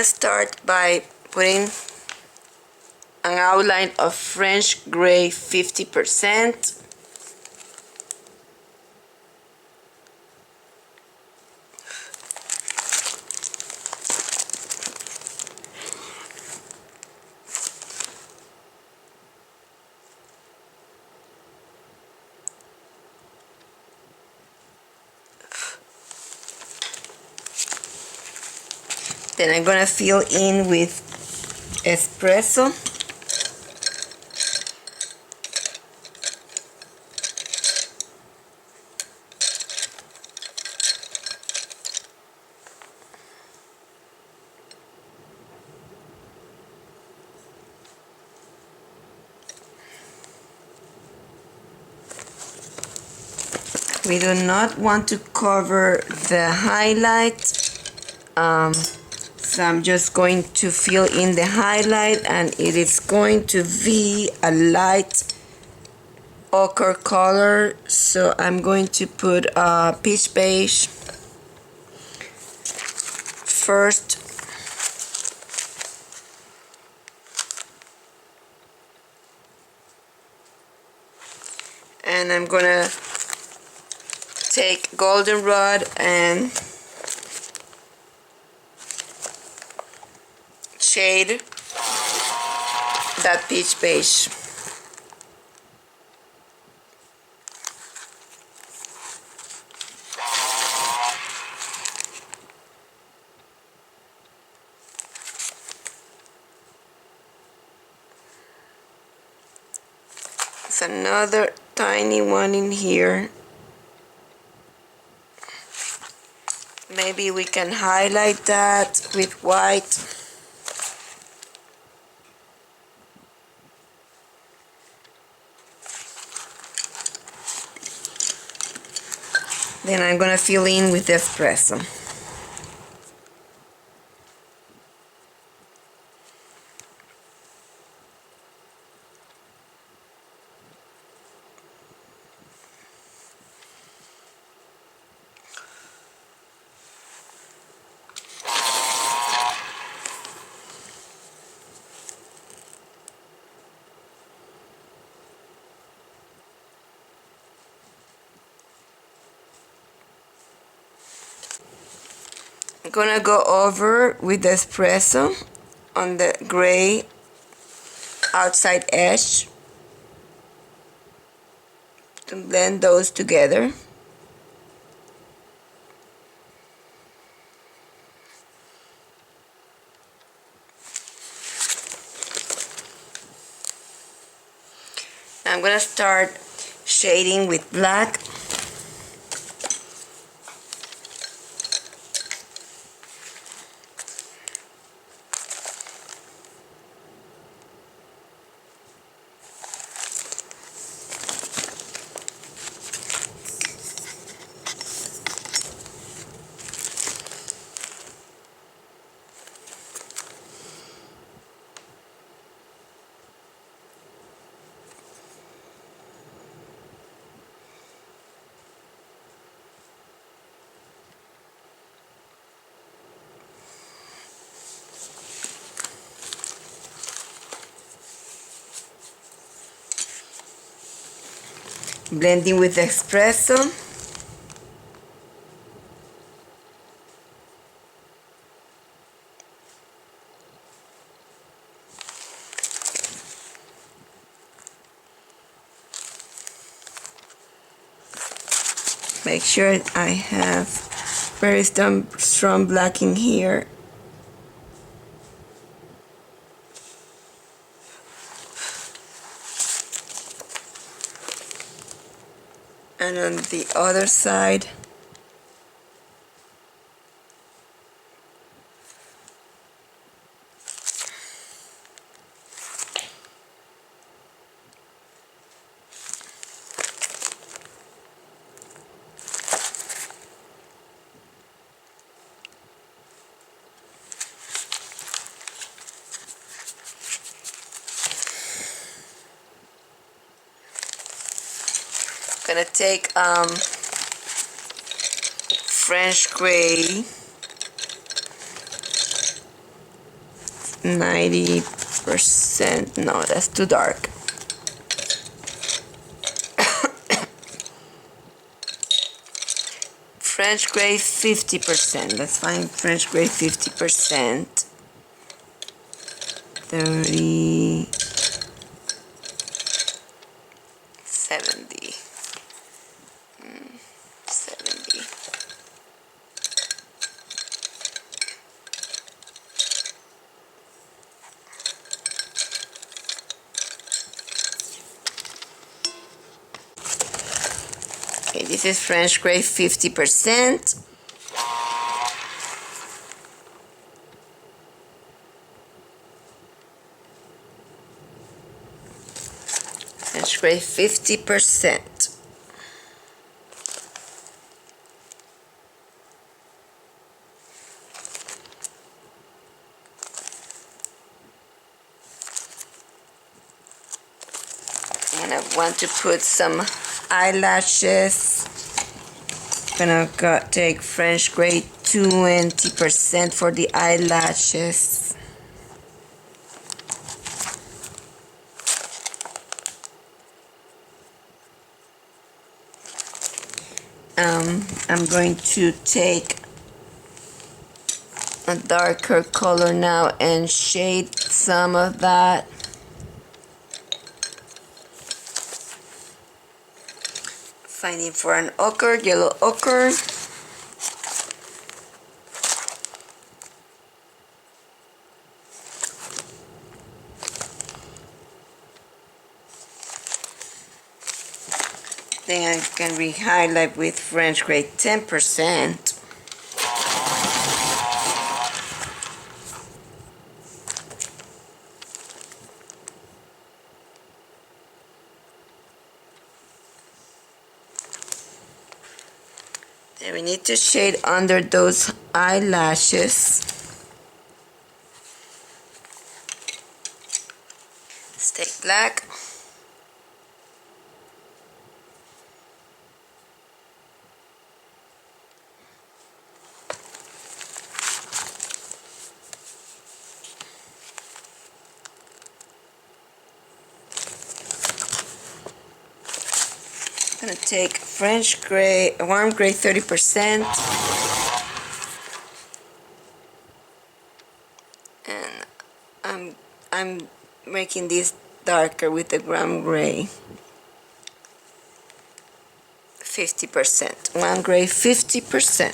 gonna start by putting an outline of French gray 50%. Then I'm gonna fill in with espresso. We do not want to cover the highlight, so I'm just going to fill in the highlight, and it is going to be a light ochre color. So I'm going to put peach beige first. And I'm gonna take goldenrod and shade that peach beige. There's another tiny one in here. Maybe we can highlight that with white. Then I'm gonna fill in with espresso. I'm gonna go over with the espresso on the gray outside edge to blend those together. I'm gonna start shading with black. Blending with espresso. Make sure I have very strong black in here. And on the other side. Gonna take French gray 90%. No, that's too dark. French gray 50%. Let's find French gray 50%. 30, 70, 70. Okay, this is French gray 50%. French gray 50%. And I want to put some eyelashes. I'm gonna take French gray 20% for the eyelashes. I'm going to take a darker color now and shade some of that. Finding for an ochre, yellow ochre. Then I can re-highlight with French gray 10%. Then we need to shade under those eyelashes. Let's take black. I'm gonna take French gray, warm gray 30%, and I'm making this darker with the warm gray 50%. Warm gray 50%.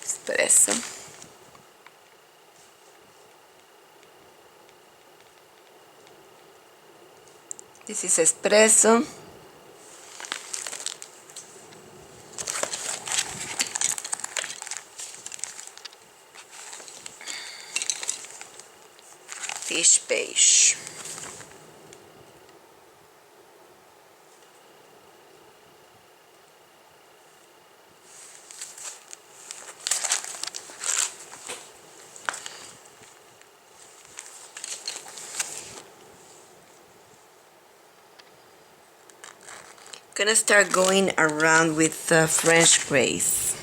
Espresso. This is espresso. Fish beige. Gonna start going around with the French grays.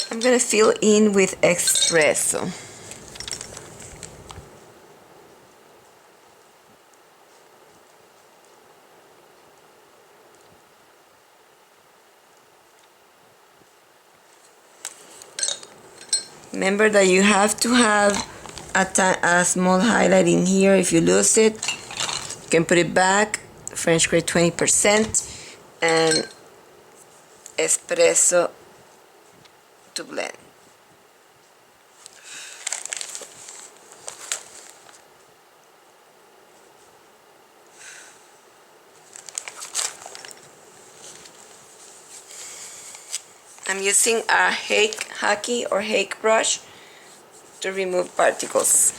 I'm gonna fill in with espresso. Remember that you have to have a small highlight in here. If you lose it, you can put it back. French gray 20% and espresso to blend. I'm using a haki or hake brush to remove particles.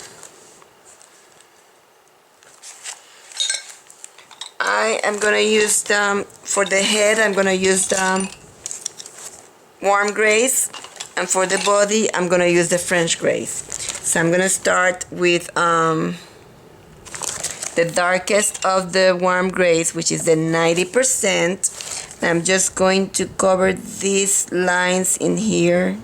I am gonna use for the head, I'm gonna use the warm grays, and for the body, I'm gonna use the French grays. So I'm gonna start with the darkest of the warm grays, which is the 90%. I'm just going to cover these lines in here.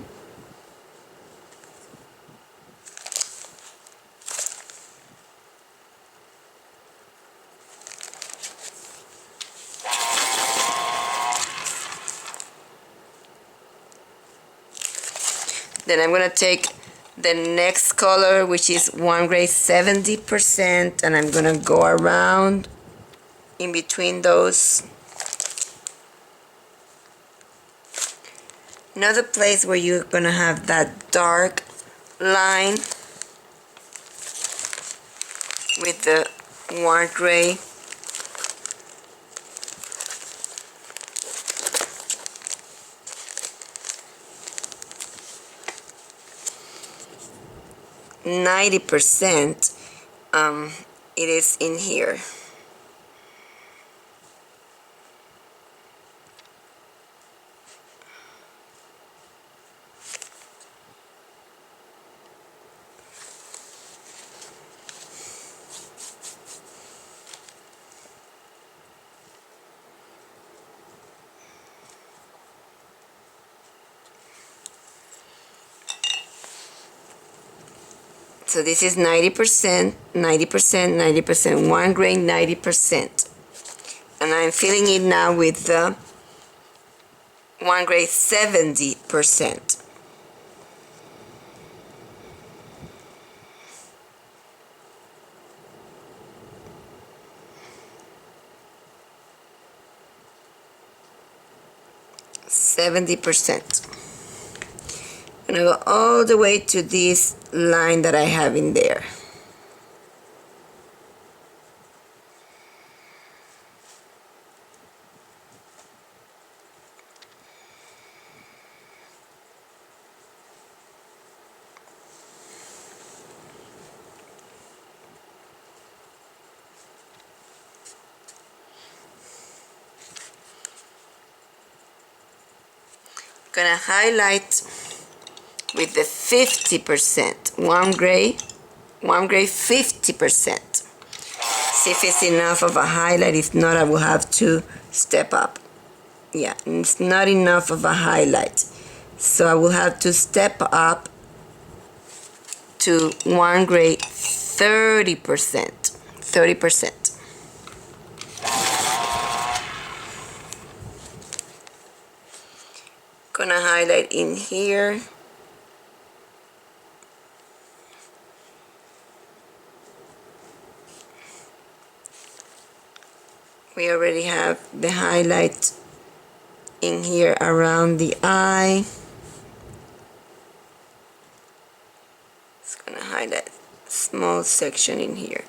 Then I'm going to take the next color, which is 1 gray 70%, and I'm going to go around in between those. Another place where you're going to have that dark line with the 1 gray. %, it is in here. So this is 90%, 90%, 90%, 1 gray 90%. And I'm filling it now with the 1 gray 70%. I'm gonna go all the way to this line that I have in there. Gonna highlight with the 50%, 1 gray 50%. See if it's enough of a highlight. If not, I will have to step up. Yeah, it's not enough of a highlight, so I will have to step up to 1 gray 30%. Gonna highlight in here. We already have the highlight in here around the eye. It's gonna highlight a small section in here.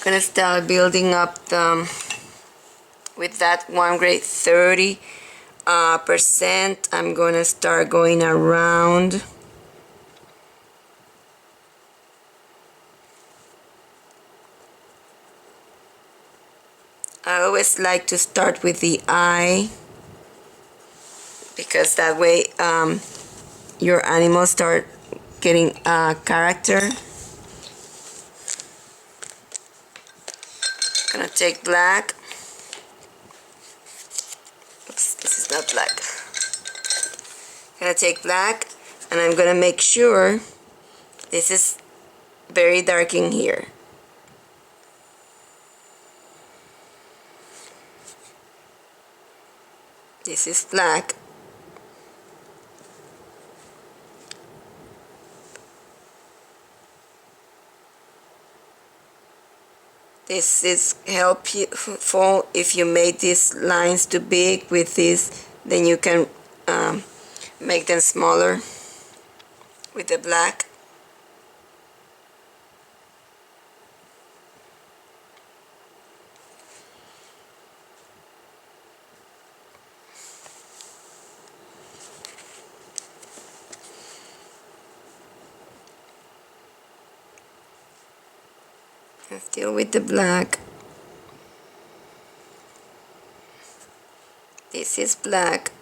Gonna start building up the with that 1 gray 30%. I'm gonna start going around. I always like to start with the eye, because that way your animals start getting character. Gonna take black. Oops, this is not black. Gonna take black, and I'm gonna make sure this is very dark in here. This is black. This is helpful if you made these lines too big with this, then you can make them smaller with the black. And still with the black. This is black.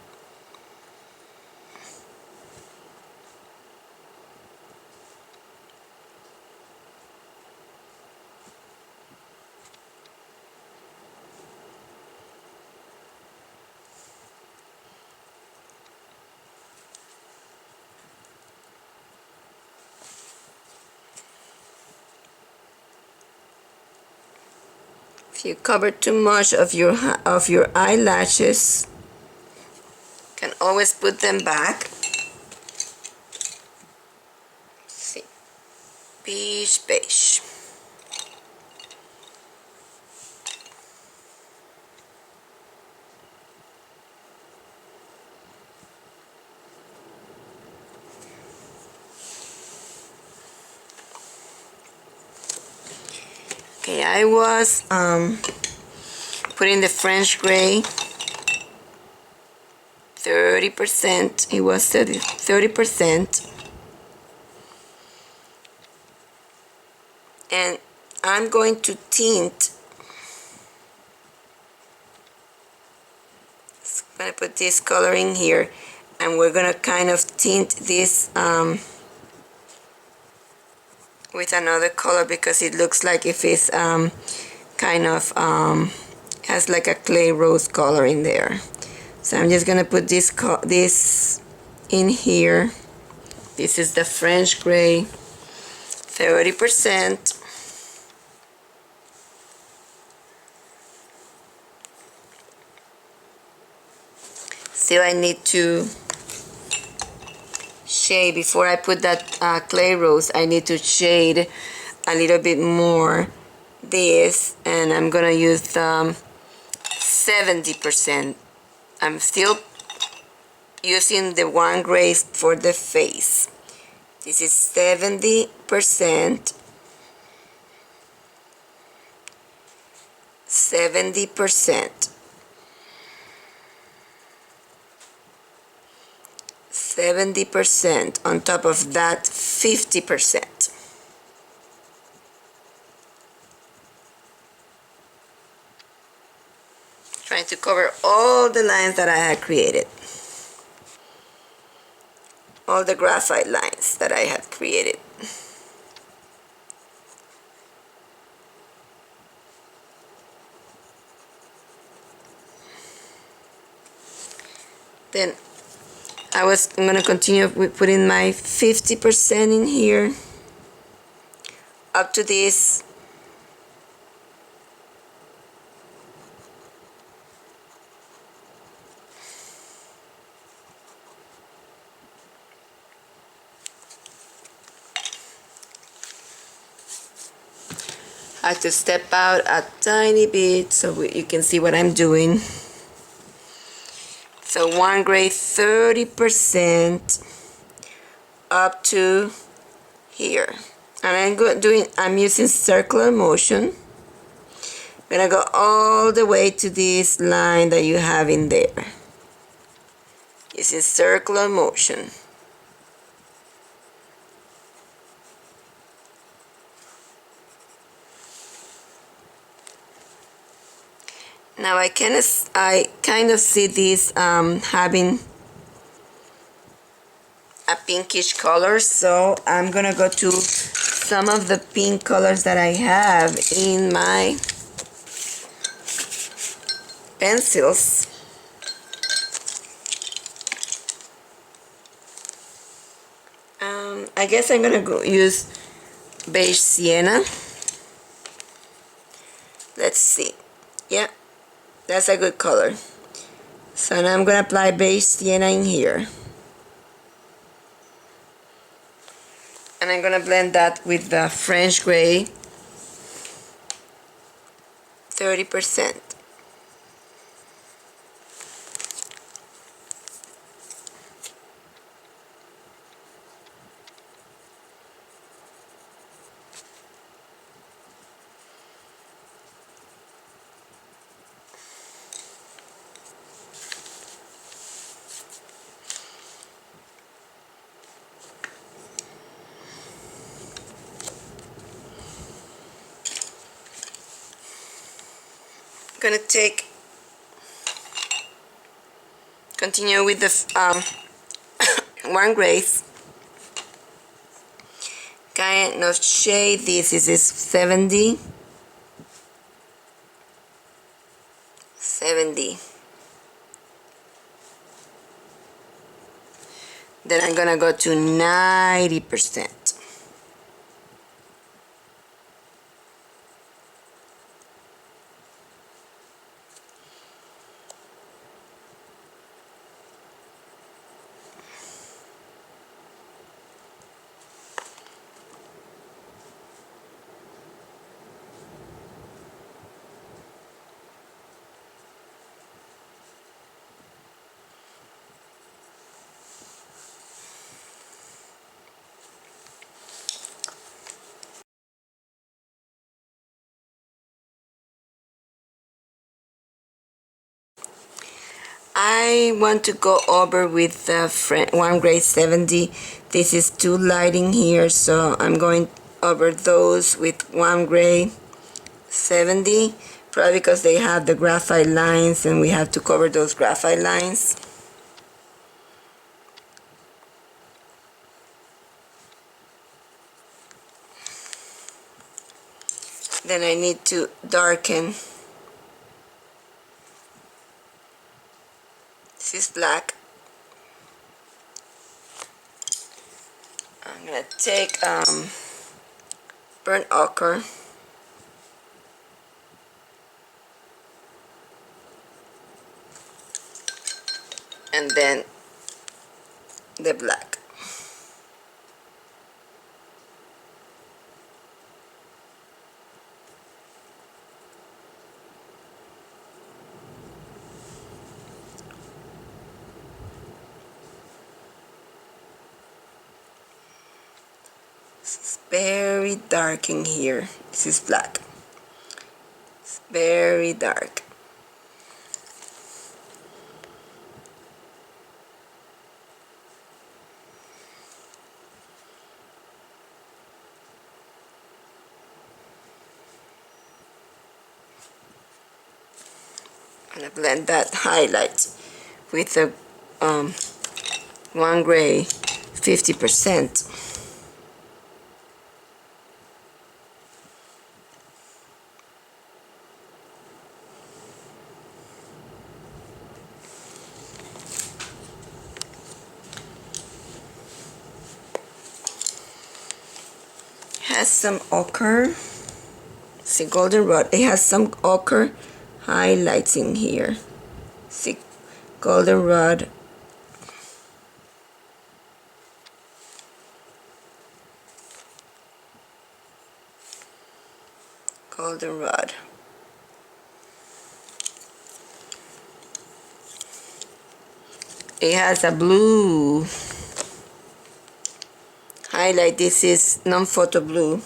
If you cover too much of your eyelashes, you can always put them back. Let's see, beige, beige. Okay, I was putting the French gray 30%. It was 30%. And I'm going to tint. So I'm going to put this color in here, and we're going to kind of tint this with another color, because it looks like if it's kind of has like a clay rose color in there. So I'm just gonna put this in here. This is the French gray, 30%. Still, I need to shade before I put that clay rose. I need to shade a little bit more this, and I'm gonna use 70%. I'm still using the one gray for the face. This is 70%. 70%. 70% on top of that 50%. Trying to cover all the lines that I had created. All the graphite lines that I had created. Then I'm going to continue with putting my 50% in here up to this. I have to step out a tiny bit so you can see what I'm doing. So one gray 30% up to here, and I'm using circular motion. I'm gonna go all the way to this line that you have in there, using circular motion. Now I kind of see this having a pinkish color, so I'm gonna go to some of the pink colors that I have in my pencils. I guess I'm gonna use beige sienna. Let's see. Yeah, that's a good color. So now I'm gonna apply beige sienna in here. And I'm gonna blend that with the French gray 30%. Gonna continue with the one gray, kind of shade this. Is 70. Then I'm gonna go to 90%. I want to go over with one grade 70. This is two lighting here, so I'm going over those with one grade 70, probably because they have the graphite lines and we have to cover those graphite lines. Then I need to darken. This is black. I'm gonna take burnt ochre, and then the black. It's very dark in here. This is black. It's very dark. I'm gonna blend that highlight with a one gray 50%. Has some ochre. See, goldenrod. It has some ochre highlights in here. See, goldenrod. Goldenrod. It has a blue highlight. This is non-photo blue.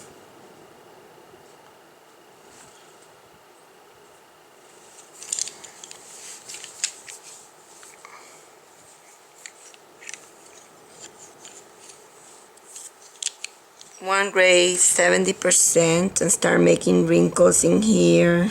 One gray 70% and start making wrinkles in here.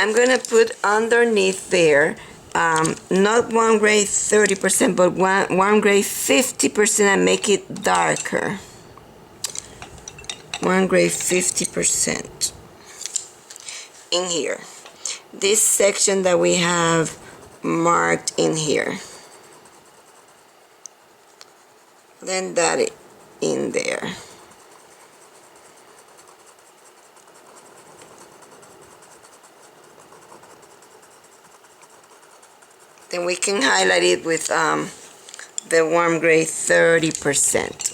I'm gonna put underneath there not one gray 30%, but one gray 50% and make it darker. One gray 50% in here. This section that we have marked in here. Blend that in there. Then we can highlight it with the warm gray 30%.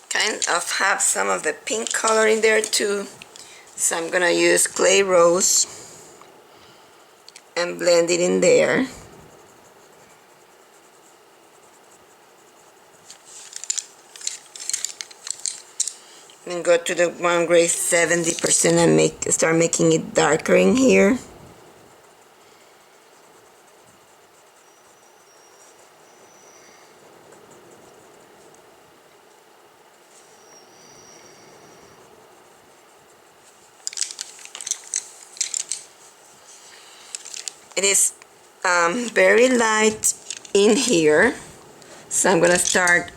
Kind of have some of the pink color in there too. So I'm gonna use clay rose and blend it in there. And go to the one gray 70% and start making it darker in here. It is very light in here, so I'm gonna start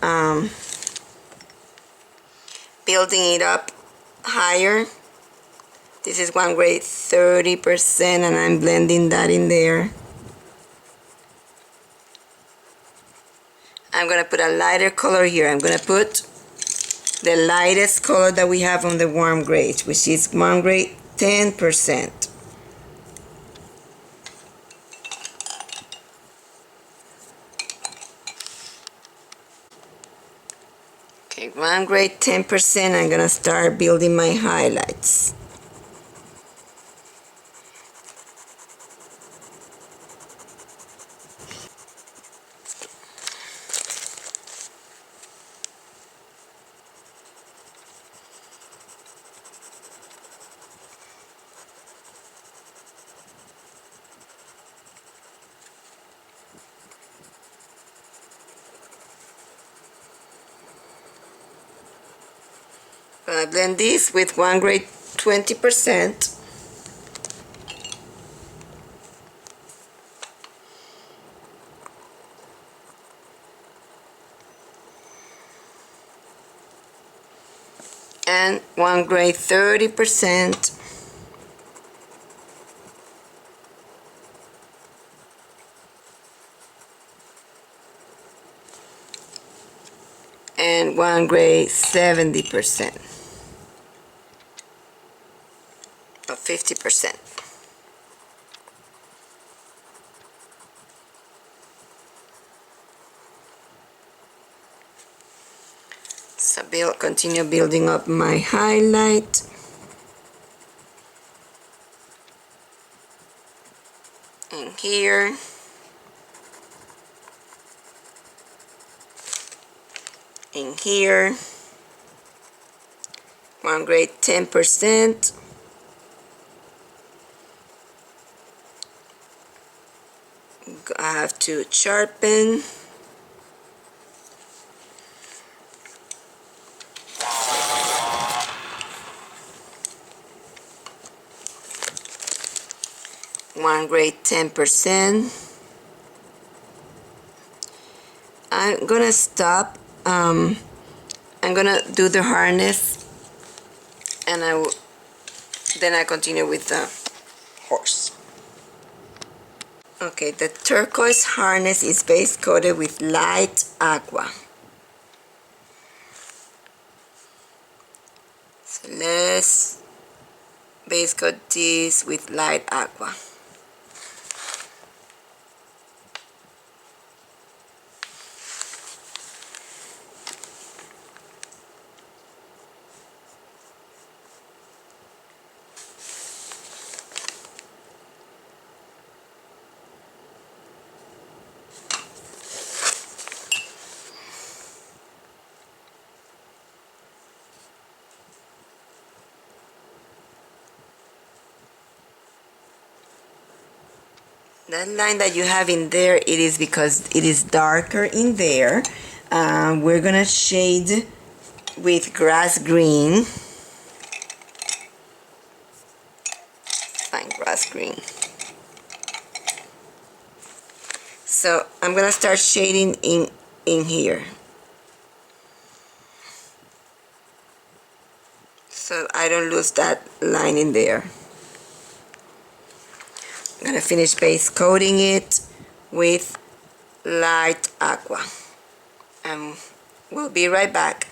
building it up higher. This is 1 grade 30%, and I'm blending that in there. I'm gonna put a lighter color here. I'm gonna put the lightest color that we have on the warm grade, which is 1 grade 10%. Okay, 1 grade 10%. I'm gonna start building my highlights. Gonna blend this with 1 grade 20%. And 1 grade 30%. And 1 grade 70%. Or 50%. So continue building up my highlight. In here. In here. 1 grade 10%. I have to sharpen. One grade 10%. I'm gonna stop. I'm gonna do the harness, and then I continue with the horse. Okay, the turquoise harness is base coated with light aqua. So let's base coat this with light aqua. That line that you have in there, it is because it is darker in there. We're gonna shade with grass green. Fine grass green. So I'm gonna start shading in here. So I don't lose that line in there. I'm gonna finish base coating it with light aqua, and we'll be right back.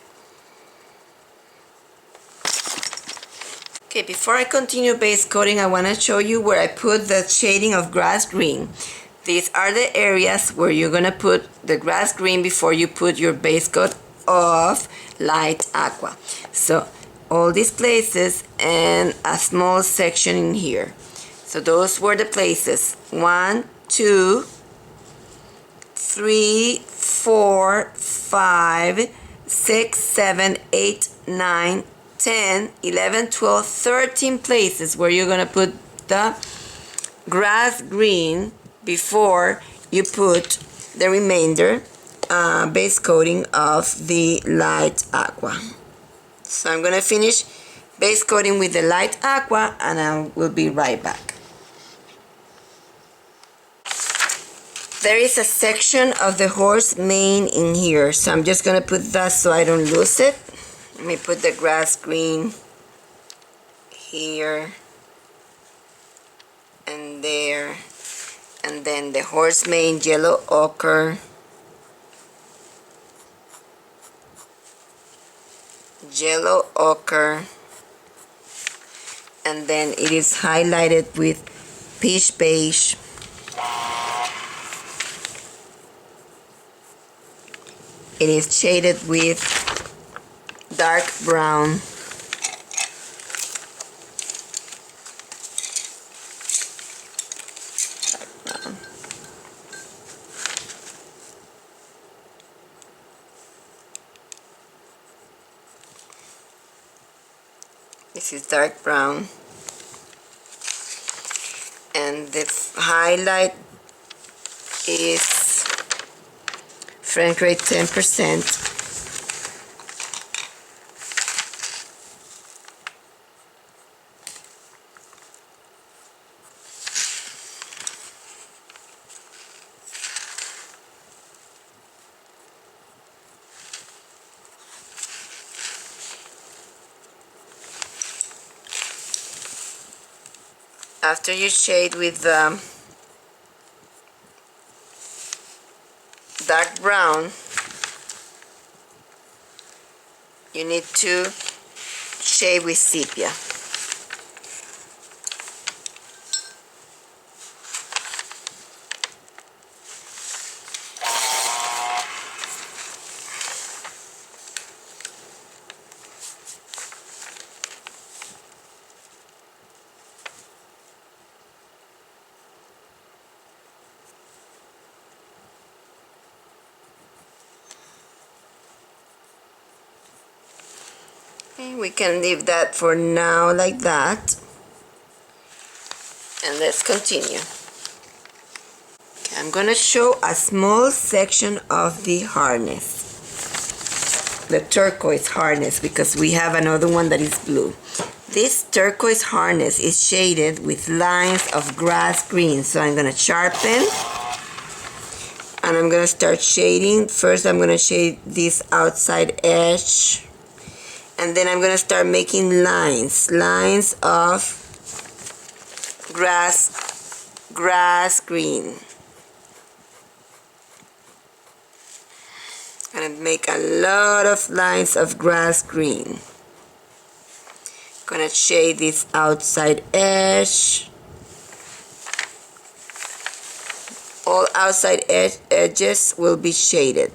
Okay, before I continue base coating, I want to show you where I put the shading of grass green. These are the areas where you're gonna put the grass green before you put your base coat of light aqua. So all these places and a small section in here. So those were the places. 1, 2, 3, 4, 5, 6, 7, 8, 9, 10, 11, 12, 13 places where you're gonna put the grass green before you put the remainder base coating of the light aqua. So I'm gonna finish base coating with the light aqua, and I will be right back. There is a section of the horse mane in here, so I'm just gonna put that so I don't lose it. Let me put the grass green here and there, and then the horse mane yellow ochre, yellow ochre, and then it is highlighted with peach beige. It is shaded with dark brown. This is dark brown. And the highlight is French grade 10%. After you shade with dark brown, you need to shade with sepia. Okay, we can leave that for now like that. And let's continue. Okay, I'm gonna show a small section of the harness, the turquoise harness, because we have another one that is blue. This turquoise harness is shaded with lines of grass green, so I'm gonna sharpen and I'm gonna start shading. First I'm gonna shade this outside edge, and then I'm gonna start making lines of grass green. I'm gonna make a lot of lines of grass green. Gonna shade this outside edge. All outside edges will be shaded.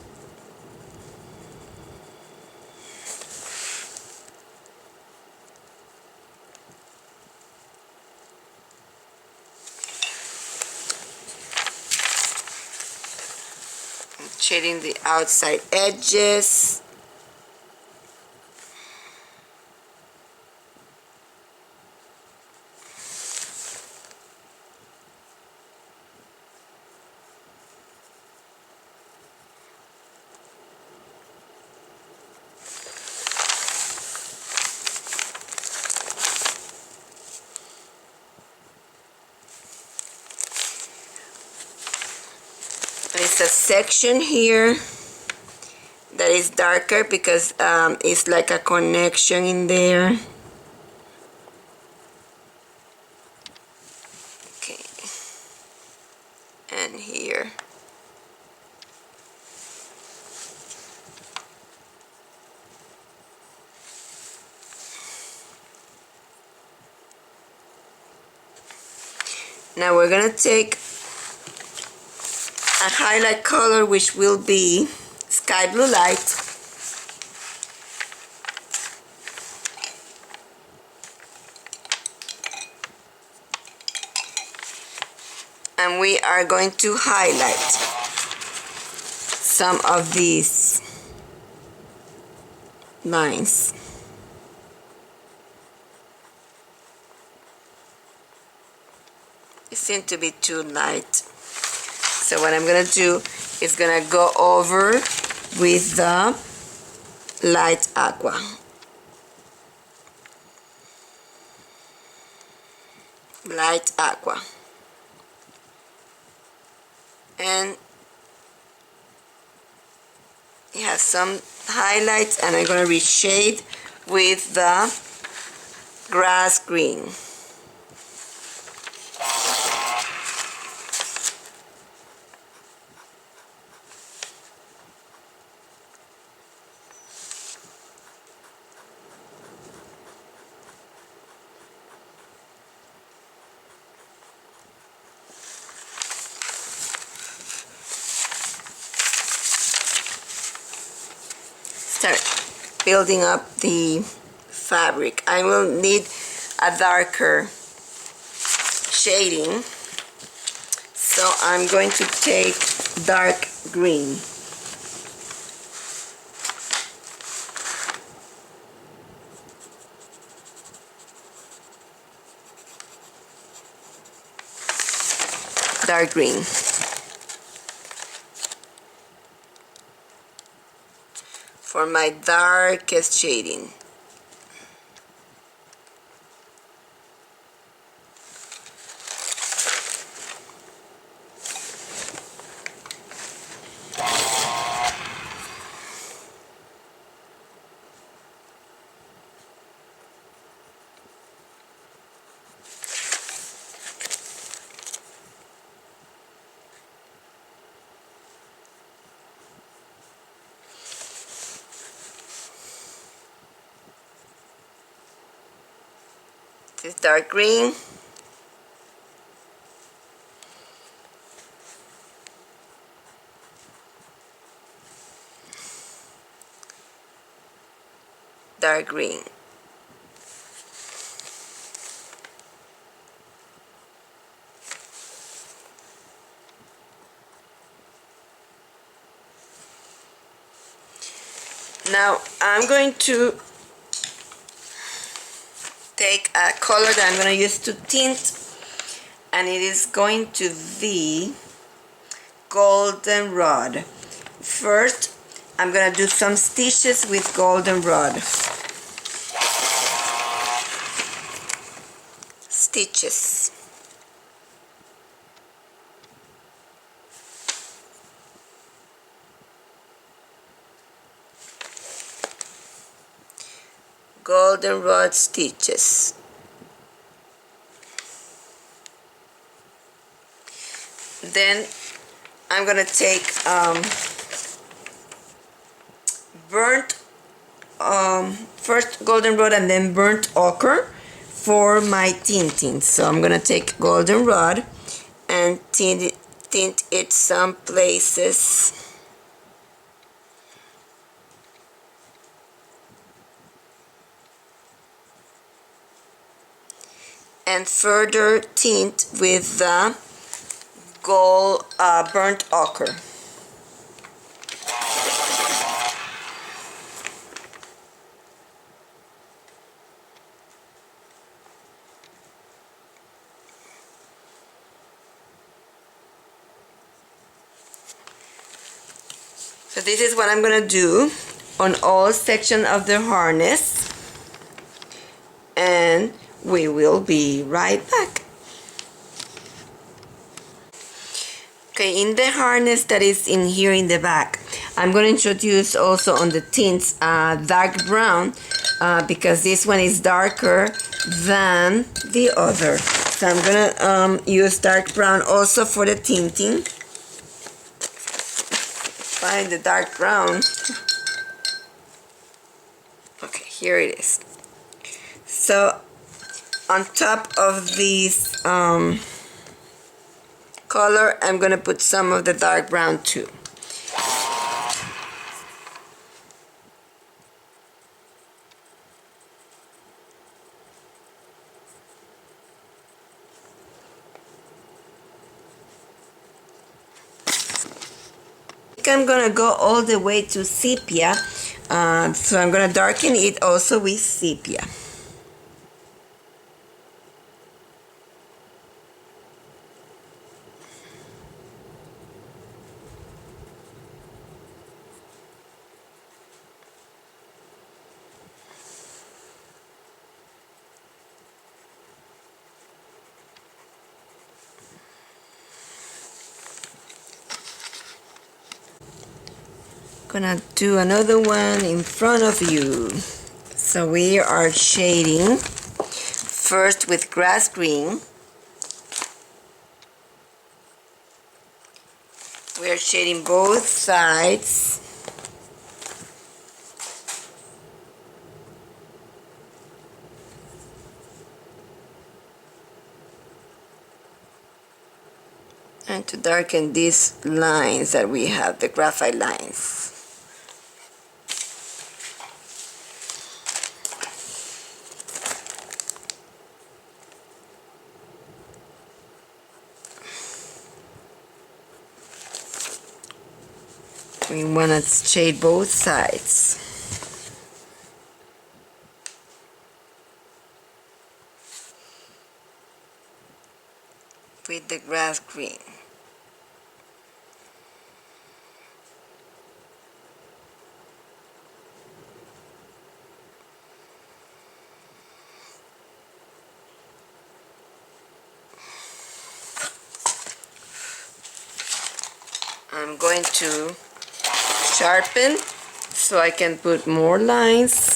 Shading the outside edges. There's a section here that is darker because it's like a connection in there. Okay, and here. Now we're gonna take a highlight color, which will be sky blue light, and we are going to highlight some of these lines. It seems to be too light, so what I'm gonna do is gonna go over with the light aqua. Light aqua. and it has some highlights, and I'm gonna reshade with the grass green. Start building up the fabric. I will need a darker shading, so I'm going to take dark green. Dark green. For my darkest shading. This is dark green. Dark green. Now I'm going to take a color that I'm going to use to tint, and it is going to be goldenrod. First, I'm going to do some stitches with goldenrod. Stitches. Goldenrod stitches. Then I'm gonna take burnt first goldenrod and then burnt ochre for my tinting. So I'm gonna take goldenrod and tint it some places. And further tint with the gold burnt ochre. So this is what I'm gonna do on all sections of the harness, and we will be right back. Okay, in the harness that is in here in the back, I'm going to introduce also on the tints dark brown because this one is darker than the other. So I'm going to use dark brown also for the tinting. Find the dark brown. Okay, here it is. So on top of these color, I'm gonna put some of the dark brown too. I'm gonna go all the way to sepia, so I'm gonna darken it also with sepia. gonna do another one in front of you. So we are shading first with grass green. We are shading both sides. And to darken these lines that we have, the graphite lines. We want to shade both sides. With the grass green. I'm going to sharpen so I can put more lines.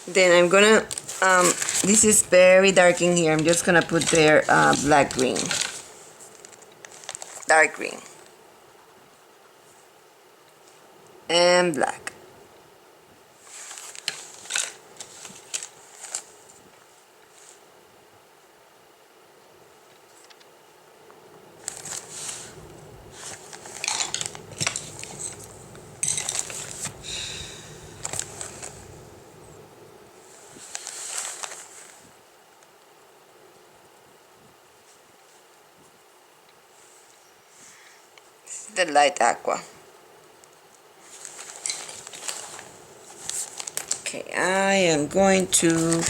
Then I'm gonna, this is very dark in here. I'm just gonna put there black green, dark green, and black. The light aqua. Okay, I am going to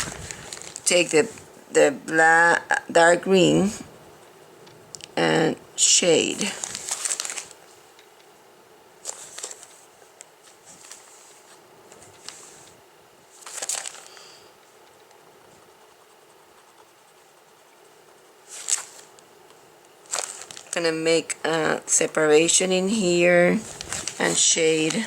take the black dark green and shade. Gonna make a separation in here and shade.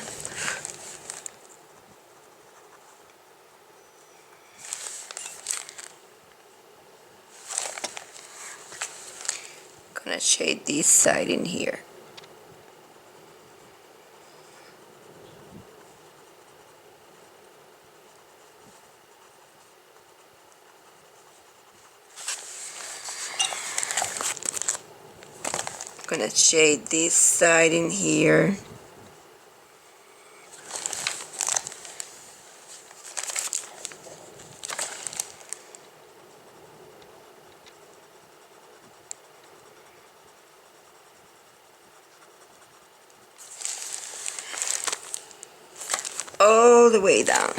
Gonna shade this side in here. Gonna shade this side in here. All the way down.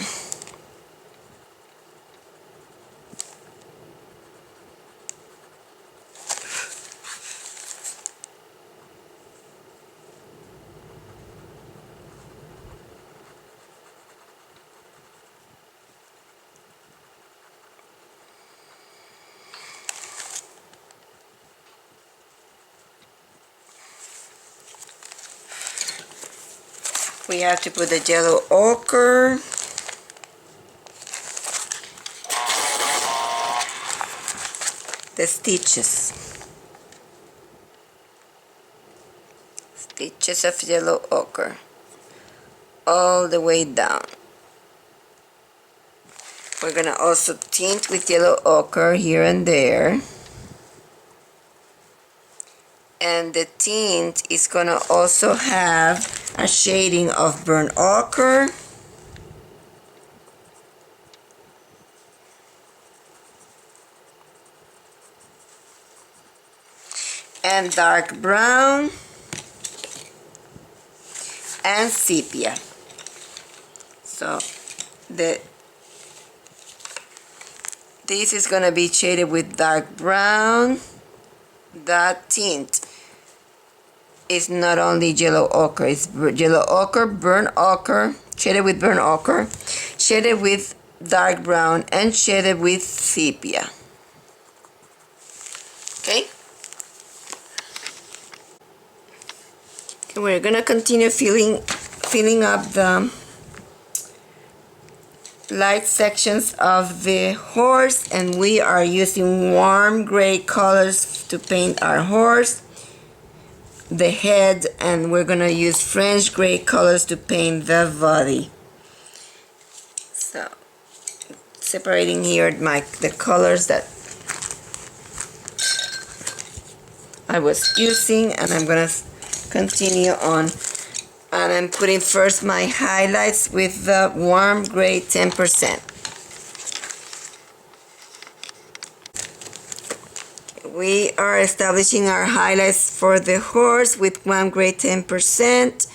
We have to put the yellow ochre. The stitches. Stitches of yellow ochre. All the way down. We're gonna also tint with yellow ochre here and there. And the tint is gonna also have a shading of burnt ochre, and dark brown, and sepia. So this is gonna be shaded with dark brown. That tint is not only yellow ochre, it's yellow ochre, burnt ochre, shaded with burnt ochre, shaded with dark brown, and shaded with sepia. Okay? We're gonna continue filling up the light sections of the horse, and we are using warm gray colors to paint our horse, the head, and we're gonna use French gray colors to paint the body. So separating here the colors that I was using, and I'm gonna continue on. And I'm putting first my highlights with the warm gray 10%. We are establishing our highlights for the horse with warm gray 10%.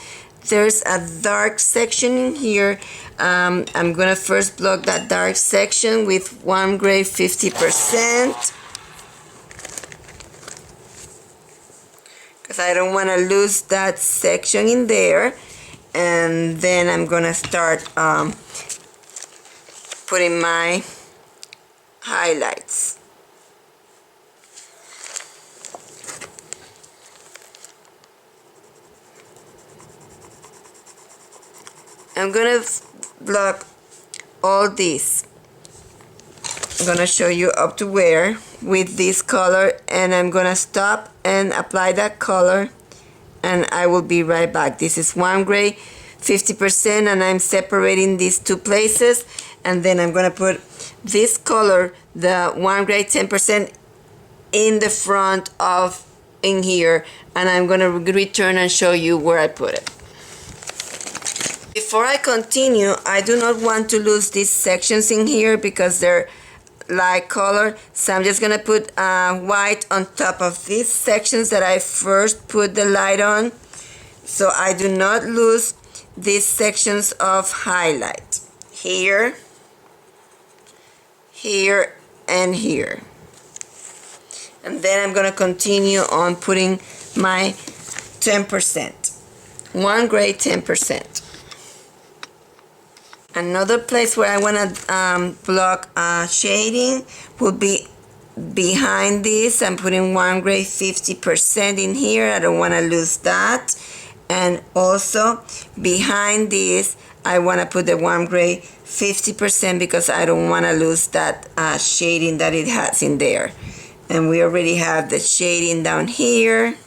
There's a dark section in here. I'm gonna first block that dark section with warm gray 50%. Because I don't want to lose that section in there. And then I'm gonna start putting my highlights. I'm gonna block all these. I'm gonna show you up to where with this color, and I'm gonna stop and apply that color, and I will be right back. This is warm gray 50%, and I'm separating these two places, and then I'm gonna put this color, the warm gray 10%, in the front of in here, and I'm gonna return and show you where I put it. Before I continue, I do not want to lose these sections in here because they're light color, so I'm just gonna put white on top of these sections that I first put the light on, so I do not lose these sections of highlight here, here, and here. And then I'm gonna continue on putting my 10%, warm gray 10%. Another place where I want to block shading would be behind this. I'm putting warm gray 50% in here. I don't want to lose that. And also behind this, I want to put the warm gray 50% because I don't want to lose that shading that it has in there. And we already have the shading down here.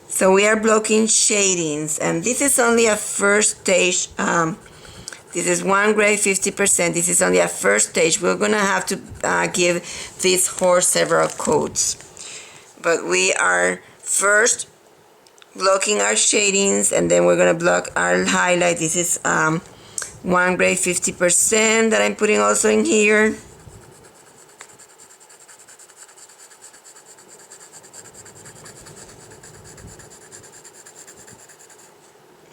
So we are blocking shadings, and this is only a first stage. This is warm gray 50%. This is only a first stage. We're gonna have to give this horse several coats. But we are first blocking our shadings, and then we're gonna block our highlight. This is warm gray 50% that I'm putting also in here.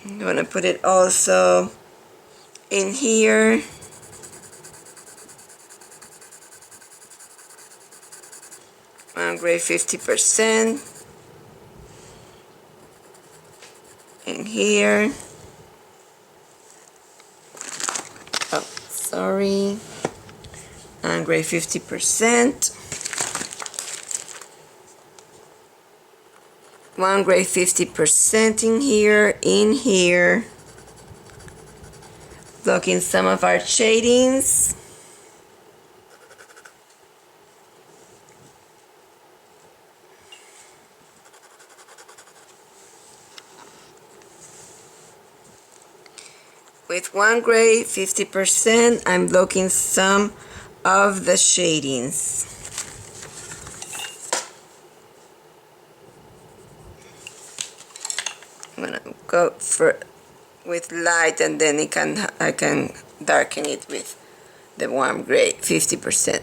I'm going to put it also in here. Warm gray 50% in here. Oh, sorry. Warm gray 50%. Warm gray 50% in here, blocking some of our shadings. With warm gray 50%, I'm blocking some of the shadings. go for with light, and then I can darken it with the warm gray 50%.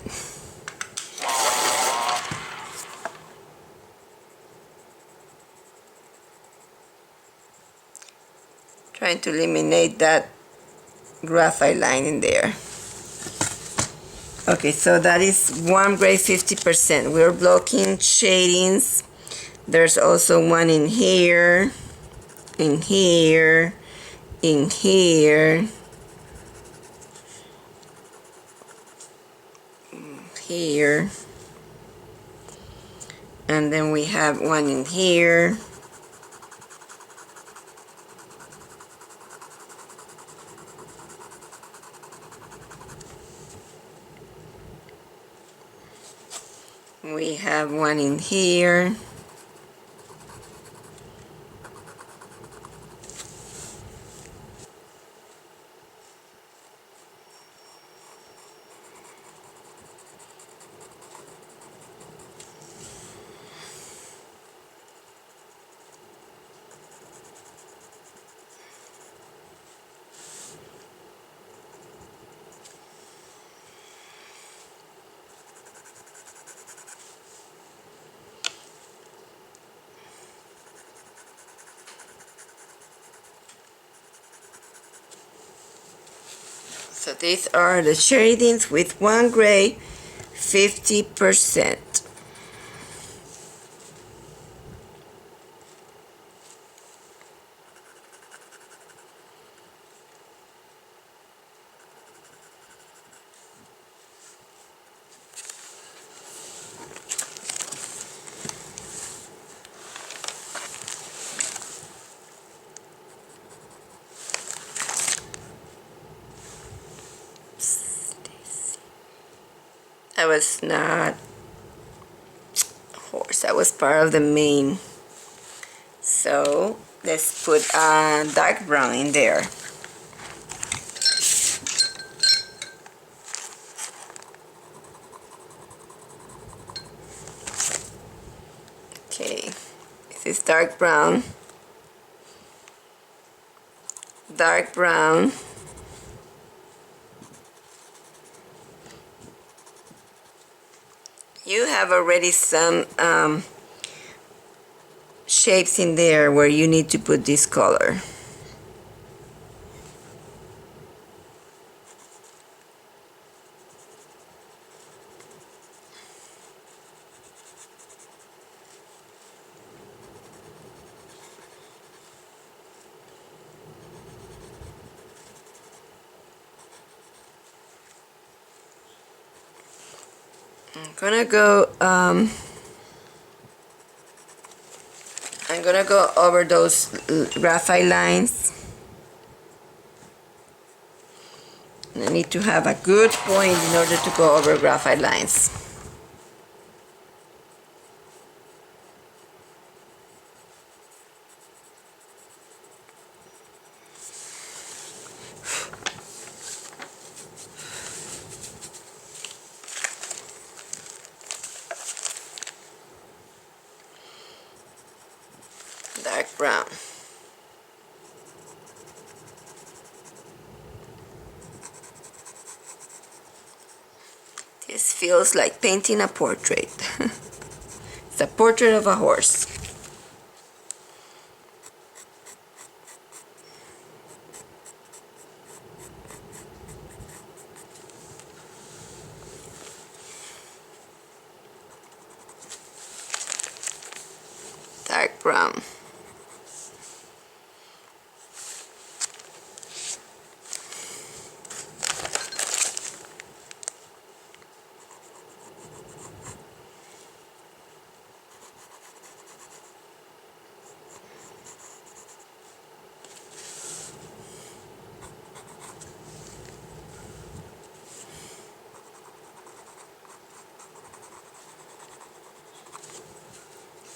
Trying to eliminate that graphite line in there. Okay, so that is warm gray 50%. We're blocking shadings. There's also one in here, in here, in here, here, and then we have one in here. We have one in here. So these are the shadings with one gray 50%. That was not horse, that was part of the main. So let's put a dark brown in there. Okay, this is dark brown, dark brown, you have already some shapes in there where you need to put this color. I'm gonna go over those graphite lines. And I need to have a good point in order to go over graphite lines. Dark brown. This feels like painting a portrait. It's a portrait of a horse. Dark brown.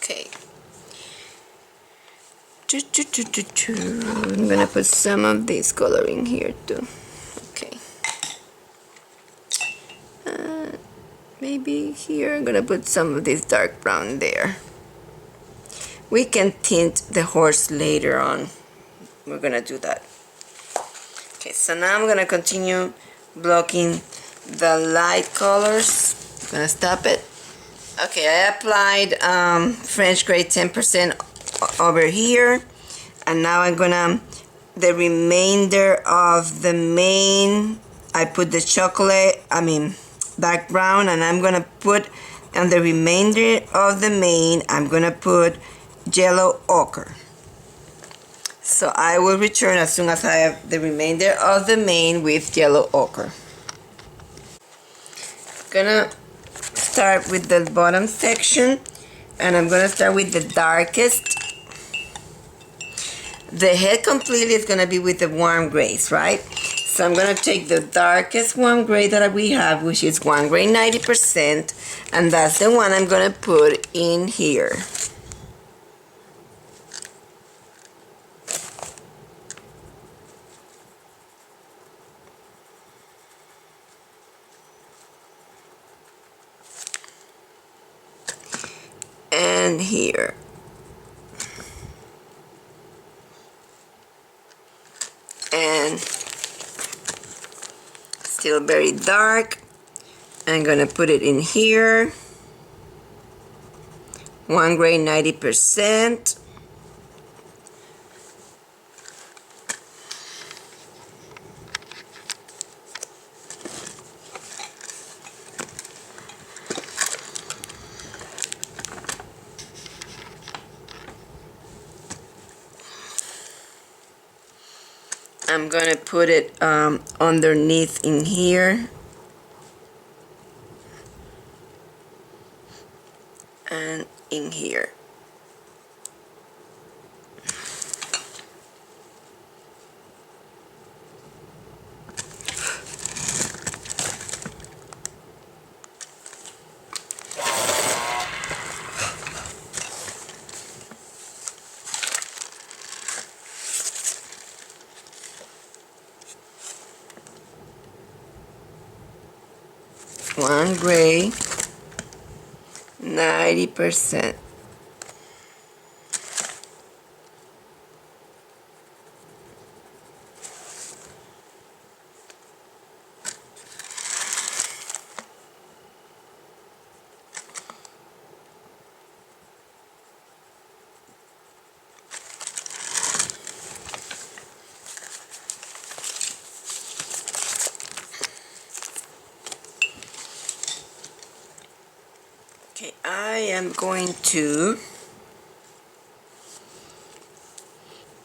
Okay. I'm gonna put some of this coloring here too. Okay. Maybe here I'm gonna put some of this dark brown there. We can tint the horse later on we're gonna do that. Okay, so now I'm gonna continue blocking the light colors. I'm gonna stop it. Okay, I applied French Gray 10% over here, and now I'm gonna, the remainder of the main, I put the chocolate, dark brown, and I'm gonna put on the remainder of the main, I'm gonna put yellow ochre. So I will return as soon as I have the remainder of the main with yellow ochre. Gonna start with the bottom section, and I'm gonna start with the darkest. The head completely is gonna be with the warm grays, right? So I'm gonna take the darkest warm gray that we have, which is warm gray 90%, and that's the one I'm gonna put in here. And here. And still very dark. I'm gonna put it in here. One gray 90%. I'm gonna put it underneath in here, and in here. One gray 90%. Okay, I am going to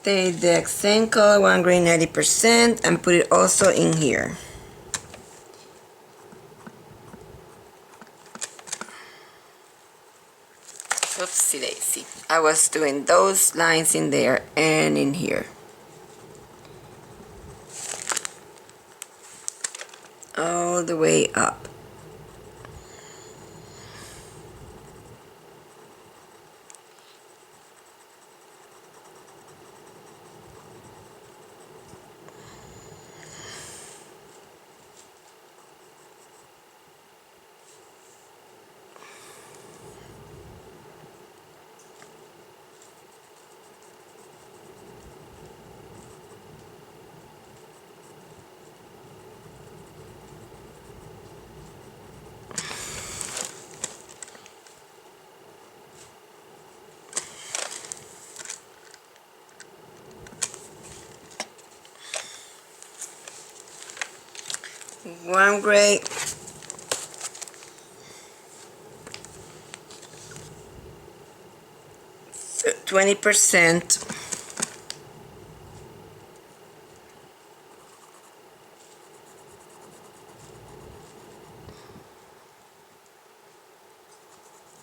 take the accent color, one gray 90%, and put it also in here. Oopsie daisy. I was doing those lines in there and in here. All the way up. One gray 20%.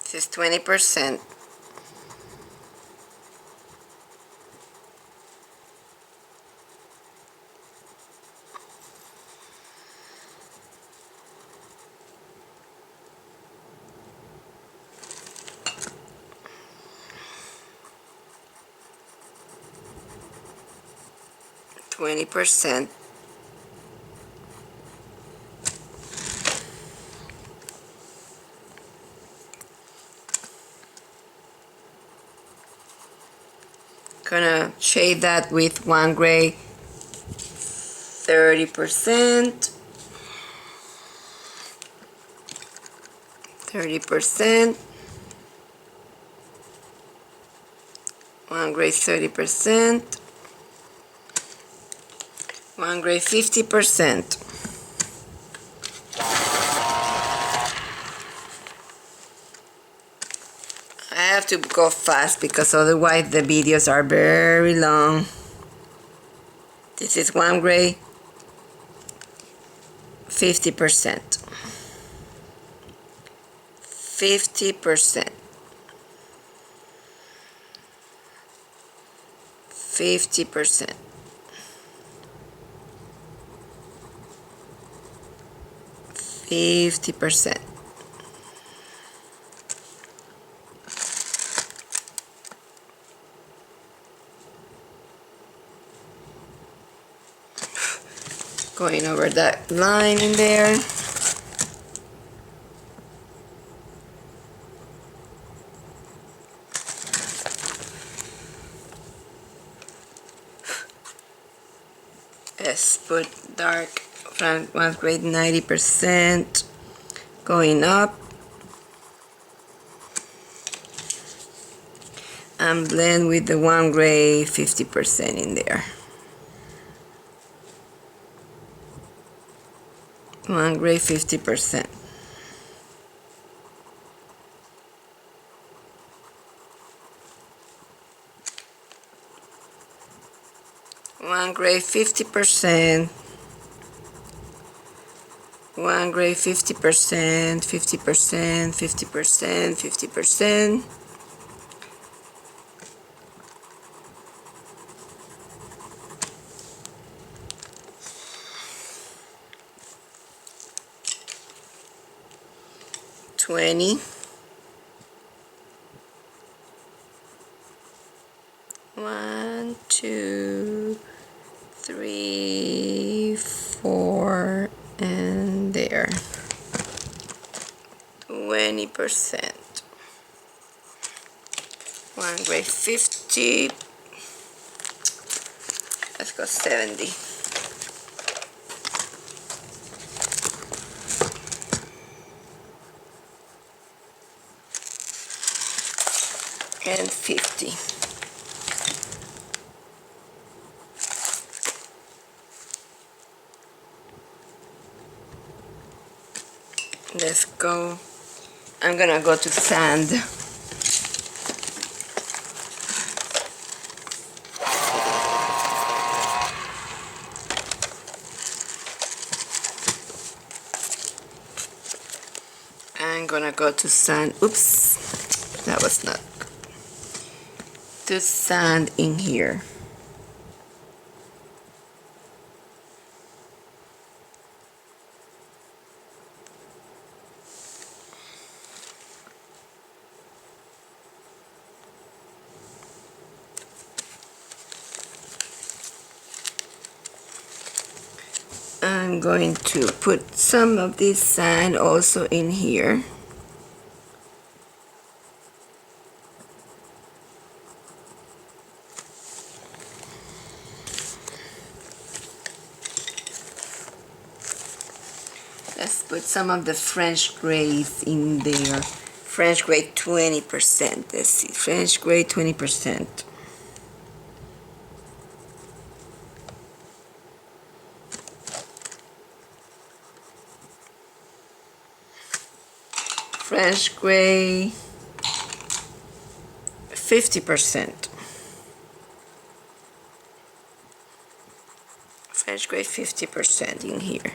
This is 20%. %. Gonna shade that with one gray 30%. 30%. One gray 30%. One gray 50%. I have to go fast because otherwise the videos are very long. This is one gray 50%. 50%. 50%. 50%. Going over that line in there. Let's put dark front one grade 90%. Going up. And blend with the one gray 50% in there. One gray 50%. One gray 50%. One gray 50%, 50%, 50%, 50%. $20. 1, 2, 3, 4, and there. 20%. One gray 50. Let's go 70. And 50. Let's go. I'm gonna go to sand. I'm gonna go to sand. Oops, that was not. To sand in here. I'm going to put some of this sand also in here. Let's put some of the French grays in there. French gray 20%. Let's see, French gray 20%. French gray 50%. French gray 50% in here.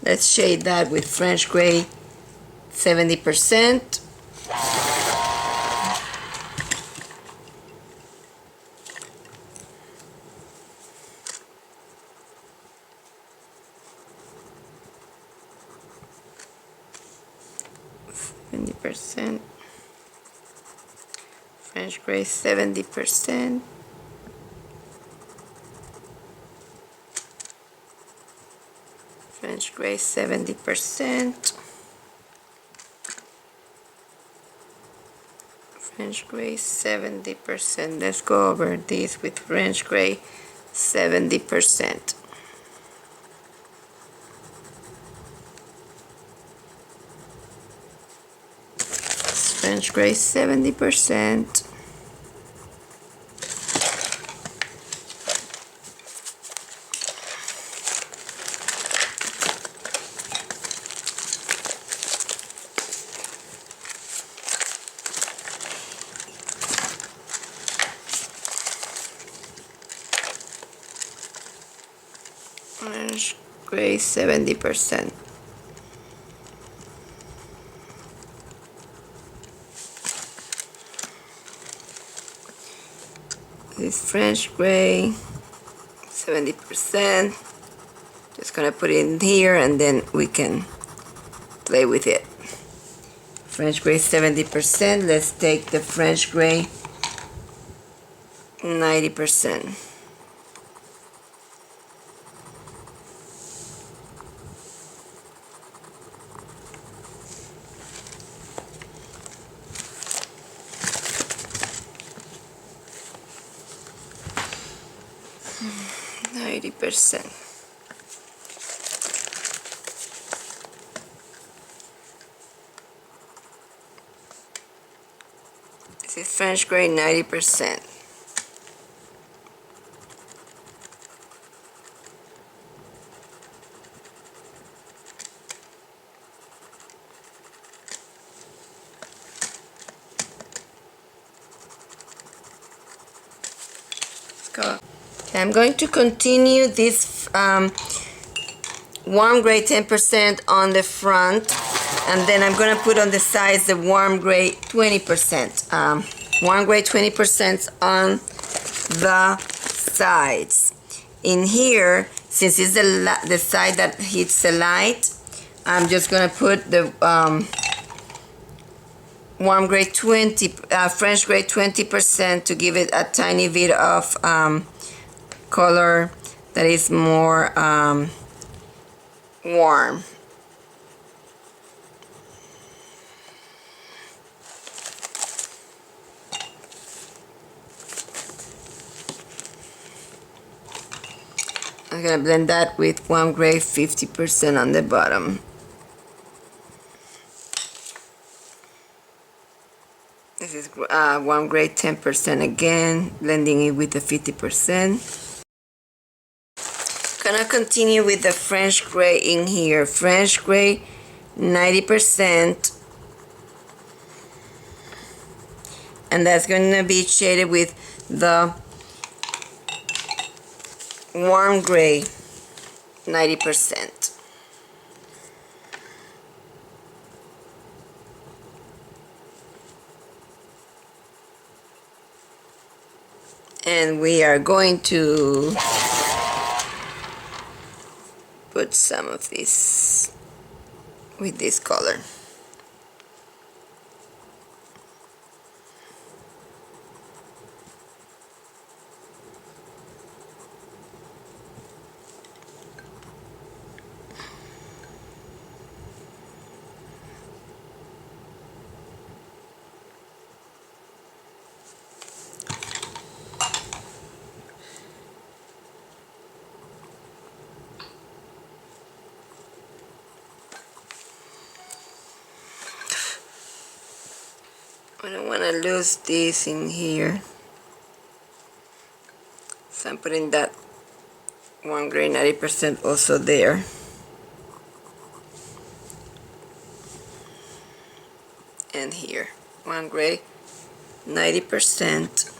Let's shade that with French gray 70%. French gray 70%. French gray 70%. French gray 70%. Let's go over this with French gray 70%. French gray 70%. French gray 70%. This French gray 70%. Just gonna put it in here and then we can play with it. French gray 70%. Let's take the French gray 90%. This is French gray 90%. Let's go. Okay, I'm going to continue this warm gray 10% on the front, and then I'm going to put on the sides the warm gray 20%. Warm gray 20% on the sides. In here, since it's the side that hits the light, I'm just going to put the warm gray 20, French gray 20% to give it a tiny bit of color that is more warm. I'm gonna blend that with warm gray 50% on the bottom. This is warm gray 10% again, blending it with the 50%. Gonna continue with the French gray in here. French gray 90%, and that's gonna be shaded with the warm gray 90%. And we are going to put some of this with this color. I don't want to lose this in here, so I'm putting that warm gray 90% also there. And here, warm gray 90%.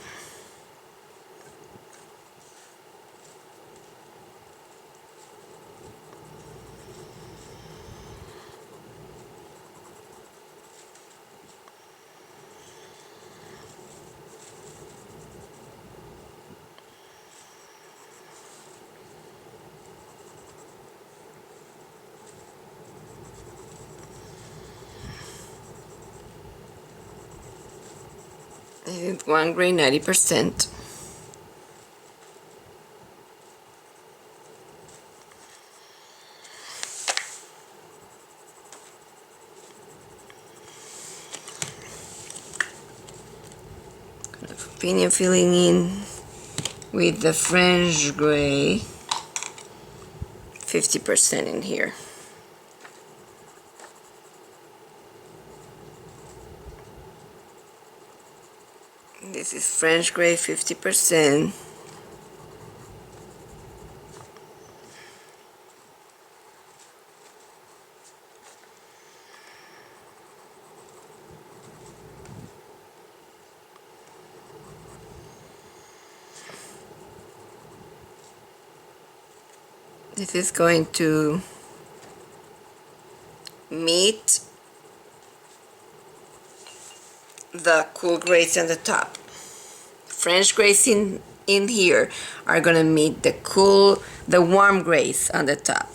Warm gray 90%. opinion filling in with the French gray, 50% in here. This is French gray, 50%. This is going to meet the cool grays on the top. French grays in here are gonna meet the warm grays on the top.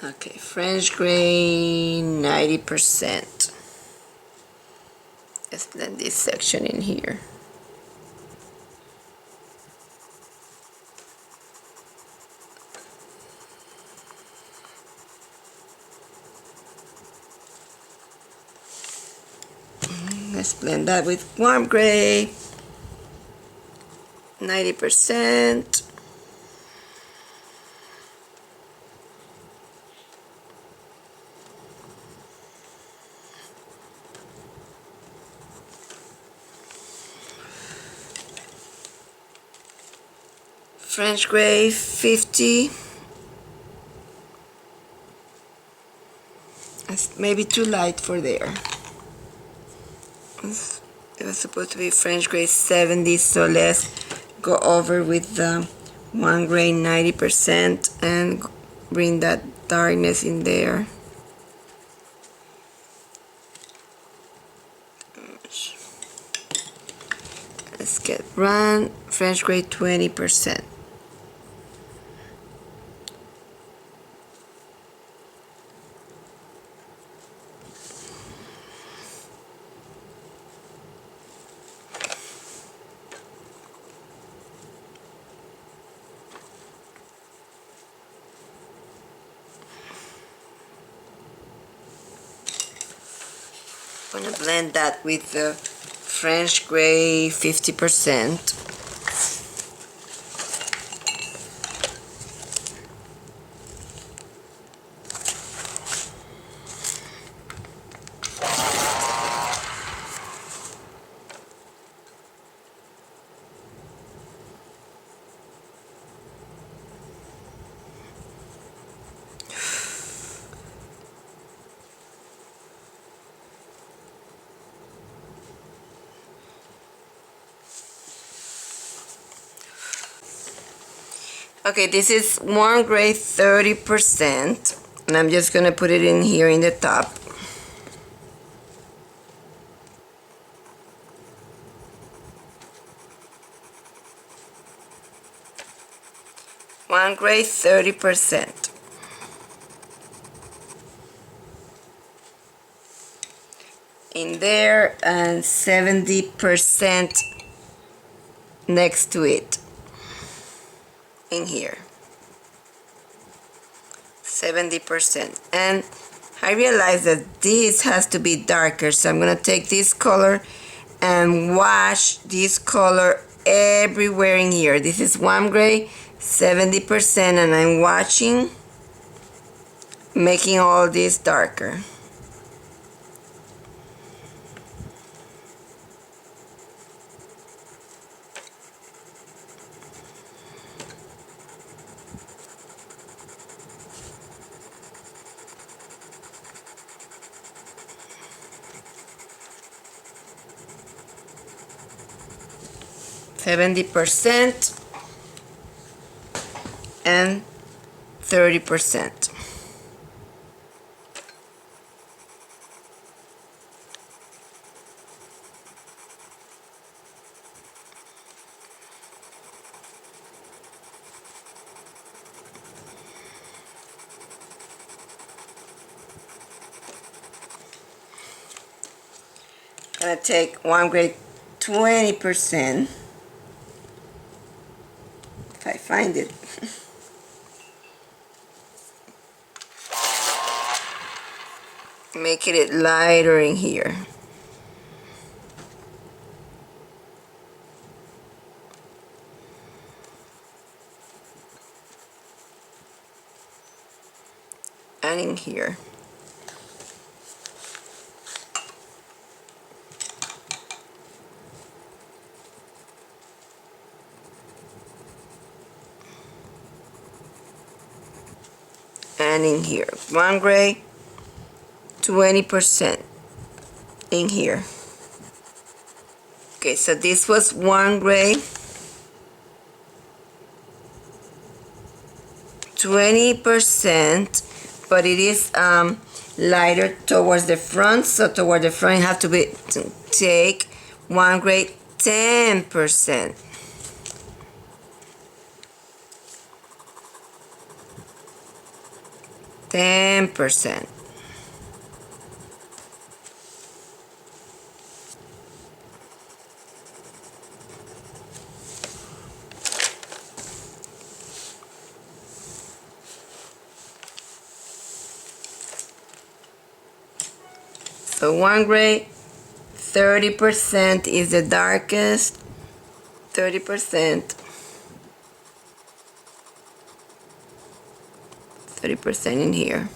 Okay, French gray 90%. Let's blend this section in here. Let's blend that with warm gray, 90%. French gray, 50. It's maybe too light for there. It was supposed to be French gray 70, so let's go over with the one gray 90% and bring that darkness in there. Let's get run French gray 20%. I'm gonna blend that with the French gray 50%. Okay, this is warm gray 30%, and I'm just gonna put it in here in the top. Warm gray 30%. In there, and 70% next to it. In here, 70%. And I realized that this has to be darker, so I'm gonna take this color and wash this color everywhere in here. This is warm gray 70%, and I'm washing, making all this darker. %, and 30%. I'm gonna take warm gray 20%. If I find it. Making it lighter in here. and in here. And in here. One gray, 20% in here. Okay, so this was one gray, 20%, but it is lighter towards the front, so toward the front you have to take one gray, 10%. 10%. So one gray, 30% is the darkest, 30%, 30% in here.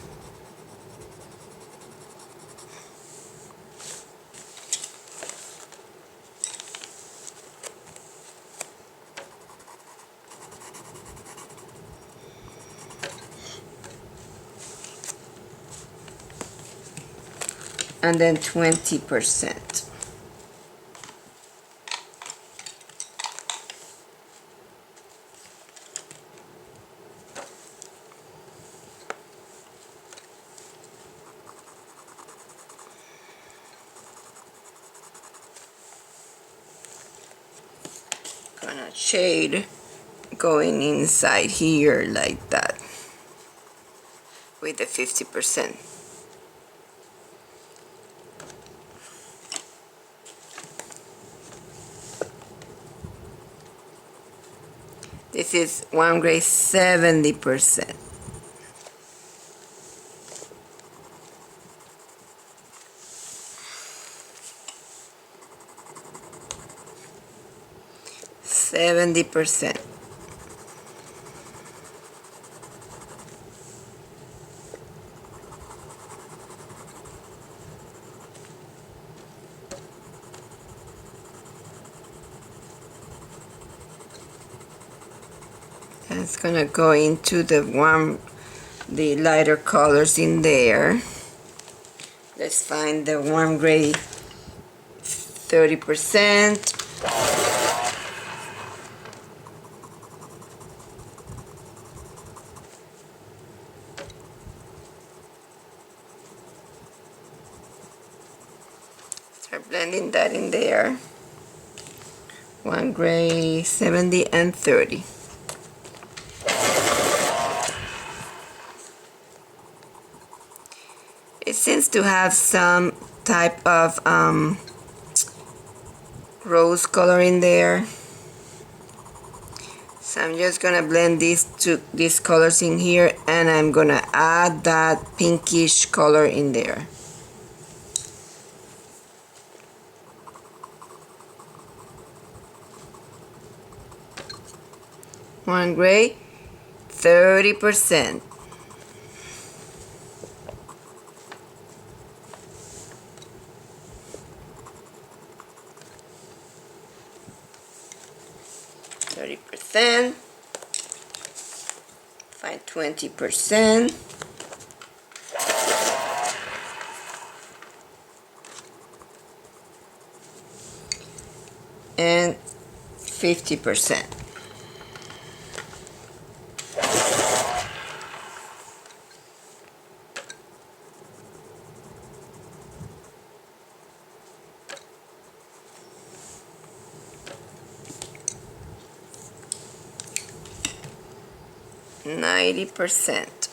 And then 20%. Gonna shade going inside here like that with the 50%. This is one gray, 70%. And it's gonna go into the lighter colors in there. Let's find the warm gray, 30%. Start blending that in there. One gray, 70 and 30. It seems to have some type of rose color in there. So I'm just gonna blend these colors in here, and I'm gonna add that pinkish color in there. One gray, 30%. Find 20%. And 50%. %.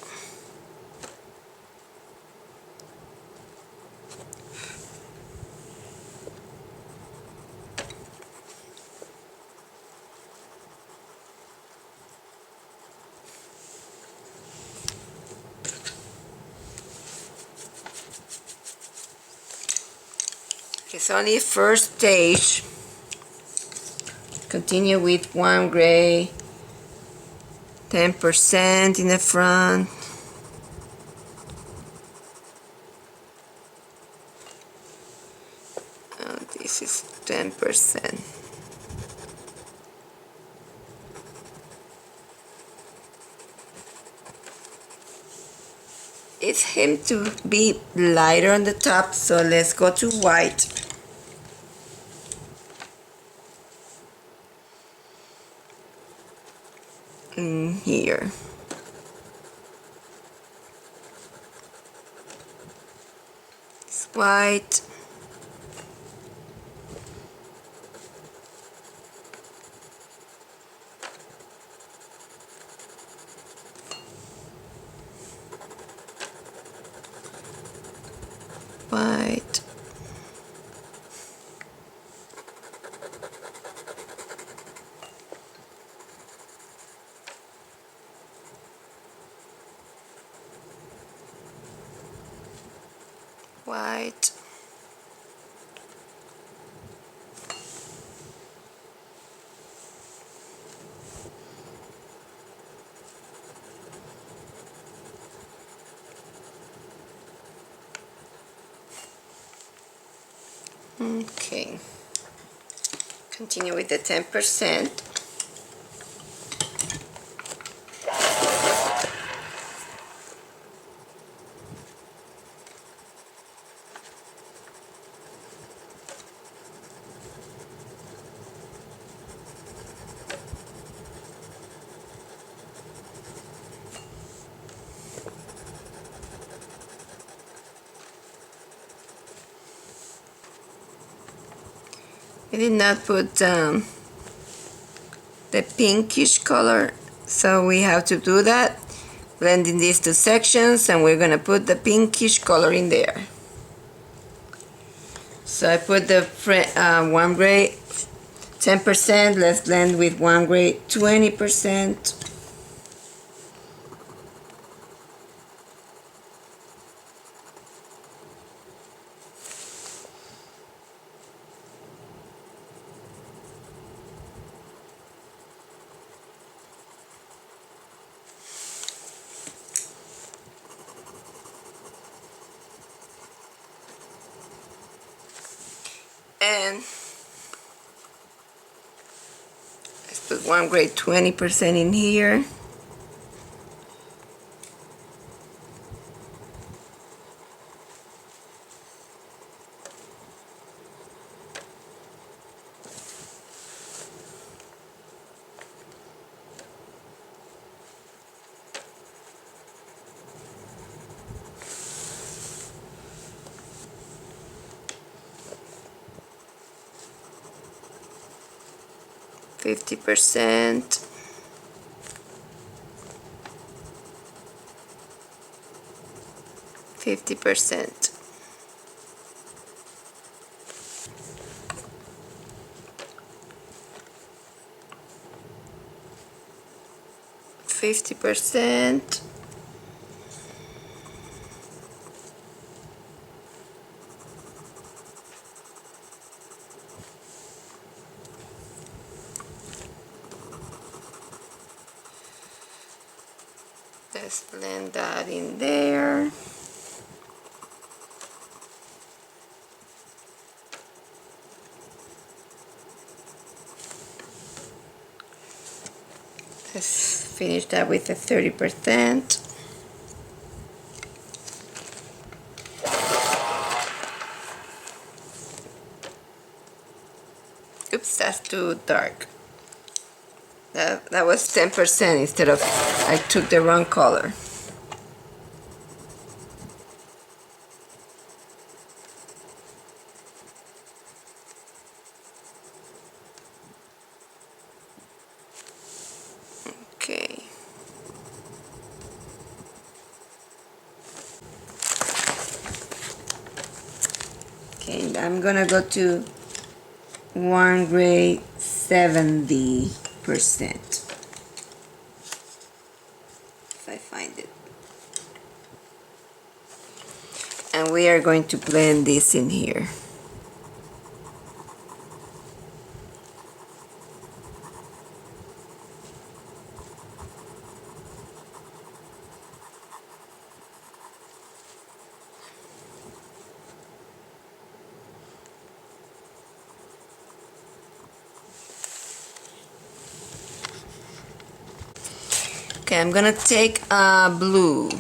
It's only first stage. Continue with one gray, 10% in the front. This is 10%. It's him to be lighter on the top, so let's go to white. In here. It's white. White. White. Okay. Continue with the 10%. I did not put the pinkish color, so we have to do that. Blending these two sections, and we're gonna put the pinkish color in there. So I put the one gray 10%. Let's blend with one gray 20%. And let's put one gray 20% in here. Fifty percent. 50%. 50%. Let's blend that in there. Let's finish that with a 30%. Oops, that's too dark. That was 10% instead of, I took the wrong color. Okay. Okay, I'm gonna go to one gray 70%. If I find it. And we are going to blend this in here. Okay, I'm gonna take blue.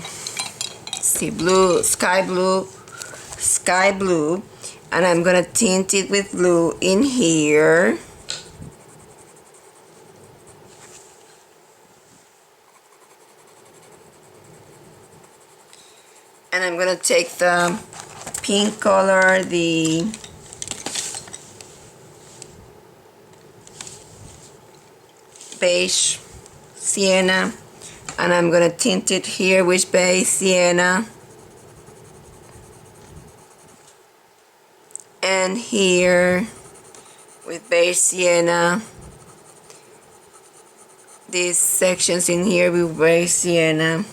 See, blue, sky blue, and I'm gonna tint it with blue in here. And I'm gonna take the pink color, the beige sienna, and I'm gonna tint it here with beige sienna, and here with beige sienna, these sections in here with beige sienna,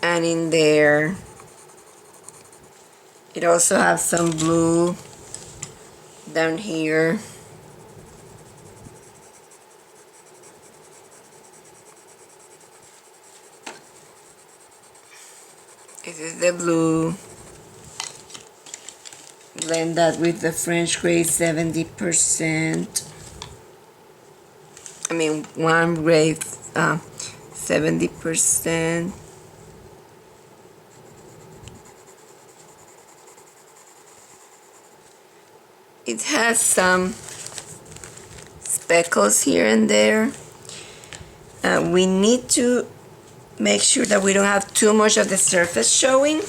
and in there it also has some blue down here. This is the blue. Blend that with the French gray 70%. I mean, warm gray 70%. It has some speckles here and there. We need to make sure that we don't have too much of the surface showing.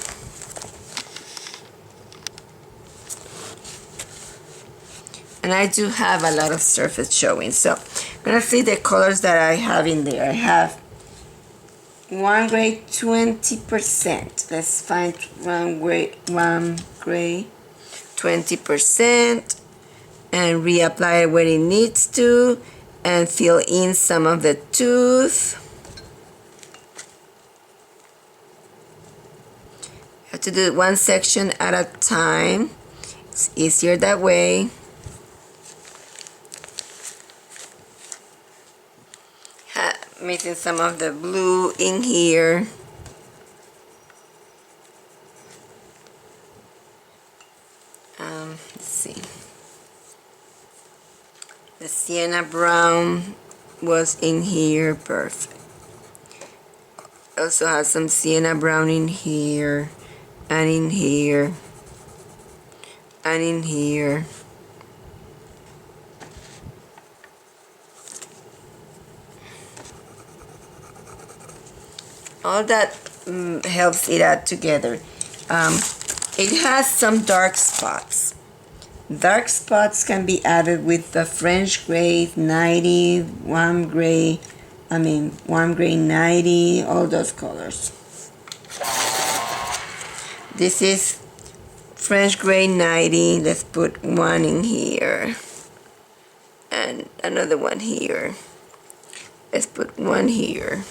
And I do have a lot of surface showing, so I'm gonna see the colors that I have in there. I have one gray 20%. Let's find one gray 20%, and reapply it where it needs to, and fill in some of the tooth. You have to do one section at a time. It's easier that way. Mixing some of the blue in here. Let's see. The sienna brown was in here, perfect. Also has some sienna brown in here, and in here, and in here. All that helps it add together. It has some dark spots. Dark spots can be added with the French gray 90, warm gray 90, all those colors. This is French gray 90. Let's put one in here and another one here. Let's put one here.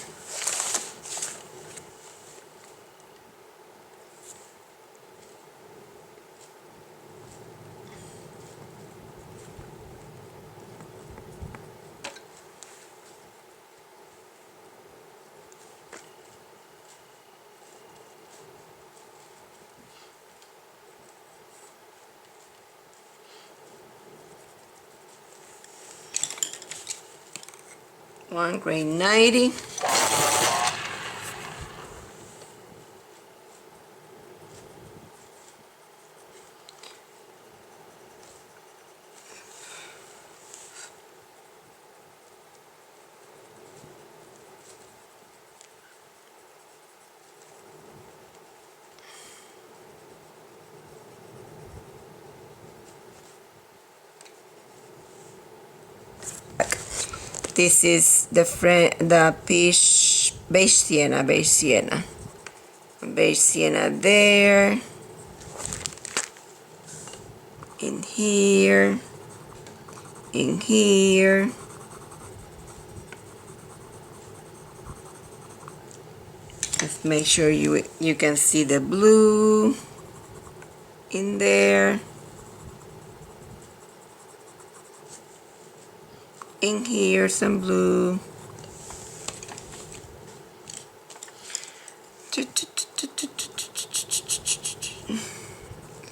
One gray 90. This is the beige sienna there, in here, in here. Let's make sure you can see the blue in there. In here, some blue.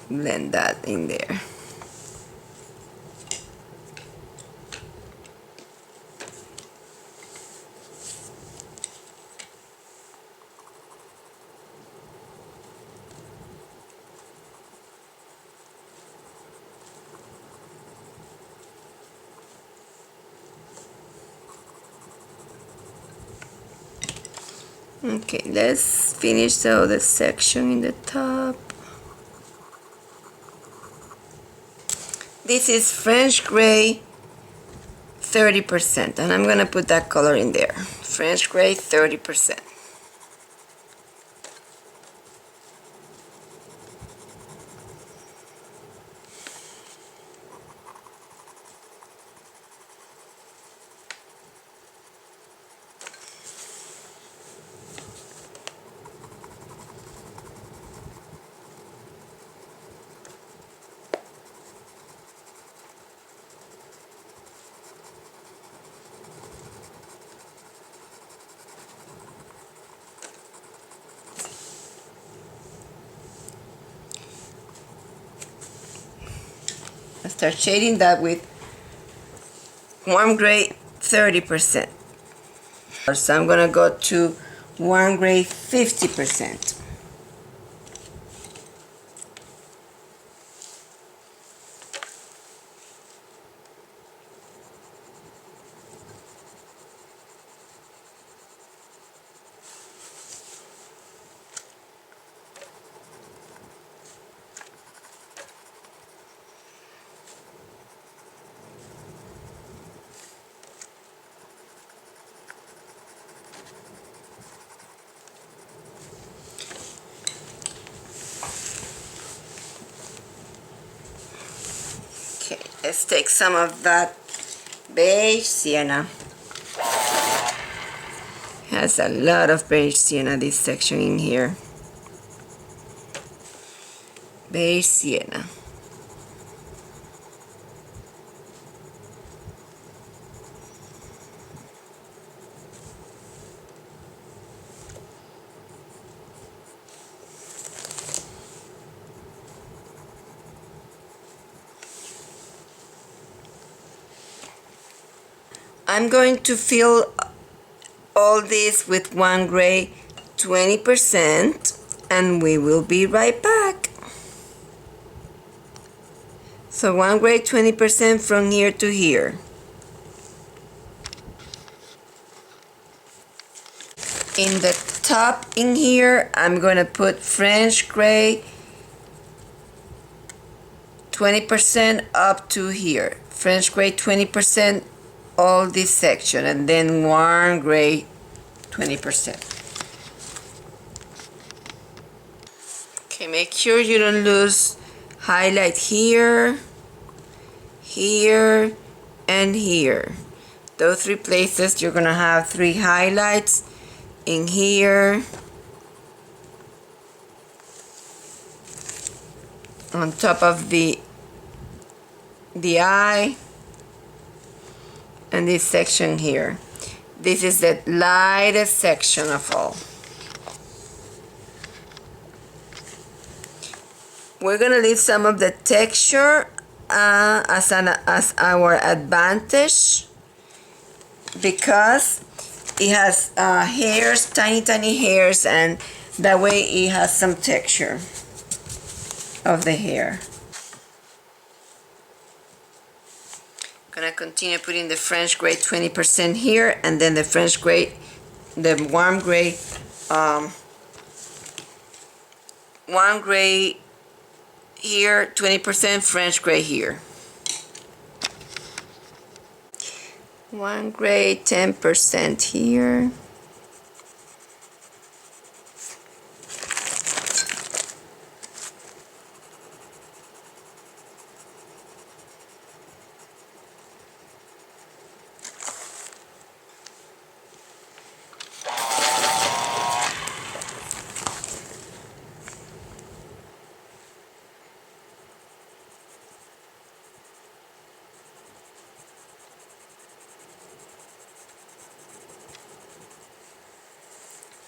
Blend that in there. Okay, let's finish the other section in the top. This is French gray 30%, and I'm gonna put that color in there. French gray 30%. I start shading that with warm gray 30%. So I'm gonna go to warm gray 50%. Okay, let's take some of that beige sienna. Has a lot of beige sienna, this section in here. Beige sienna. I'm going to fill all this with one gray 20%, and we will be right back. So one gray 20% from here to here. In the top in here, I'm gonna put French gray 20% up to here. French gray 20% all this section, and then warm gray 20%. Okay, make sure you don't lose highlight here, here, and here. Those three places you're gonna have 3 highlights in here, on top of the eye, and this section here. This is the lightest section of all. We're gonna leave some of the texture as our advantage, because it has hairs, tiny hairs, and that way it has some texture of the hair. Gonna continue putting the French gray 20% here, and then the French gray, the warm gray, warm gray here, 20%, French gray here. Warm gray 10% here.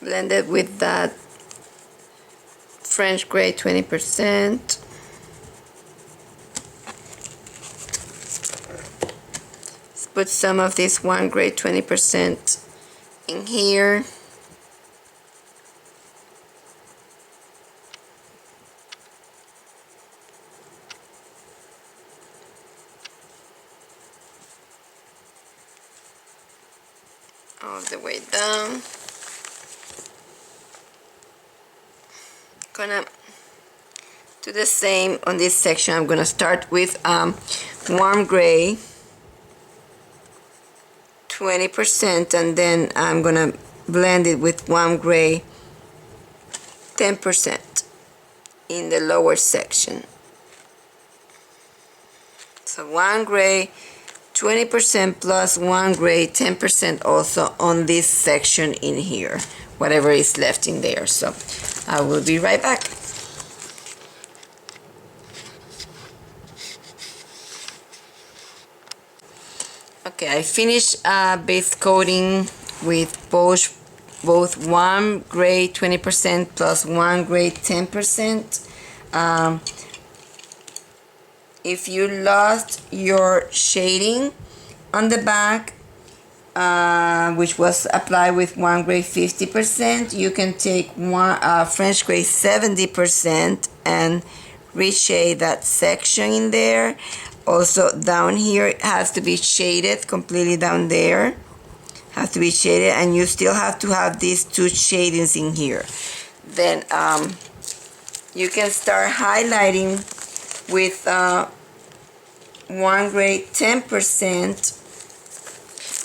Blend it with that French gray 20%. Let's put some of this warm gray 20% in here. All the way down. gonna do the same on this section. I'm gonna start with warm gray 20%, and then I'm gonna blend it with warm gray 10% in the lower section. So warm gray 20% plus warm gray 10% also on this section in here, whatever is left in there. So I will be right back. Okay, I finished base coating with both warm gray 20% plus warm gray 10%. If you lost your shading on the back, which was applied with warm gray 50%, you can take French gray 70% and reshade that section in there. Also down here, it has to be shaded completely. Down there has to be shaded, and you still have to have these two shadings in here. Then you can start highlighting with warm gray 10%,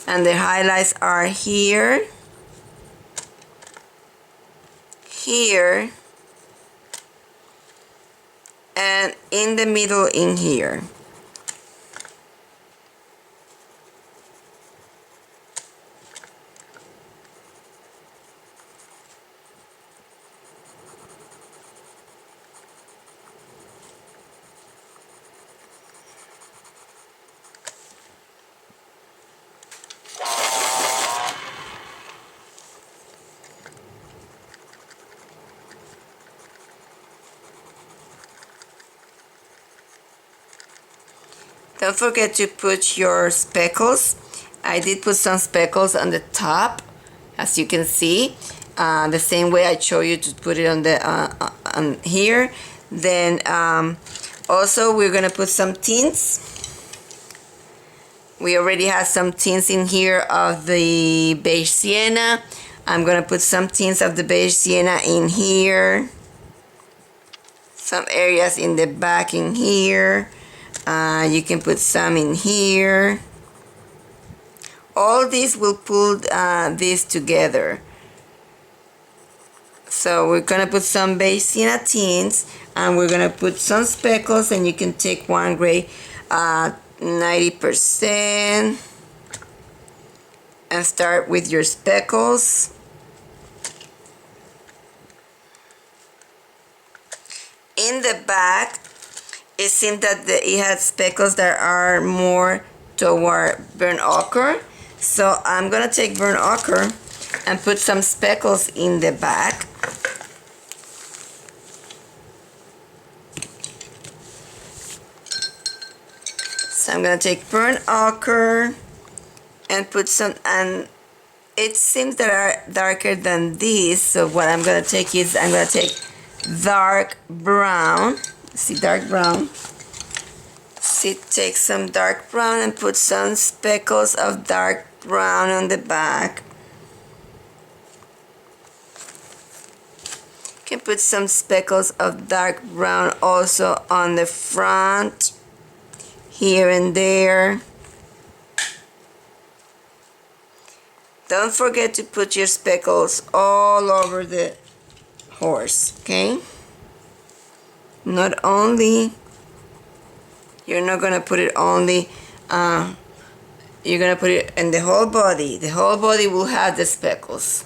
and the highlights are here, here, and in the middle in here. Don't forget to put your speckles. I did put some speckles on the top, as you can see, the same way I show you to put it on the on here. Then also we're gonna put some tints. We already have some tints in here of the beige sienna. I'm gonna put some tints of the beige sienna in here, some areas in the back in here. You can put some in here. All these will pull this together. So we're gonna put some beige sienna tints, and we're gonna put some speckles, and you can take warm gray 90% and start with your speckles. In the back, it seems that it has speckles that are more toward burnt ochre. So I'm gonna take burnt ochre and put some speckles in the back. So I'm gonna take burnt ochre and put some, and it seems that are darker than these. So what I'm gonna take is, I'm gonna take dark brown. See, dark brown. See, take some dark brown and put some speckles of dark brown on the back. You can put some speckles of dark brown also on the front, here and there. Don't forget to put your speckles all over the horse, okay? Not only, you're not gonna put it only, you're gonna put it in the whole body. The whole body will have the speckles.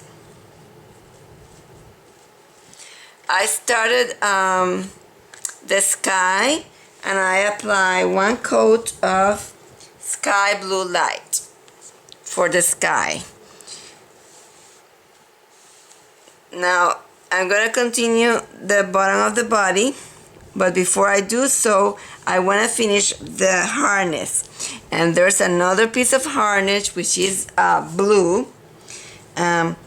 I started the sky, and I apply one coat of sky blue light for the sky. Now I'm gonna continue the bottom of the body. But before I do so, I want to finish the harness. And there's another piece of harness which is blue. And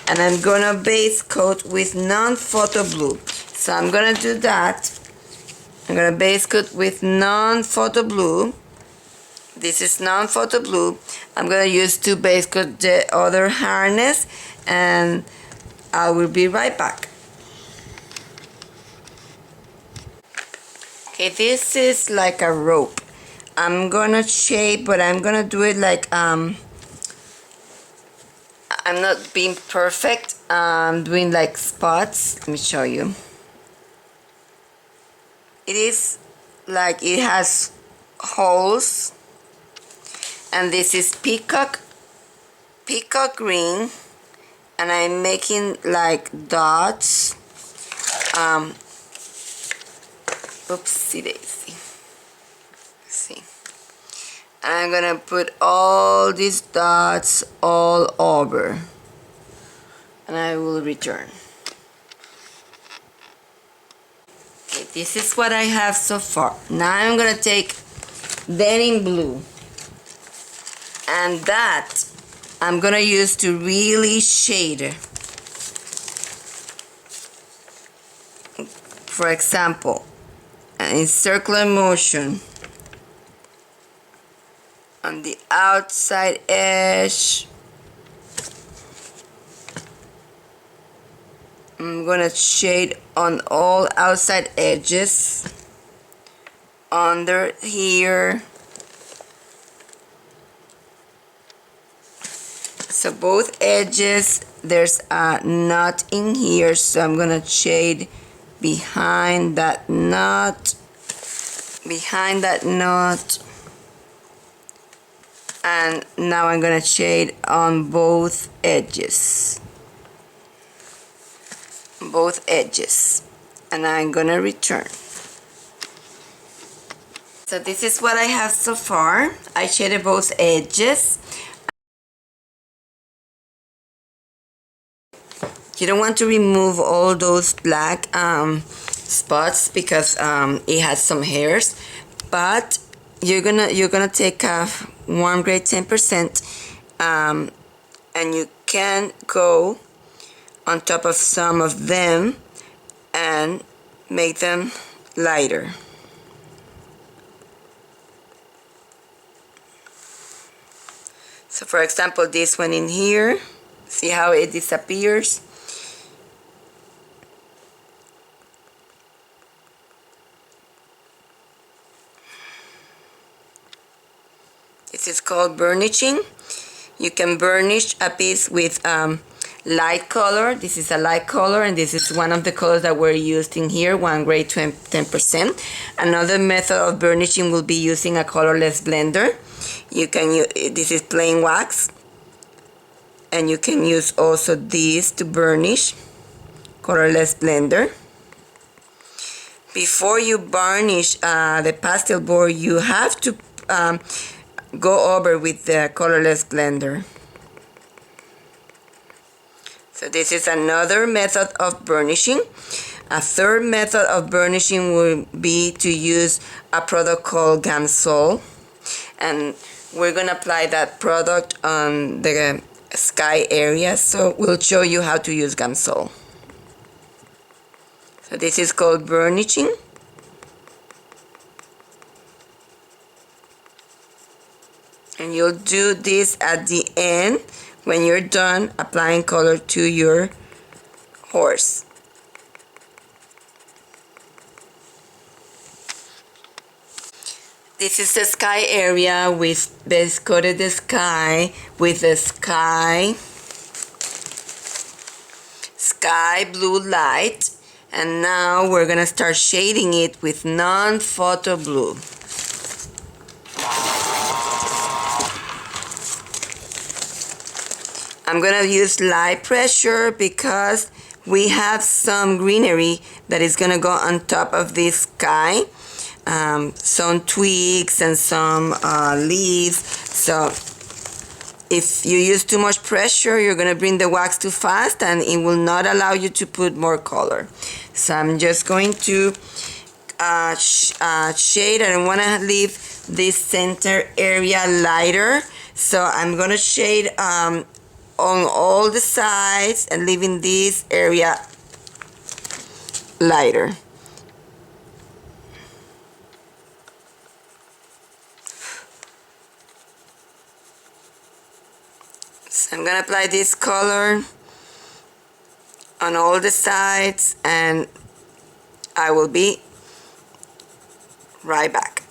I'm going to base coat with non-photo blue. So I'm going to do that. I'm going to base coat with non-photo blue. This is non-photo blue. I'm going to use to base coat the other harness. And I will be right back. Okay, this is like a rope. I'm gonna shape, but I'm gonna do it like I'm not being perfect. I'm doing like spots. Let me show you. It is like it has holes, and this is peacock green, and I'm making like dots. Oopsie daisy. See, and I'm gonna put all these dots all over, and I will return. Okay, this is what I have so far. Now I'm gonna take denim blue, and that I'm gonna use to really shade. For example, in circular motion on the outside edge, I'm gonna shade on all outside edges under here. So both edges, there's a knot in here, so I'm gonna shade behind that knot, and now I'm gonna shade on both edges, and I'm gonna return. So this is what I have so far. I shaded both edges. You don't want to remove all those black spots because it has some hairs, but you're gonna take a warm grade 10%, and you can go on top of some of them and make them lighter. So for example, this one in here, see how it disappears? This is called burnishing. You can burnish a piece with light color. This is a light color, and this is one of the colors that we're using here, 1 grade 10%. Another method of burnishing will be using a colorless blender. You can use, this is plain wax, and you can use also this to burnish, colorless blender. Before you varnish the pastel board, you have to go over with the colorless blender. So this is another method of burnishing. A third method of burnishing will be to use a product called Gamsol, and we're gonna apply that product on the sky area, so we'll show you how to use Gamsol. So this is called burnishing. And you'll do this at the end when you're done applying color to your horse. This is the sky area. We've base coated the sky with the sky blue light, and now we're gonna start shading it with non-photo blue. I'm gonna use light pressure because we have some greenery that is gonna go on top of this sky, some twigs and some leaves. So if you use too much pressure, you're gonna bring the wax too fast, and it will not allow you to put more color. So I'm just going to shade. I don't wanna leave this center area lighter, so I'm gonna shade on all the sides and leaving this area lighter. So I'm gonna apply this color on all the sides, and I will be right back.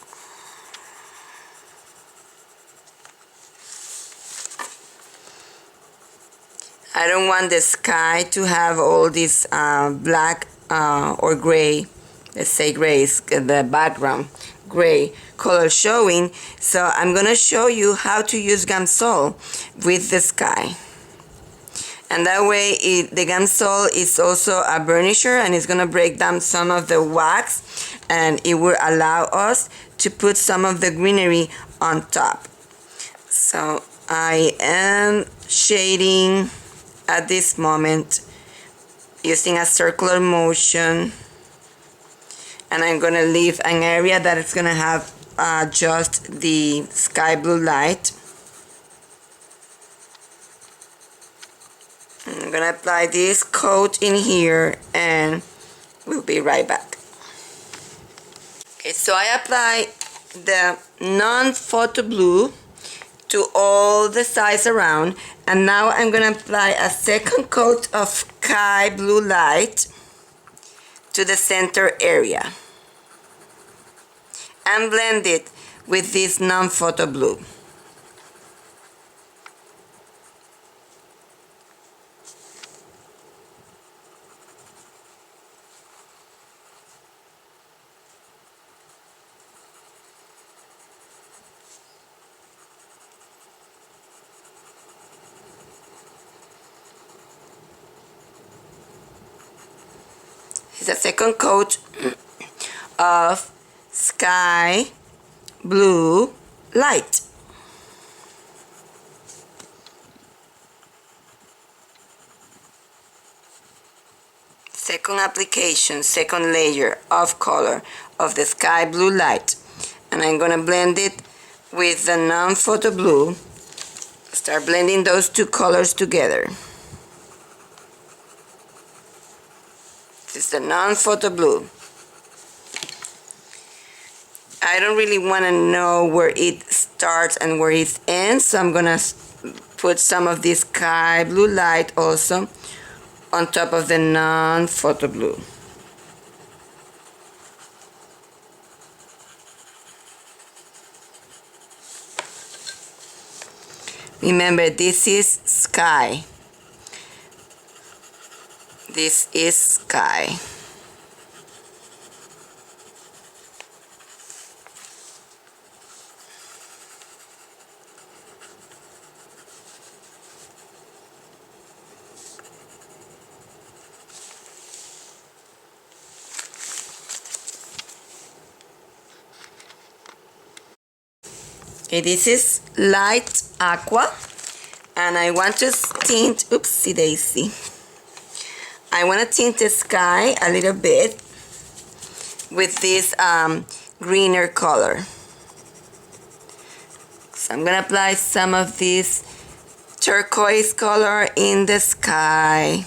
I don't want the sky to have all this black or gray, let's say gray is the background, gray color showing, so I'm gonna show you how to use Gamsol with the sky. And that way the Gamsol is also a burnisher, and it's gonna break down some of the wax, and it will allow us to put some of the greenery on top. So I am shading at this moment using a circular motion, and I'm gonna leave an area that is gonna have just the sky blue light. I'm gonna apply this coat in here and we'll be right back. Okay, so I apply the non-photo blue to all the sides around, and now I'm gonna apply a second coat of sky blue light to the center area and blend it with this non-photo blue. It's a second coat of sky blue light. Second application, second layer of color of the sky blue light, and I'm gonna blend it with the non-photo blue. Start blending those two colors together. This is the non-photo blue. I don't really want to know where it starts and where it ends, so I'm gonna put some of this sky blue light also on top of the non-photo blue. Remember, this is sky. This is sky. Okay, this is light aqua, and I want to tint, oopsie daisy. I want to tint the sky a little bit with this greener color. So I'm gonna apply some of this turquoise color in the sky.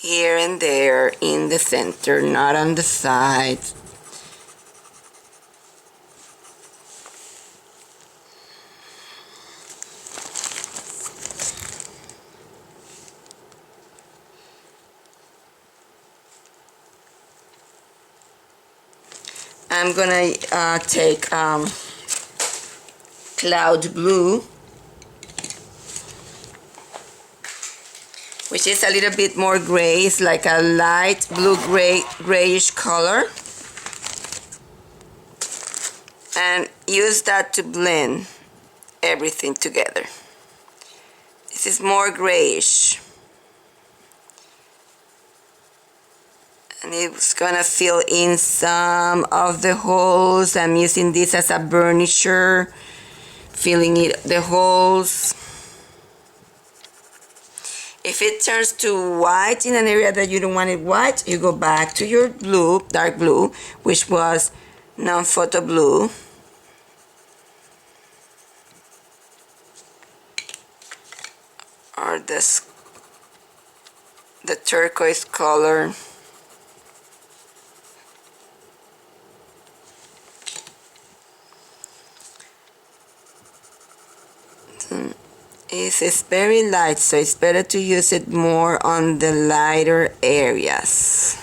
Here and there in the center, not on the sides. I'm gonna take cloud blue, which is a little bit more gray. It's like a light blue grayish color, and use that to blend everything together. This is more grayish, and it's gonna fill in some of the holes. I'm using this as a burnisher, filling the holes. If it turns to white in an area that you don't want it white, you go back to your blue, dark blue, which was non-photo blue. Or the turquoise color. It's very light, so it's better to use it more on the lighter areas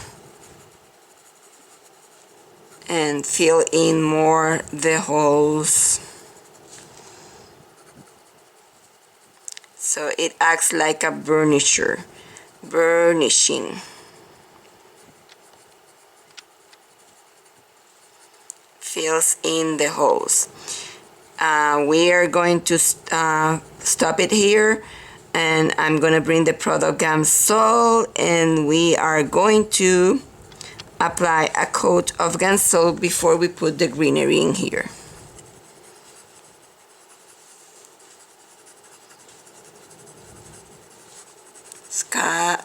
and fill in more the holes so it acts like a burnishing. Fills in the holes. We are going to stop it here, and I'm going to bring the product Gamsol, and we are going to apply a coat of Gamsol before we put the greenery in here.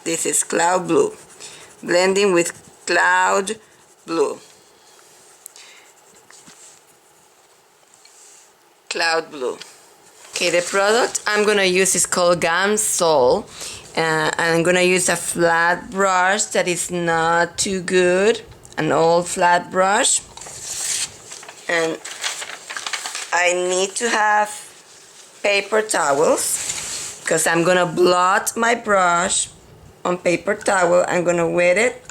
This is Cloud Blue, blending with Cloud Blue. Cloud Blue. Okay, the product I'm gonna use is called Gamsol. I'm gonna use a flat brush that is not too good, an old flat brush, and I need to have paper towels because I'm gonna blot my brush on paper towel. I'm gonna wet it.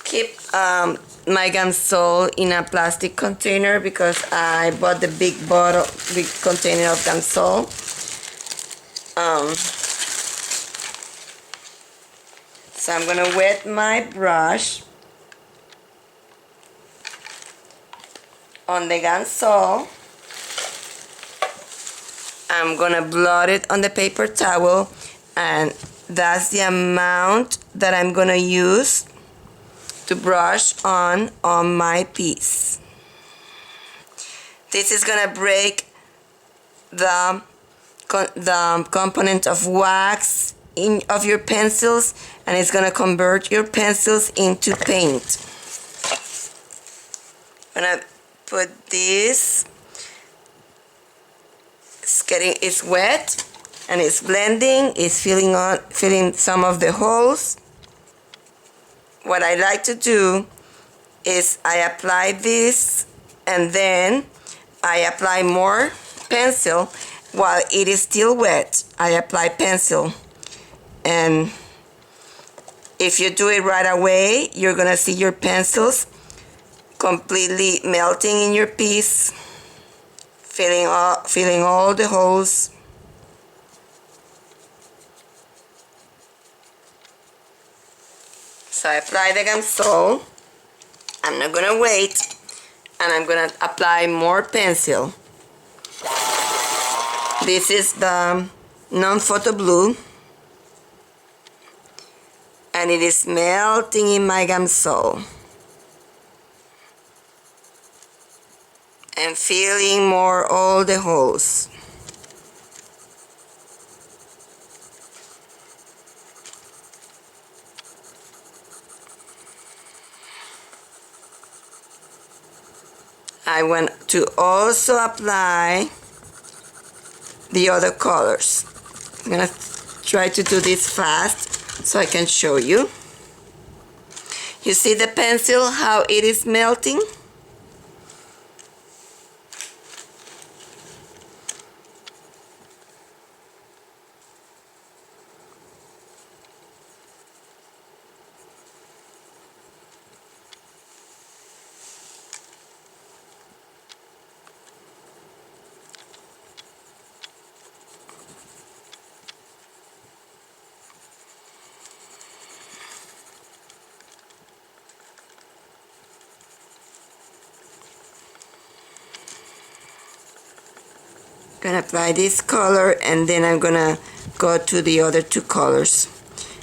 Keep my Gamsol in a plastic container because I bought the big container of Gamsol. So I'm gonna wet my brush on the Gamsol. I'm gonna blot it on the paper towel, and that's the amount that I'm gonna use to brush on my piece. This is gonna break the component of wax of your pencils, and it's gonna convert your pencils into paint. I'm gonna put this. It's wet and it's blending. It's filling some of the holes. What I like to do is I apply this and then I apply more pencil while it is still wet. I apply pencil, and if you do it right away, you're gonna see your pencils completely melting in your piece, filling all the holes. So I apply the Gamsol. I'm not gonna wait, and I'm gonna apply more pencil. This is the non-photo blue, and it is melting in my Gamsol and filling more all the holes. I want to also apply the other colors. I'm gonna try to do this fast so I can show you. You see the pencil, how it is melting? Gonna apply this color, and then I'm gonna go to the other two colors.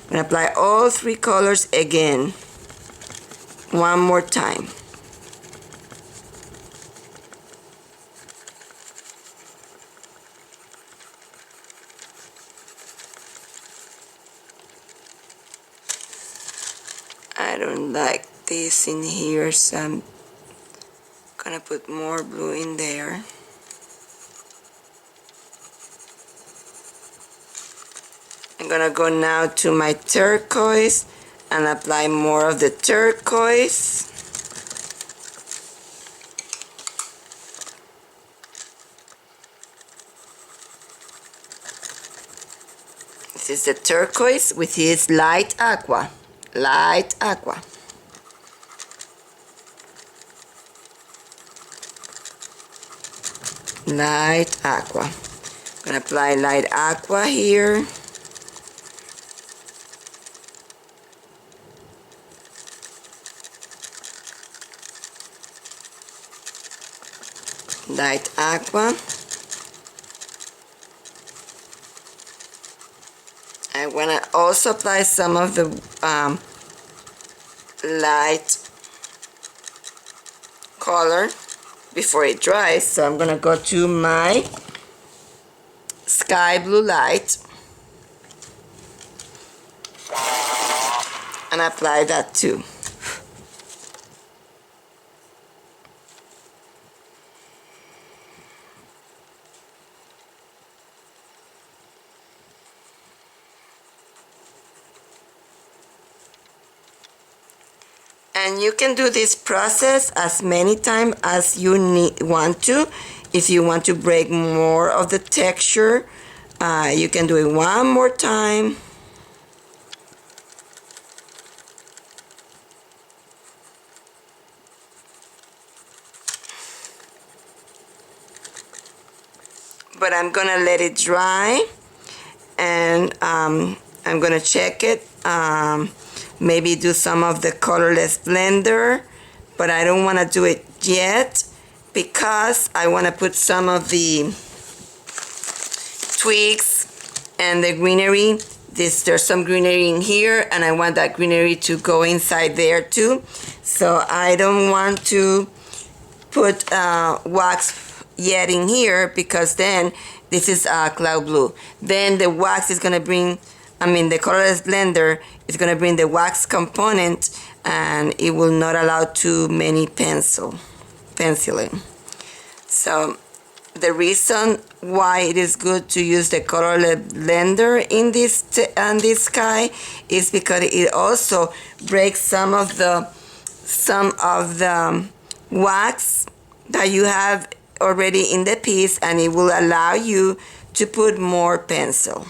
I'm gonna apply all three colors again, one more time. I don't like this in here, so I'm gonna put more blue in there. I'm gonna go now to my turquoise and apply more of the turquoise. This is the turquoise with his light aqua. Light aqua. Light aqua. I'm gonna apply light aqua here. Light aqua. I want to also apply some of the light color before it dries. So I'm going to go to my sky blue light and apply that too. And you can do this process as many times as you want to. If you want to break more of the texture, you can do it one more time. But I'm gonna let it dry, and I'm gonna check it. Maybe do some of the colorless blender, but I don't want to do it yet because I want to put some of the twigs and the greenery. There's some greenery in here, and I want that greenery to go inside there too. So I don't want to put wax yet in here, because then this is cloud blue. Then the wax is gonna bring, the colorless blender is gonna bring the wax component, and it will not allow too many penciling. So the reason why it is good to use the colorless blender in this sky is because it also breaks some of the wax that you have already in the piece, and it will allow you to put more pencil.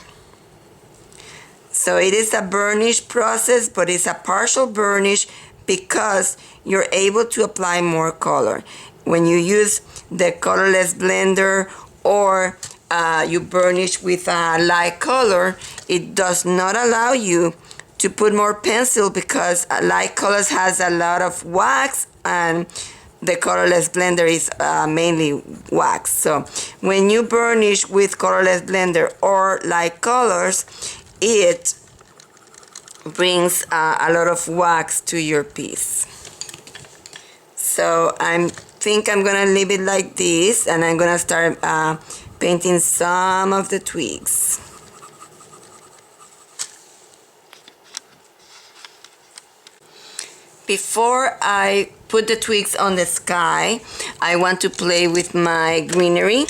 So it is a burnish process, but it's a partial burnish because you're able to apply more color. When you use the colorless blender or you burnish with a light color, it does not allow you to put more pencil, because light colors has a lot of wax and the colorless blender is mainly wax. So when you burnish with colorless blender or light colors, it brings a lot of wax to your piece. So I think I'm gonna leave it like this, and I'm gonna start painting some of the twigs. Before I put the twigs on the sky, I want to play with my greenery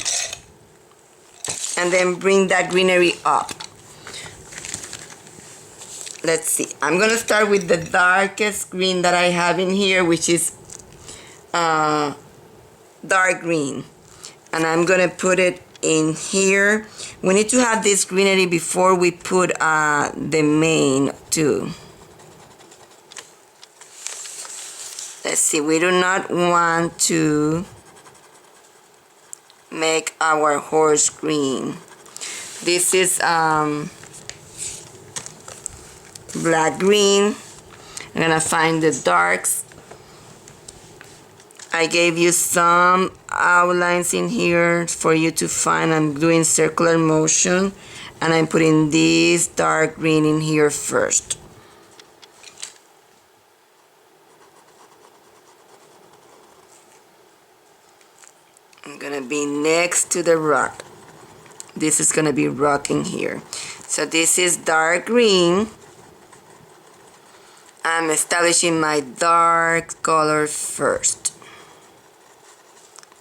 and then bring that greenery up. Let's see, I'm gonna start with the darkest green that I have in here, which is dark green, and I'm gonna put it in here. We need to have this greenery before we put the main too. Let's see, we do not want to make our horse green. This is black green. I'm gonna find the darks. I gave you some outlines in here for you to find. I'm doing circular motion, and I'm putting this dark green in here first. I'm gonna be next to the rock. This is gonna be rock in here. So this is dark green. I'm establishing my dark color first.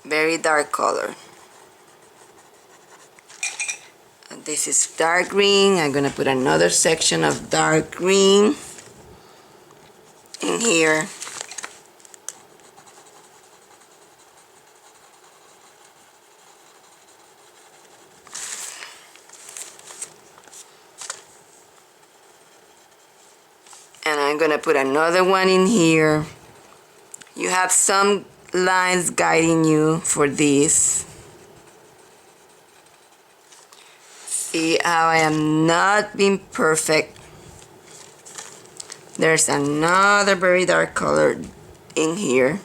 Very dark color. And this is dark green. I'm gonna put another section of dark green in here. I'm gonna put another one in here. You have some lines guiding you for this. See how I am not being perfect. There's another very dark color in here.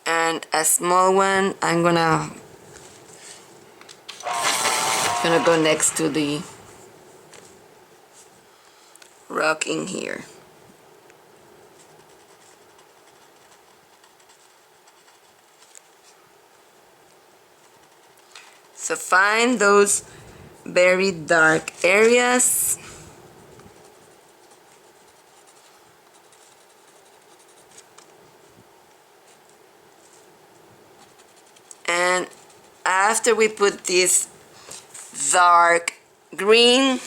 And a small one, I'm gonna go next to the rock in here. So find those very dark areas. And after we put this dark green,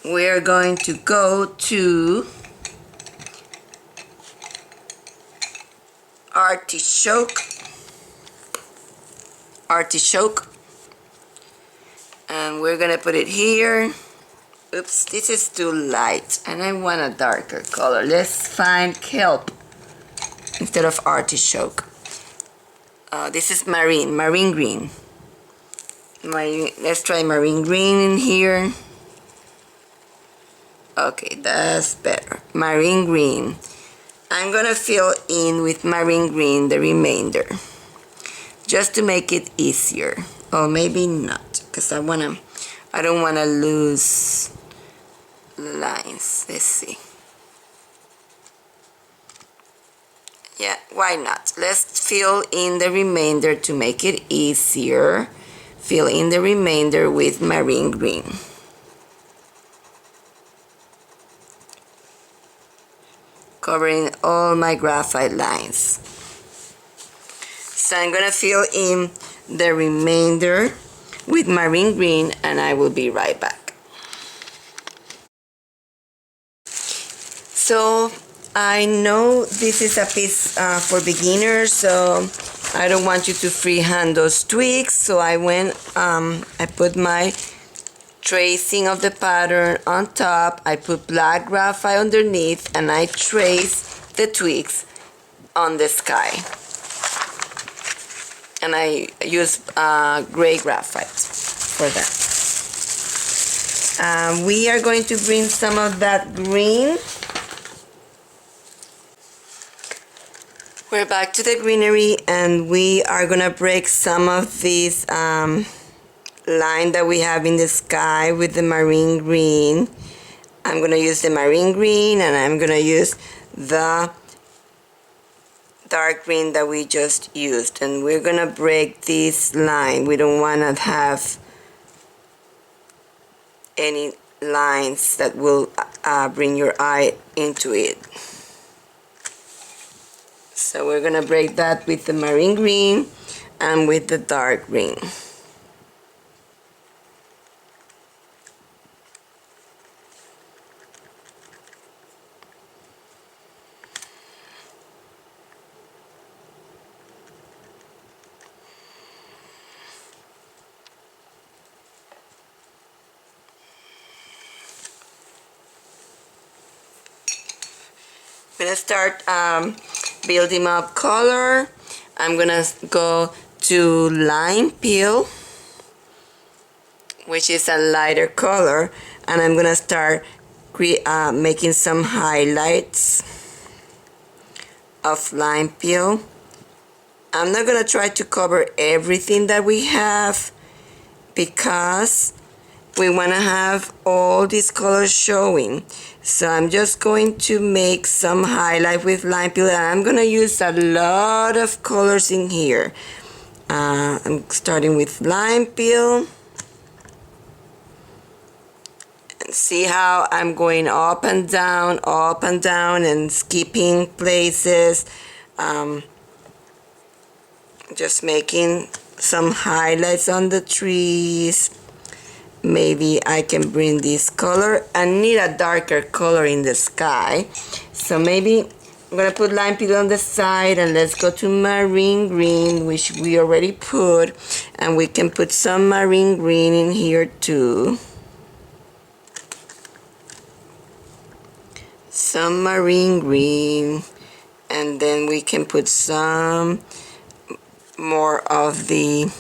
we're going to go to artichoke, and we're gonna put it here. Oops, this is too light and I want a darker color. Let's find kelp instead of artichoke. This is marine green. Let's try marine green in here. Okay, that's better. Marine green. I'm gonna fill in with marine green the remainder, just to make it easier. Or maybe not, because I don't wanna lose lines. Let's see. Yeah, why not? Let's fill in the remainder to make it easier. Fill in the remainder with marine green. Covering all my graphite lines. So I'm gonna fill in the remainder with marine green and I will be right back. So I know this is a piece for beginners, so I don't want you to freehand those twigs, so I put my tracing of the pattern on top, I put black graphite underneath, and I trace the twigs on the sky. And I use gray graphite for that. We are going to bring some of that green. We're back to the greenery, and we are gonna break some of these line that we have in the sky with the marine green. I'm gonna use the marine green and I'm gonna use the dark green that we just used, and we're gonna break this line. We don't wanna have any lines that will bring your eye into it. So we're gonna break that with the marine green and with the dark green. I'm gonna start building up color. I'm gonna go to lime peel, which is a lighter color, and I'm gonna start making some highlights of lime peel. I'm not gonna try to cover everything that we have because we want to have all these colors showing. So I'm just going to make some highlight with lime peel, and I'm going to use a lot of colors in here. I'm starting with lime peel. And see how I'm going up and down, and skipping places. Just making some highlights on the trees. Maybe I can bring this color. I need a darker color in the sky, so maybe I'm gonna put lime peel on the side, and let's go to marine green, which we already put, and we can put some marine green in here too. Some marine green, and then we can put some more of the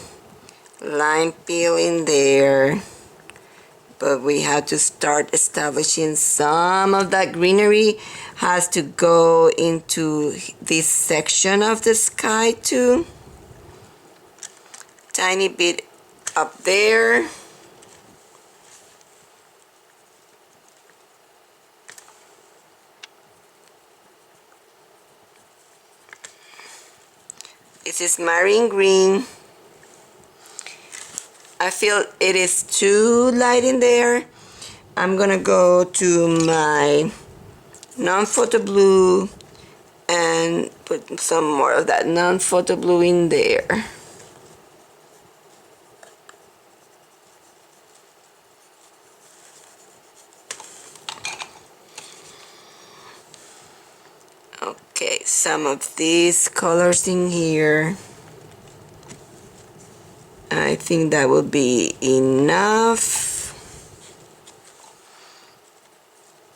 lime peel in there. But we have to start establishing some of that greenery has to go into this section of the sky too. Tiny bit up there. This is marine green. I feel it is too light in there. I'm gonna go to my non-photo blue and put some more of that non-photo blue in there. Okay, some of these colors in here. I think that will be enough.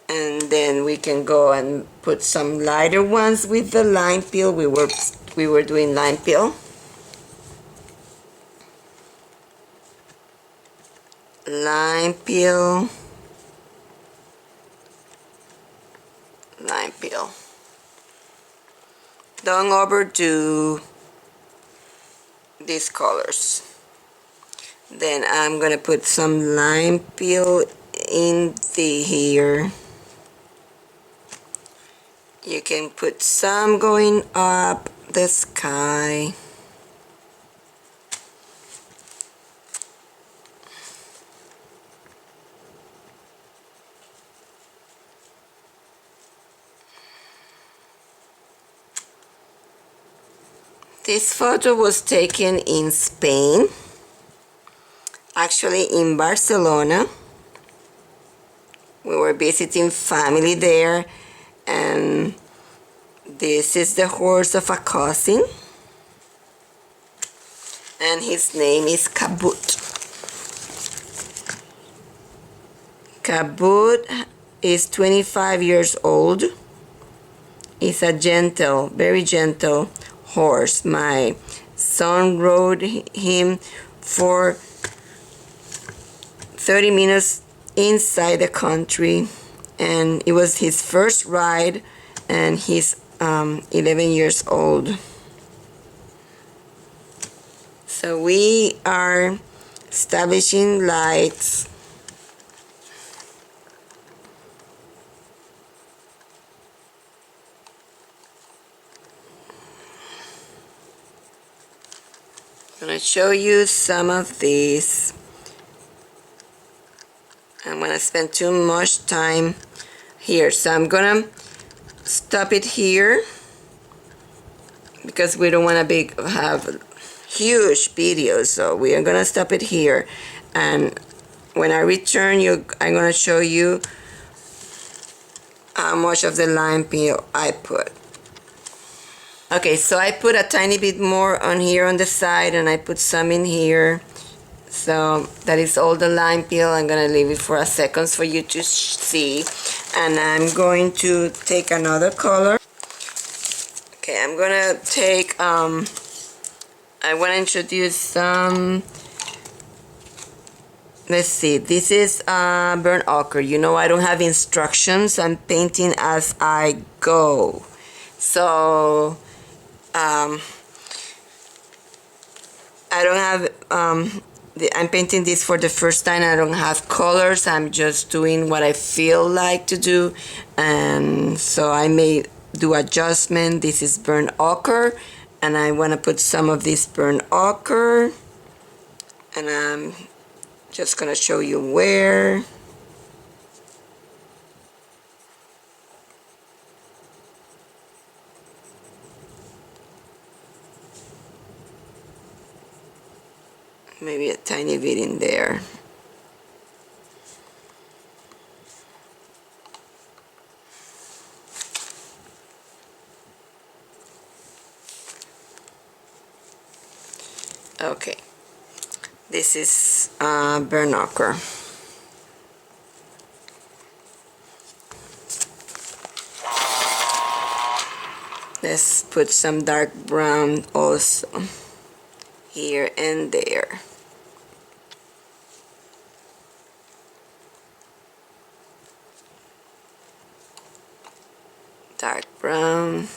And then we can go and put some lighter ones with the lime peel. We were doing lime peel. Lime peel. Lime peel. Don't overdo these colors. Then I'm gonna put some lime peel in here. You can put some going up the sky. This photo was taken in Spain, actually in Barcelona. We were visiting family there, and this is the horse of a cousin, and his name is Khabut. Khabut is 25 years old. He's a gentle, very gentle horse. My son rode him for 30 minutes inside the country, and it was his first ride, and he's 11 years old. So we are establishing lights. I'm going to show you some of these. I'm going to spend too much time here, so I'm going to stop it here because we don't want to have huge videos. So we are going to stop it here, and when I return, I'm going to show you how much of the lime peel I put. Okay, so I put a tiny bit more on here on the side, and I put some in here. So that is all the lime peel. I'm gonna leave it for a second for you to see, and I'm going to take another color. Okay, I'm gonna take I want to introduce some. Let's see, this is burnt ochre. You know, I don't have instructions. I'm painting as I go. So I don't have I'm painting this for the first time. I don't have colors. I'm just doing what I feel like to do, and so I may do adjustment. This is burnt ochre, and I want to put some of this burnt ochre, and I'm just gonna show you where. Maybe a tiny bit in there. Okay, this is burnt ochre. Let's put some dark brown also here and there. Dark brown.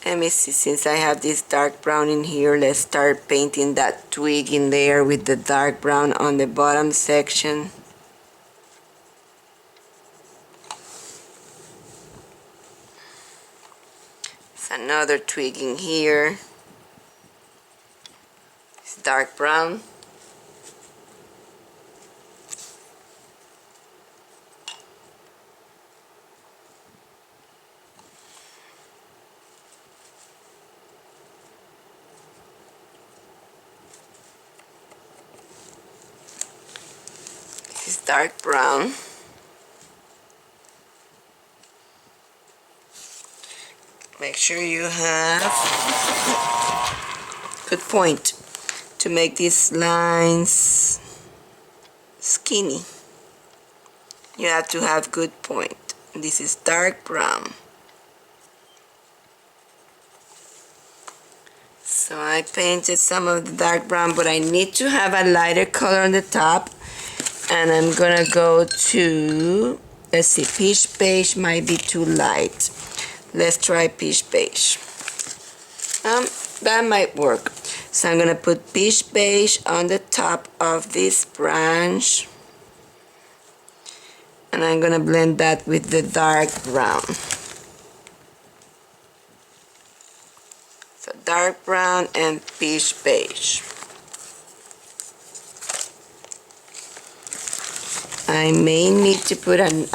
Let me see, since I have this dark brown in here, let's start painting that twig in there with the dark brown on the bottom section. It's another twig in here. It's dark brown. This is dark brown. Make sure you have good point to make these lines skinny. You have to have good point. This is dark brown. So I painted some of the dark brown, but I need to have a lighter color on the top. And I'm gonna go to, let's see, peach beige might be too light. Let's try peach beige. That might work. So I'm gonna put peach beige on the top of this branch. And I'm gonna blend that with the dark brown. So dark brown and peach beige. I may need to put an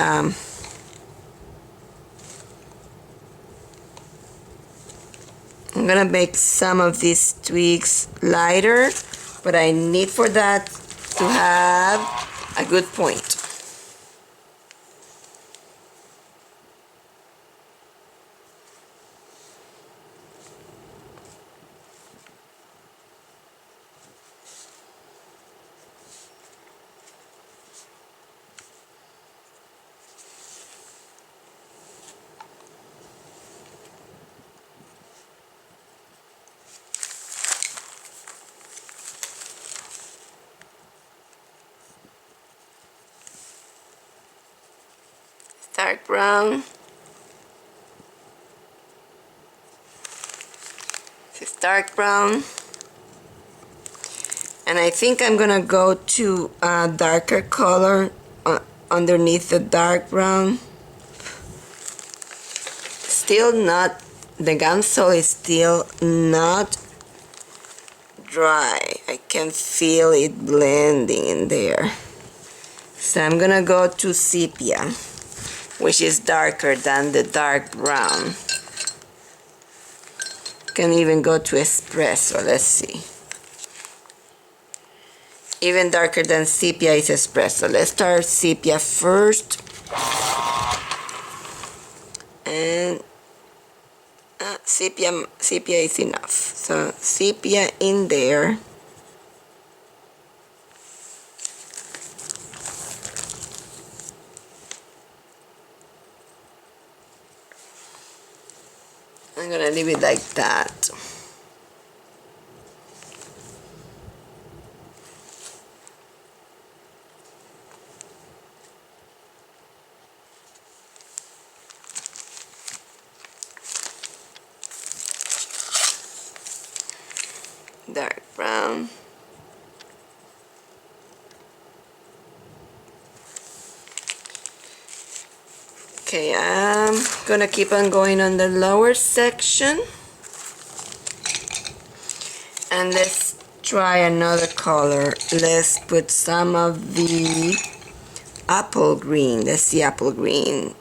I'm gonna make some of these twigs lighter, but I need for that to have a good point. Dark brown. This is dark brown. And I think I'm gonna go to a darker color underneath the dark brown. Still not, the gamsol is still not dry. I can feel it blending in there. So I'm gonna go to sepia, which is darker than the dark brown. Can even go to espresso, let's see. Even darker than sepia is espresso. Let's start sepia first. And sepia is enough. So sepia in there. I'm gonna leave it like that. Dark brown. Okay, I'm gonna keep on going on the lower section. And let's try another color. Let's put some of the apple green. Let's see, apple green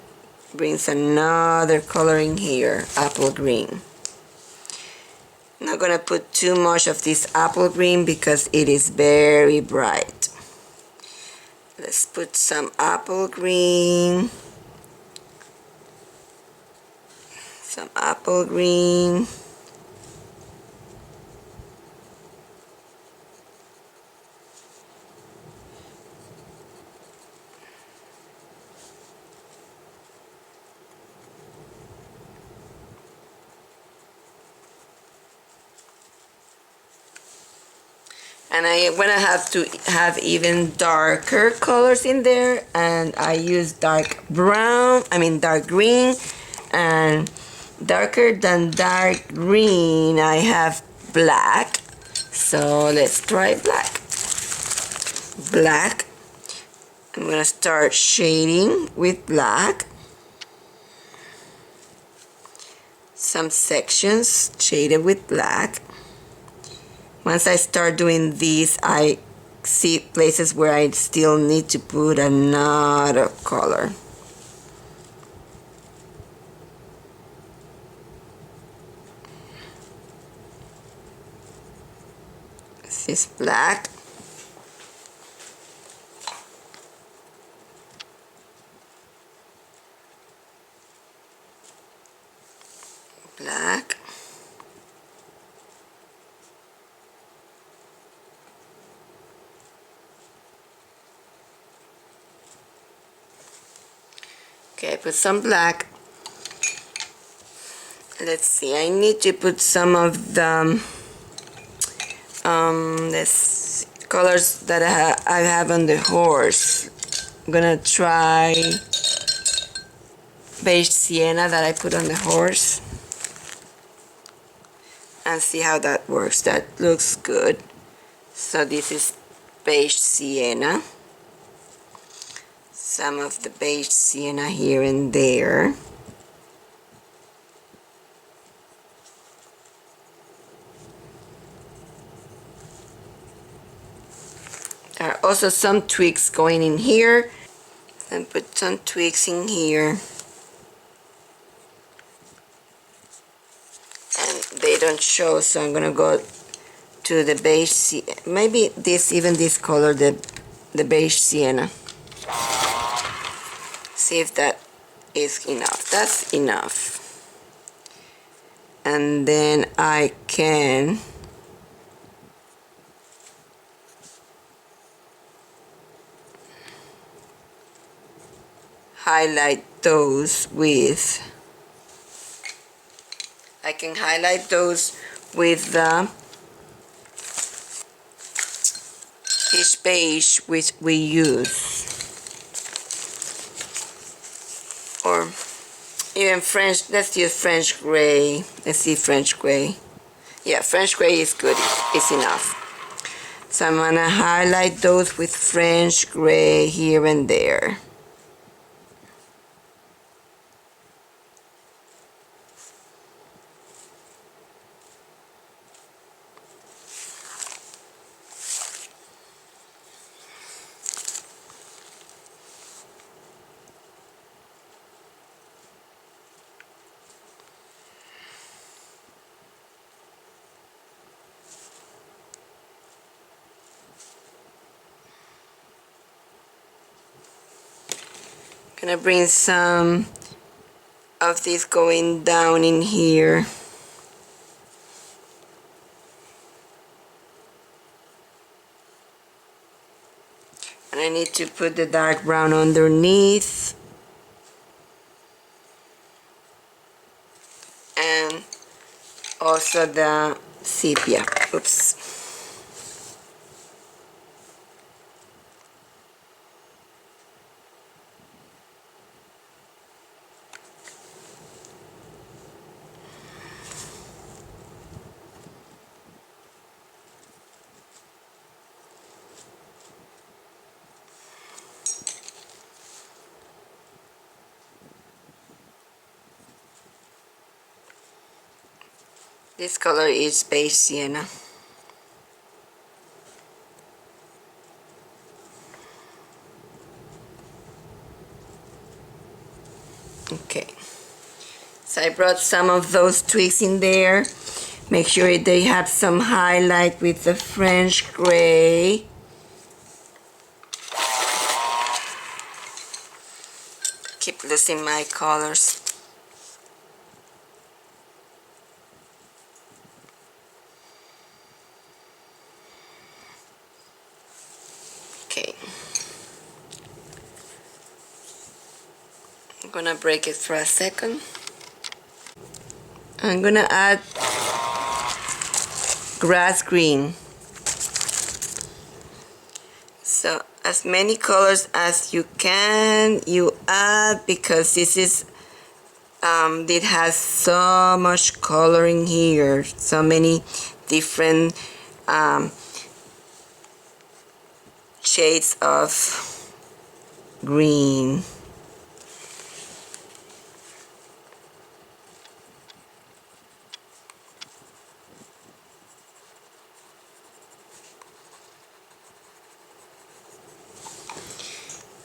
brings another color in here. Apple green. Not gonna put too much of this apple green because it is very bright. Let's put some apple green. Some apple green. And I when I have to have even darker colors in there, and I use dark brown, dark green, and darker than dark green I have black. So let's try black. I'm gonna start shading with black. Some sections shaded with black. Once I start doing these, I see places where I still need to put another color. This is black. Black. Okay, I put some black. Let's see, I need to put some of the this colors that I have on the horse. I'm gonna try beige sienna that I put on the horse and see how that works. That looks good. So this is beige sienna. Some of the beige sienna here and there. There are also some twigs going in here. And put some twigs in here. And they don't show, so I'm gonna go to the beige, maybe this color, the beige sienna. See if that is enough. That's enough. And then I can highlight those with the peach beige which we use, or even French. Let's use French gray. Let's see, French gray. Yeah, French gray is good. It's enough. So I'm gonna highlight those with French gray here and there. Gonna bring some of this going down in here. And I need to put the dark brown underneath. And also the sepia. Oops. This color is beige sienna. Okay, so I brought some of those twigs in there. Make sure they have some highlight with the French gray. Keep losing my colors. Okay. I'm gonna break it for a second. I'm gonna add grass green. as many colors as you can you add, because this is it has so much coloring here, so many different shades of green.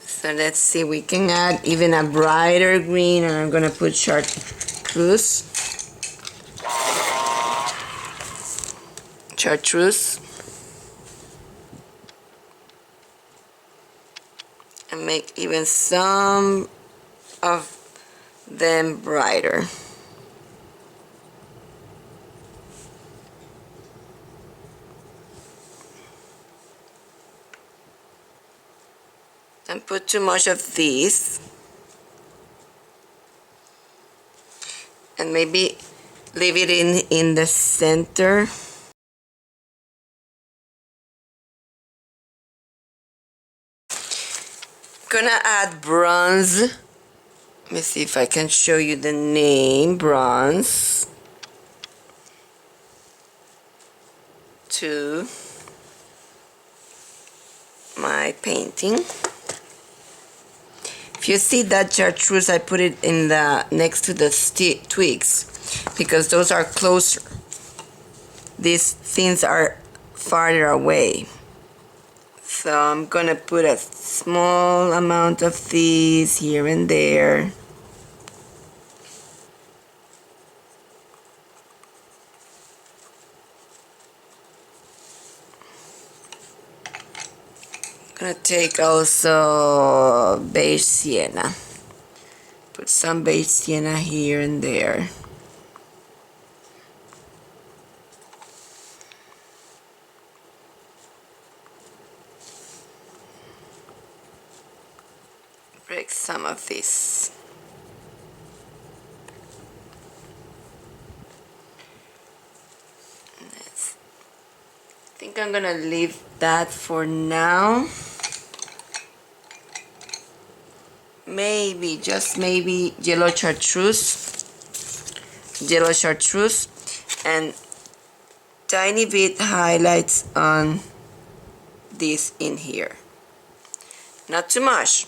So let's see, we can add even a brighter green, and I'm gonna put chartreuse. And make even some of them brighter. Don't put too much of these, and maybe leave it in the center. Gonna add bronze. Let me see if I can show you the name. Bronze to my painting. If you see that chartreuse, I put it in the next to the twigs, because those are closer. These things are farther away. So I'm gonna put a small amount of these here and there. Gonna take also beige sienna. Put some beige sienna here and there. Break some of this. I think I'm gonna leave that for now. Maybe, just maybe, yellow chartreuse, and tiny bit highlights on this in here. Not too much.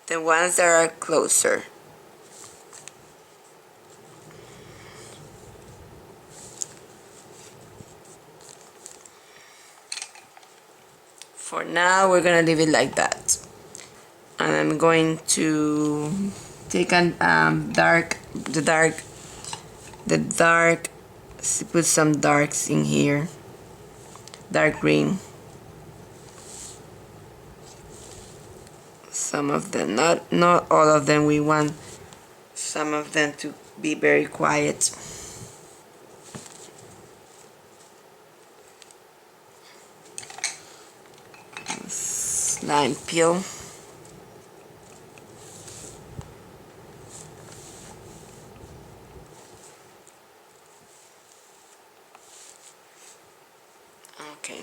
The ones that are closer. For now, we're gonna leave it like that. And I'm going to take an the dark, put some darks in here, dark green. Some of them, not all of them. We want some of them to be very quiet. Lime peel. Okay.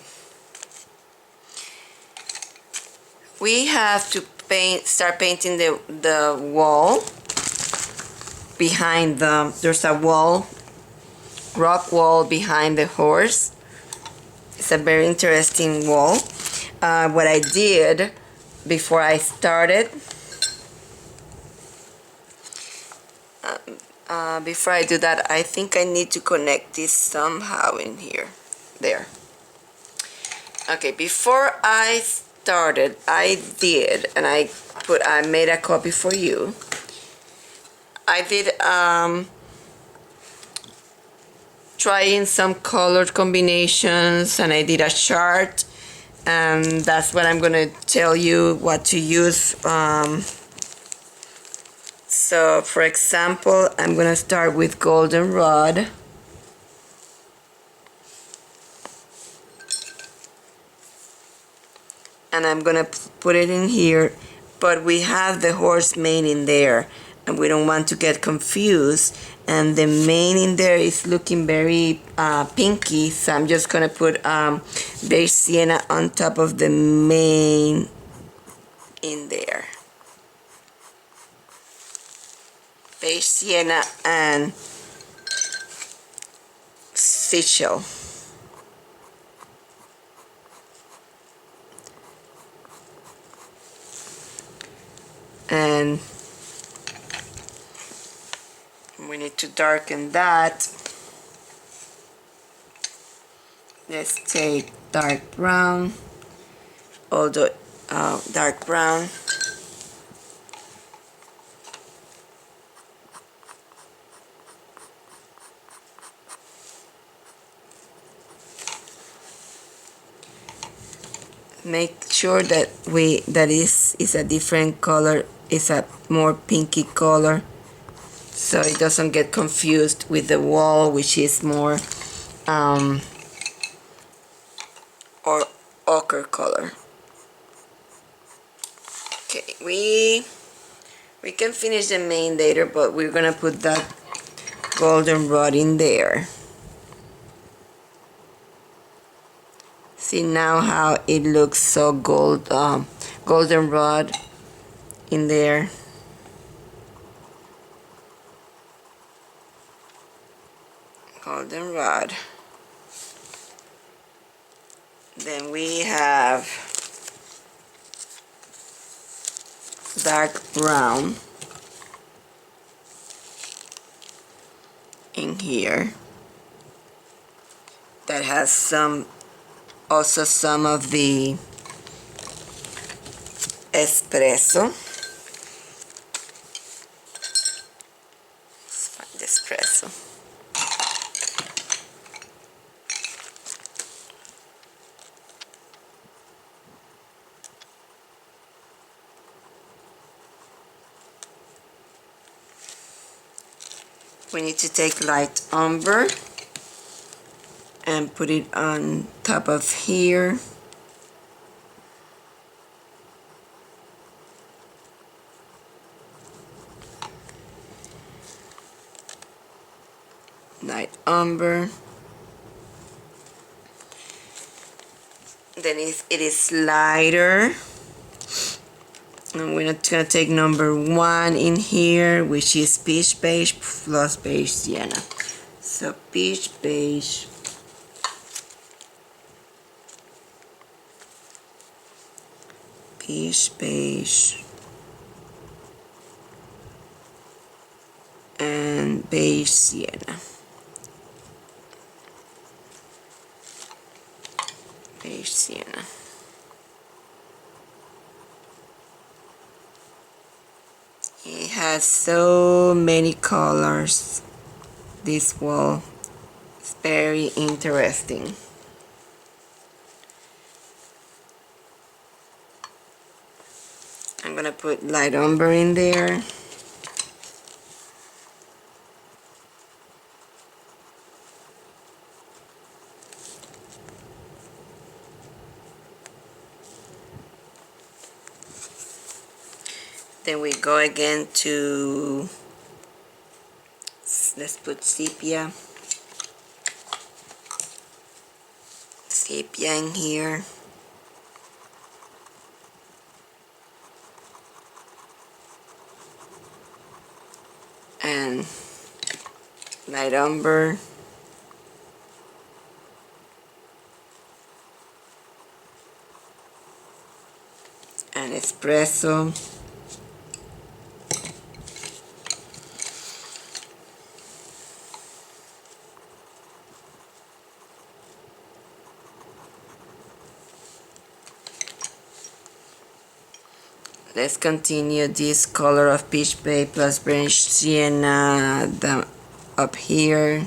We have to start painting the wall behind there's a rock wall behind the horse. It's a very interesting wall. What I did before I started, before I do that, I think I need to connect this somehow in here. There. Okay, before I started, I did, and I made a copy for you. I did trying some color combinations, and I did a chart, and that's what I'm gonna tell you what to use. So for example, I'm gonna start with goldenrod. And I'm gonna put it in here, but we have the horse mane in there. and we don't want to get confused, and the main in there is looking very pinky, so I'm just gonna put beige sienna on top of the main in there. Beige sienna and seashell. And we need to darken that. Let's take dark brown, although dark brown. Make sure that is a different color, is a more pinky color, so it doesn't get confused with the wall, which is more or ochre color. Okay, we can finish the main later, but we're gonna put that golden rod in there. See now how it looks so golden rod in there. Golden rod. Then we have dark brown in here that has also some of the espresso. Let's find espresso. We need to take light umber and put it on top of here. Light umber. Then if it is lighter, and we're not gonna take number 1 in here, which is peach beige plus beige sienna. So peach beige, peach beige, and beige sienna. Beige sienna. It has so many colors, this wall. It's very interesting. I'm gonna put light umber in there. Then we go again to, let's put sepia. Sepia in here. And light umber. And espresso. Let's continue this color of peach beige plus beige sienna up here.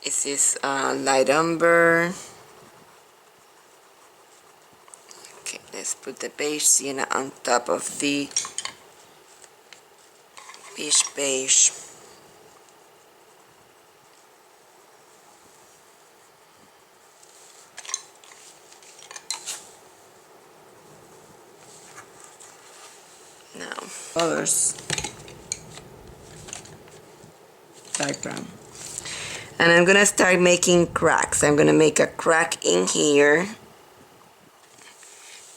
This is light umber. Okay, let's put the beige sienna on top of the peach beige. colors. Dark brown. And I'm gonna start making cracks. I'm gonna make a crack in here.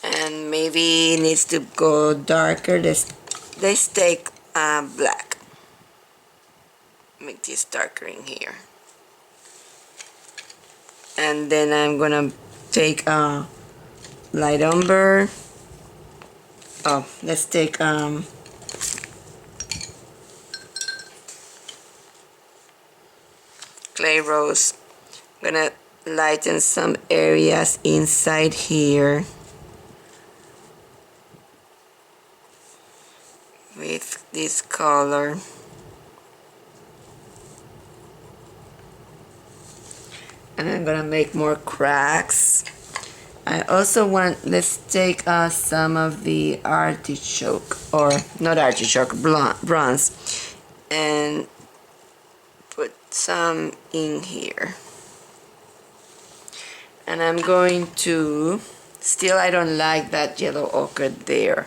And maybe it needs to go darker. Let's take black. Make this darker in here. And then I'm gonna take light umber. Oh, let's take clay rose. I'm gonna lighten some areas inside here with this color. And I'm gonna make more cracks. I also want, let's take some of the artichoke, or not artichoke, bronze, and put some in here. And I'm going to, still I don't like that yellow ochre there.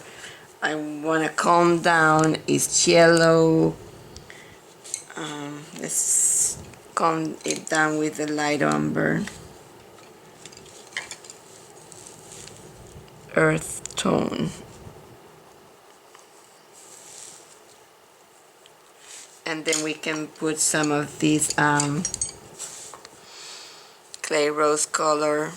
I want to calm down its yellow. Let's calm it down with the light umber. Earth tone. And then we can put some of these clay rose color.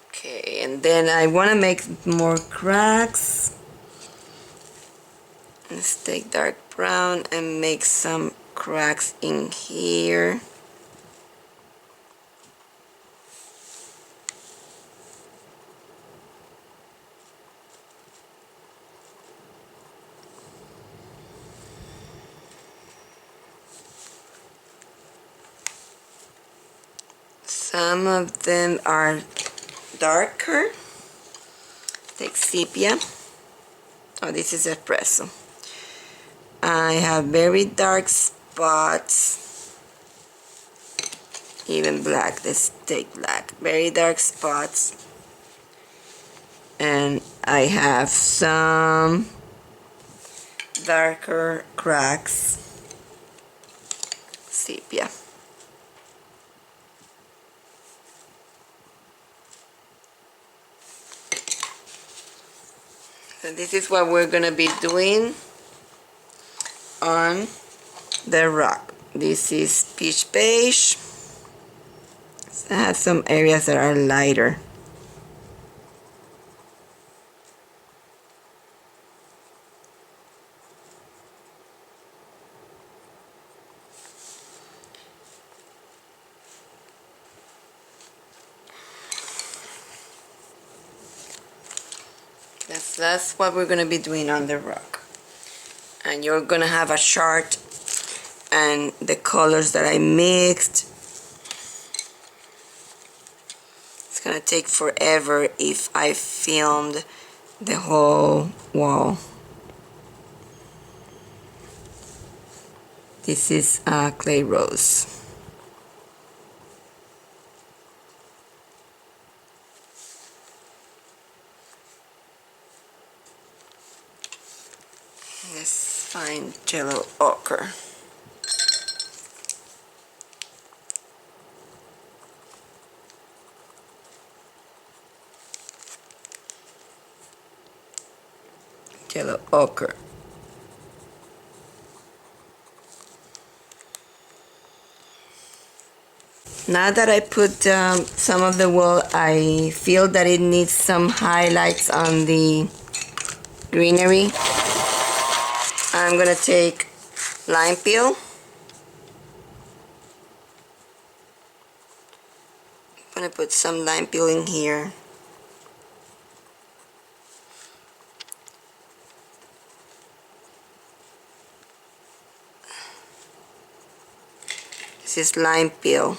Okay, and then I want to make more cracks. Let's take dark brown and make some cracks in here. Some of them are darker. Take sepia. Oh, this is espresso. I have very dark spots. Even black. Let's take black. Very dark spots. And I have some darker cracks. Sepia. So this is what we're gonna be doing on the rock. This is peach beige. It has some areas that are lighter. That's what we're gonna be doing on the rock. And you're gonna have a chart and the colors that I mixed. It's gonna take forever if I filmed the whole wall. This is clay rose. Let's find yellow ochre. Yellow ochre. Now that I put some of the wall, I feel that it needs some highlights on the greenery. I'm gonna take lime peel. I'm gonna put some lime peel in here. This is lime peel.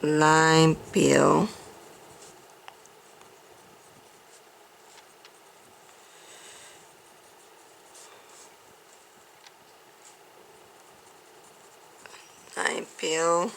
Lime peel. peel.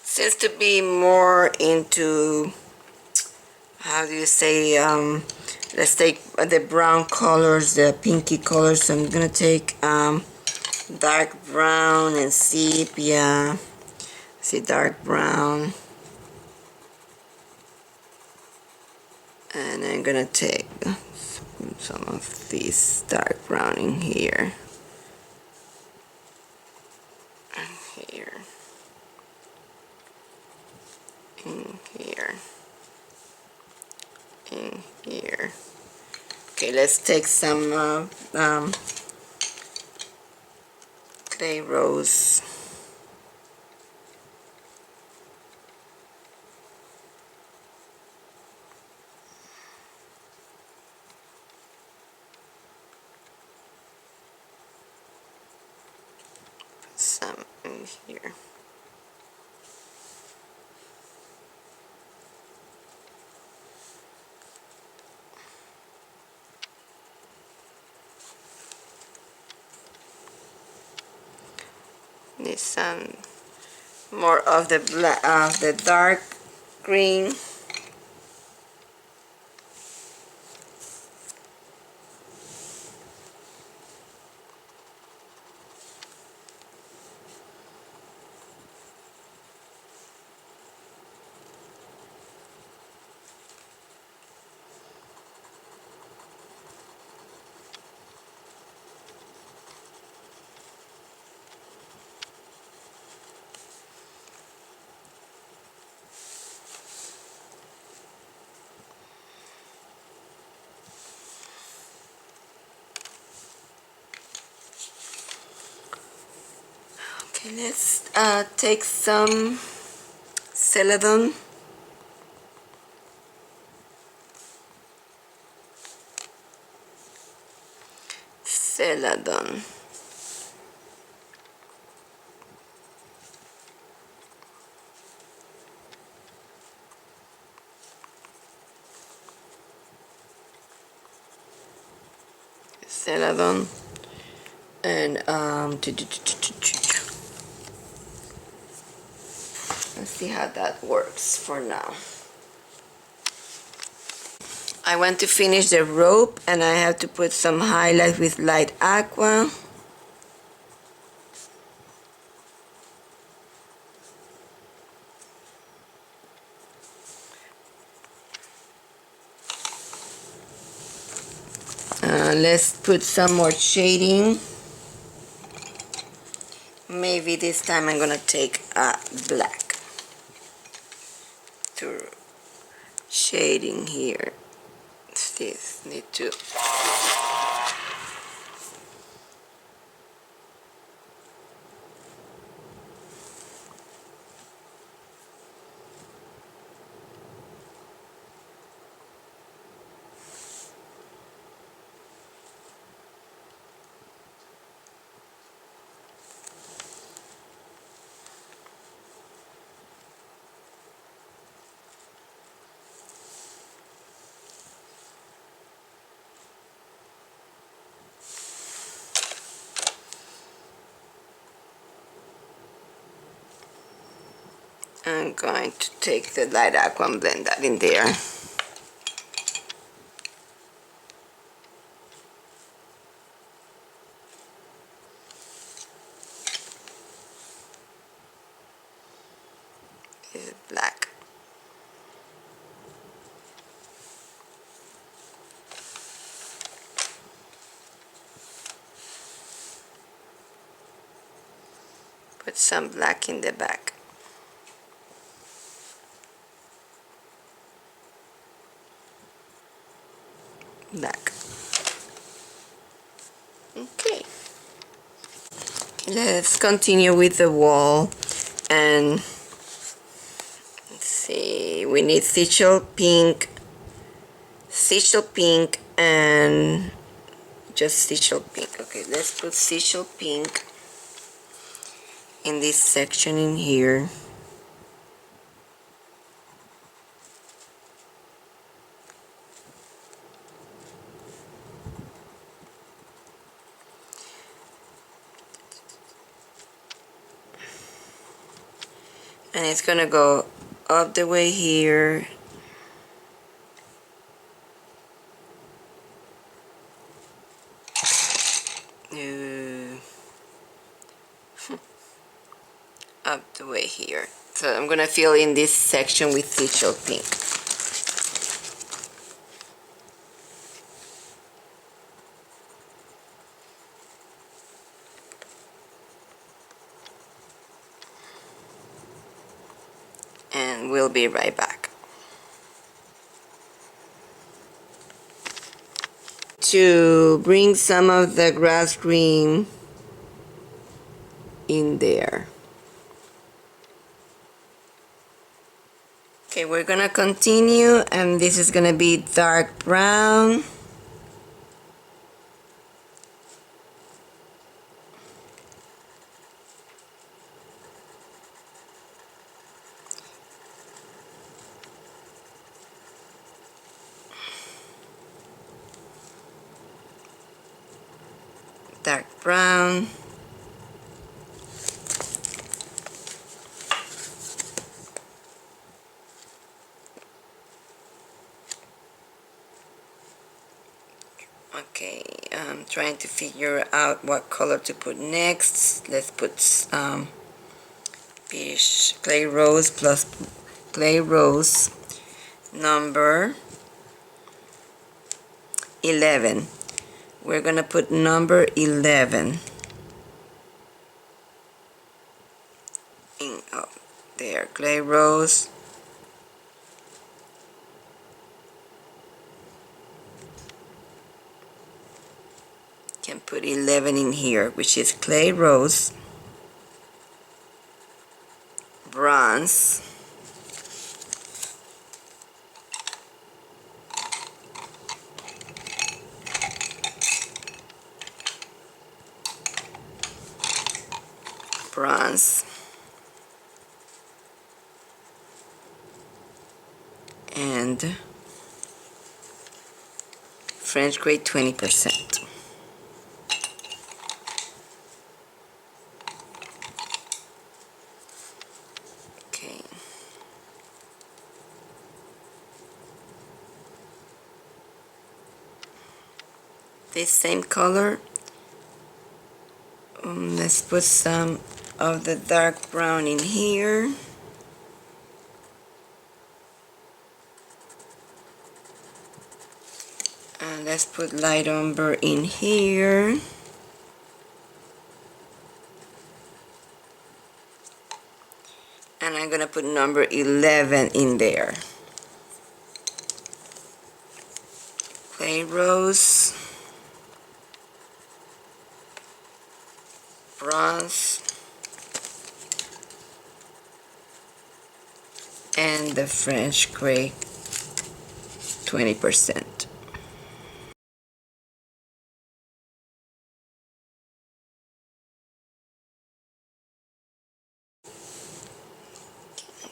Seems to be more into, how do you say, let's take the brown colors, the pinky colors. So I'm gonna take dark brown and sepia. See, dark brown, and I'm gonna take some of this dark brown in here and here, in here, in here. Okay, let's take some clay rose. Some in here. Need some more of the black, the dark green. Okay, let's take some celadon. Celadon. Celadon. And let's see how that works for now. I want to finish the rope, and I have to put some highlight with light aqua. Let's put some more shading. Maybe this time I'm gonna take black to shading here. This need to. I'm going to take the light aqua and blend that in there. This is black. Put some black in the back. Black. Okay. Let's continue with the wall, and let's see, we need sichel pink, and just sichel pink. Okay, let's put sichel pink in this section in here. And it's gonna go up the way here. Up the way here. So I'm gonna fill in this section with sichel pink. And we'll be right back. To bring some of the grass green in there. Okay, we're gonna continue, and this is gonna be dark brown. Dark brown. Okay, I'm trying to figure out what color to put next. Let's put peach clay rose plus clay rose number 11. We're gonna put number 11 in there. Clay rose. Can put 11 in here, which is clay rose, bronze, bronze, and French grade 20%. Okay. This same color, let's put some of the dark brown in here. And let's put light umber in here. And I'm gonna put number 11 in there. Clay rose, bronze, and the French gray 20%.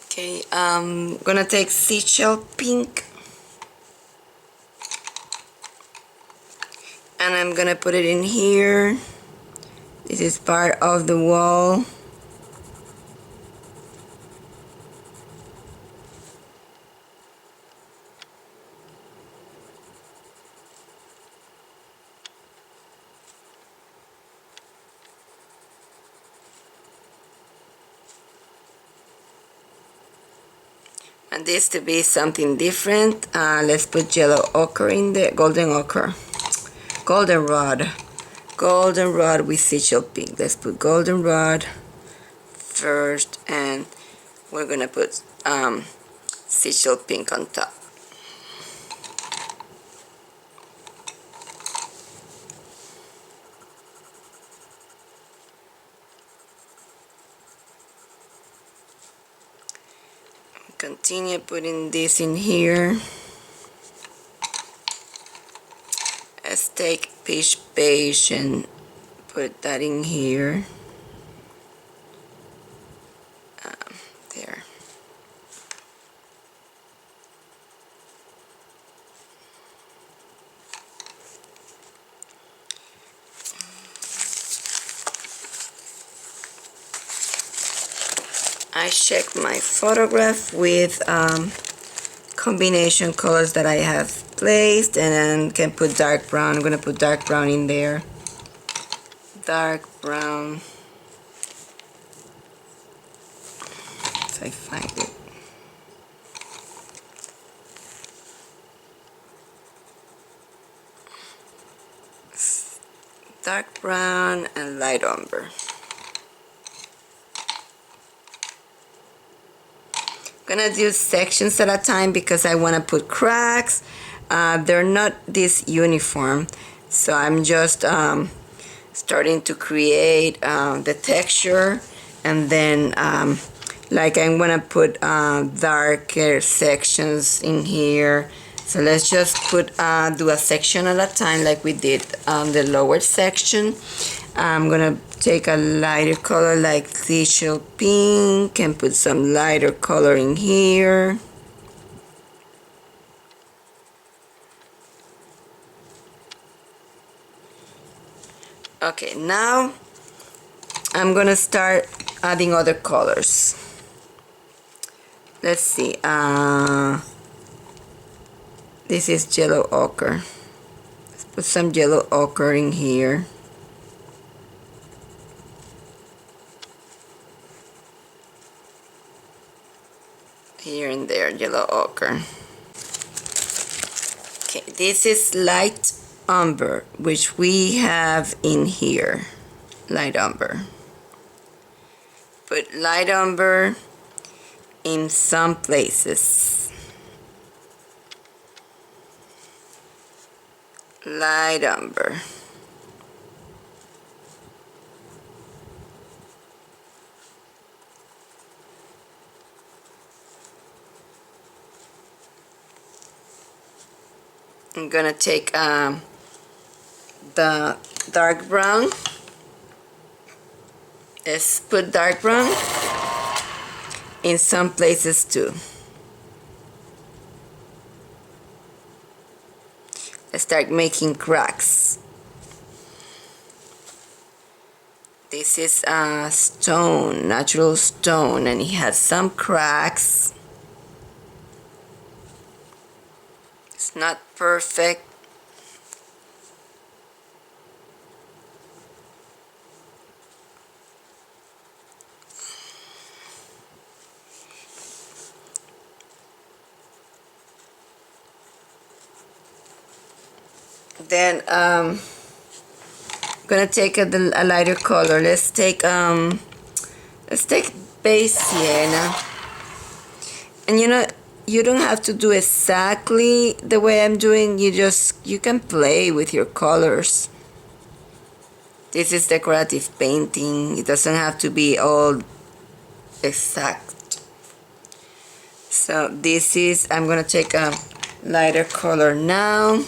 Okay, I'm gonna take seashell pink, and I'm gonna put it in here. This is part of the wall. want this to be something different. Let's put yellow ochre in there, golden ochre, goldenrod with sigil pink. Let's put goldenrod first, and we're gonna put sigil pink on top. Continue putting this in here. Let's take peach beige and put that in here. There. I check my photograph with combination colors that I have placed, and then can put dark brown. I'm gonna put dark brown in there. Dark brown. If I find it. Dark brown and light umber. I'm gonna do sections at a time because I want to put cracks. They're not this uniform, so I'm just starting to create the texture, and then like I'm gonna put darker sections in here. So let's just put do a section at a time like we did on the lower section. I'm gonna take a lighter color like sigil pink and put some lighter color in here. Okay, now I'm gonna start adding other colors. Let's see, this is yellow ochre. Let's put some yellow ochre in here. Here and there, yellow ochre. Okay, this is light umber, which we have in here. Light umber. Put light umber in some places. Light umber. I'm gonna take the dark brown. Let's put dark brown in some places too. Let's start making cracks. This is a stone, natural stone, and it has some cracks. It's not perfect. Then I'm gonna take a lighter color. Let's take base sienna. And you don't have to do exactly the way I'm doing. You can play with your colors. This is decorative painting. It doesn't have to be all exact. So this is, I'm gonna take a lighter color now.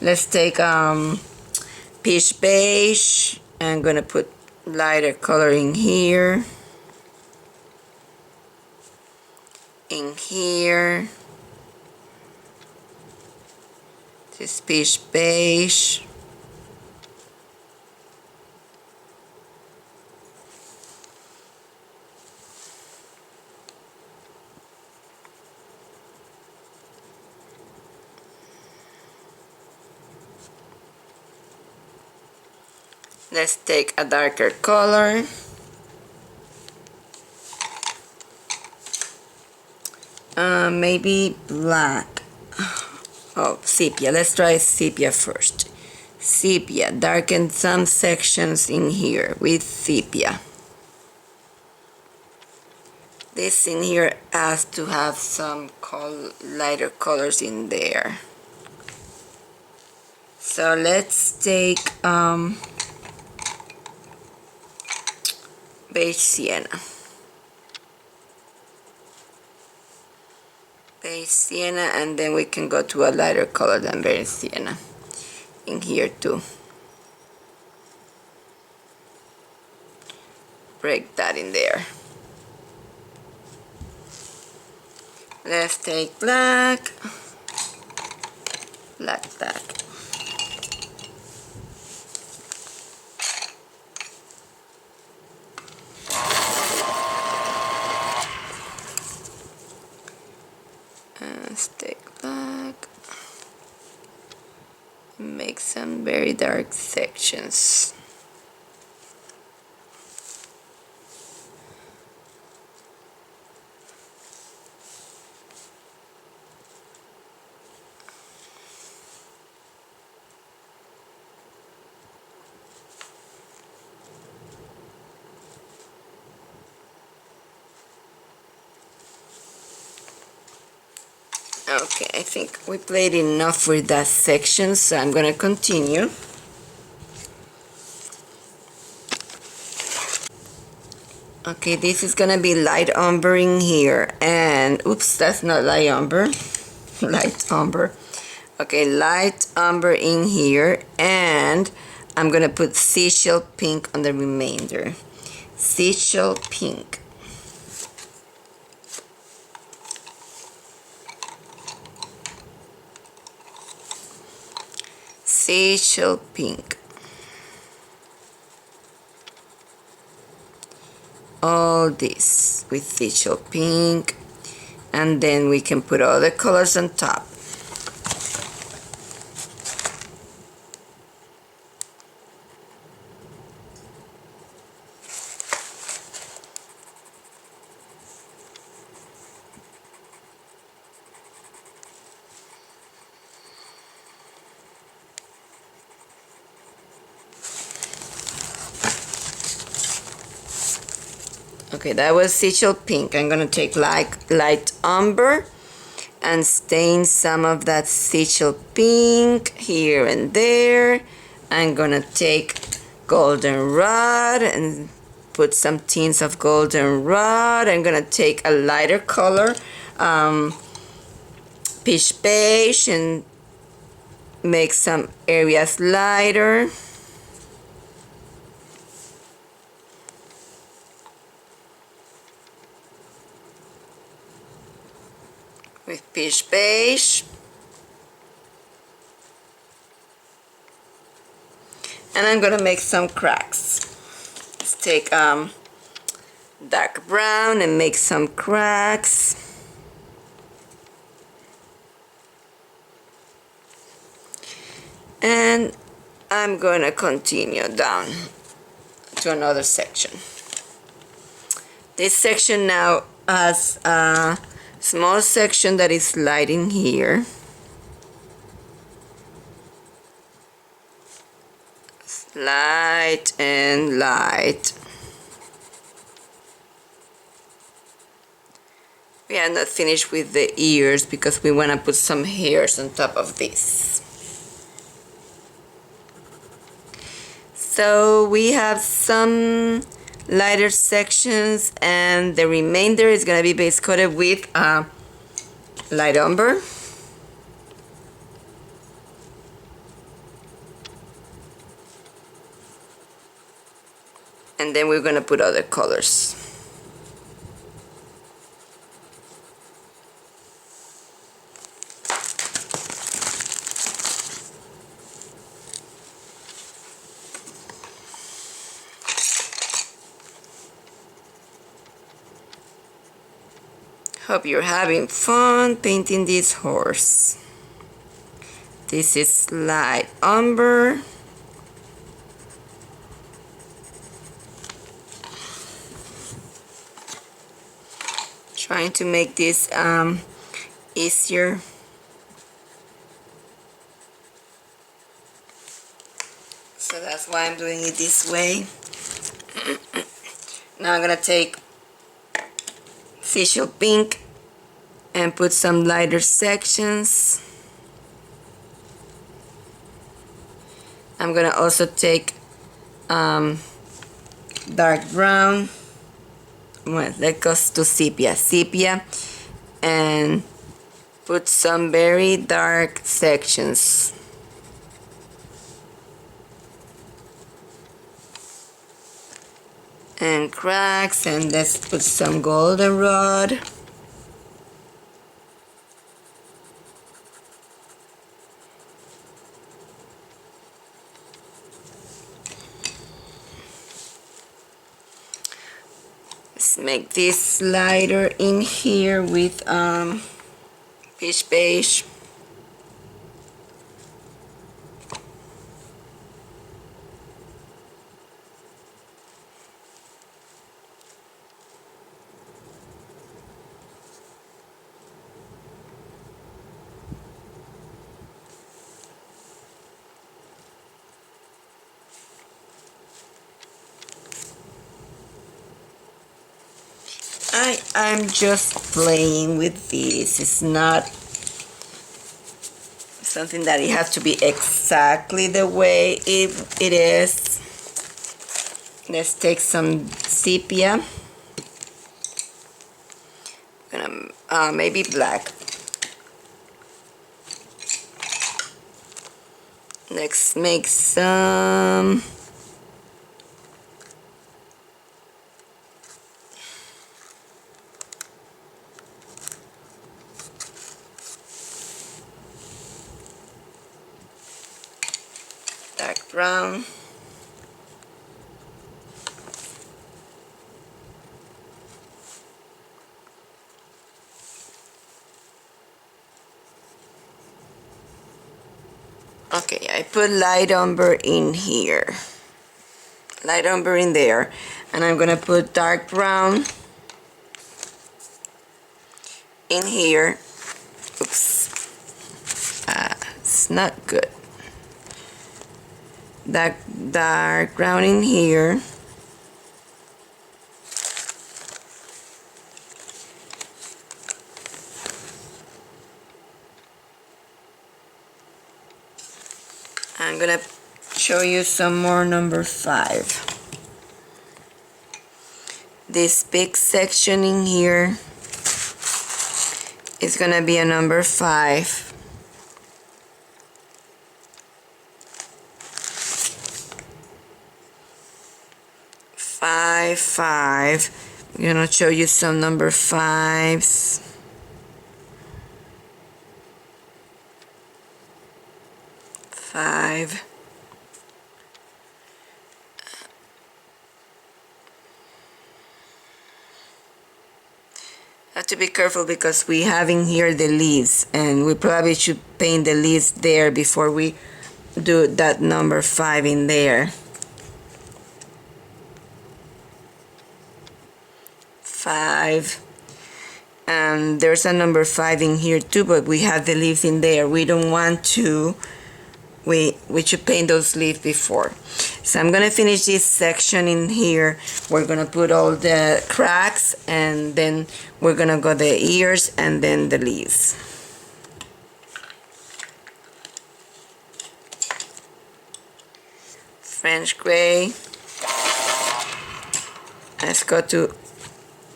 Let's take peach beige. I'm gonna put lighter color in here. In here. This peach beige. Let's take a darker color. maybe black. Oh, sepia. Let's try sepia first. Sepia. Darken some sections in here with sepia. This in here has to have some lighter colors in there. So let's take beige sienna. Beige sienna, and then we can go to a lighter color than beige sienna in here too. Break that in there. Let's take black. Black. Let's take black. Make some very dark sections. Okay, I think we played enough with that section, so I'm gonna continue. Okay, this is gonna be light umber in here, and oops, that's not light umber. Light umber. Okay, light umber in here, and I'm gonna put seashell pink on the remainder. Seashell pink. Seashell pink. All this with seashell pink, and then we can put all the colors on top. Okay, that was seashell pink. I'm gonna take light umber and stain some of that seashell pink here and there. I'm gonna take goldenrod and put some tints of goldenrod. I'm gonna take a lighter color, peach beige, and make some areas lighter. With peach beige, and I'm gonna make some cracks. Let's take dark brown and make some cracks. And I'm gonna continue down to another section. This section now has a small section that is light in here. Light and light. We are not finished with the ears because we want to put some hairs on top of this. So we have some lighter sections, and the remainder is going to be base coated with light umber. And then we're going to put other colors. Hope you're having fun painting this horse. This is light umber. trying to make this easier. So that's why I'm doing it this way. Now I'm gonna take facial pink and put some lighter sections. I'm gonna also take dark brown. Well, that goes to sepia, and put some very dark sections. And cracks, and let's put some goldenrod. Let's make this lighter in here with peach beige. I'm just playing with this. It's not something that it has to be exactly the way it is. Let's take some sepia. Maybe black. Let's make some dark brown. Okay, I put light umber in here. Light umber in there. And I'm gonna put dark brown in here. Oops. It's not good. Dark brown in here. I'm gonna show you some more number 5. This big section in here is gonna be a number 5. 5, 5. I'm gonna show you some number 5s. 5. Have to be careful because we have in here the leaves, and we probably should paint the leaves there before we do that number 5 in there. 5. And there's a number 5 in here too, but we have the leaves in there. We don't want to. We should paint those leaves before. So I'm gonna finish this section in here. We're gonna put all the cracks, and then we're gonna go the ears and then the leaves. French gray. Let's go to,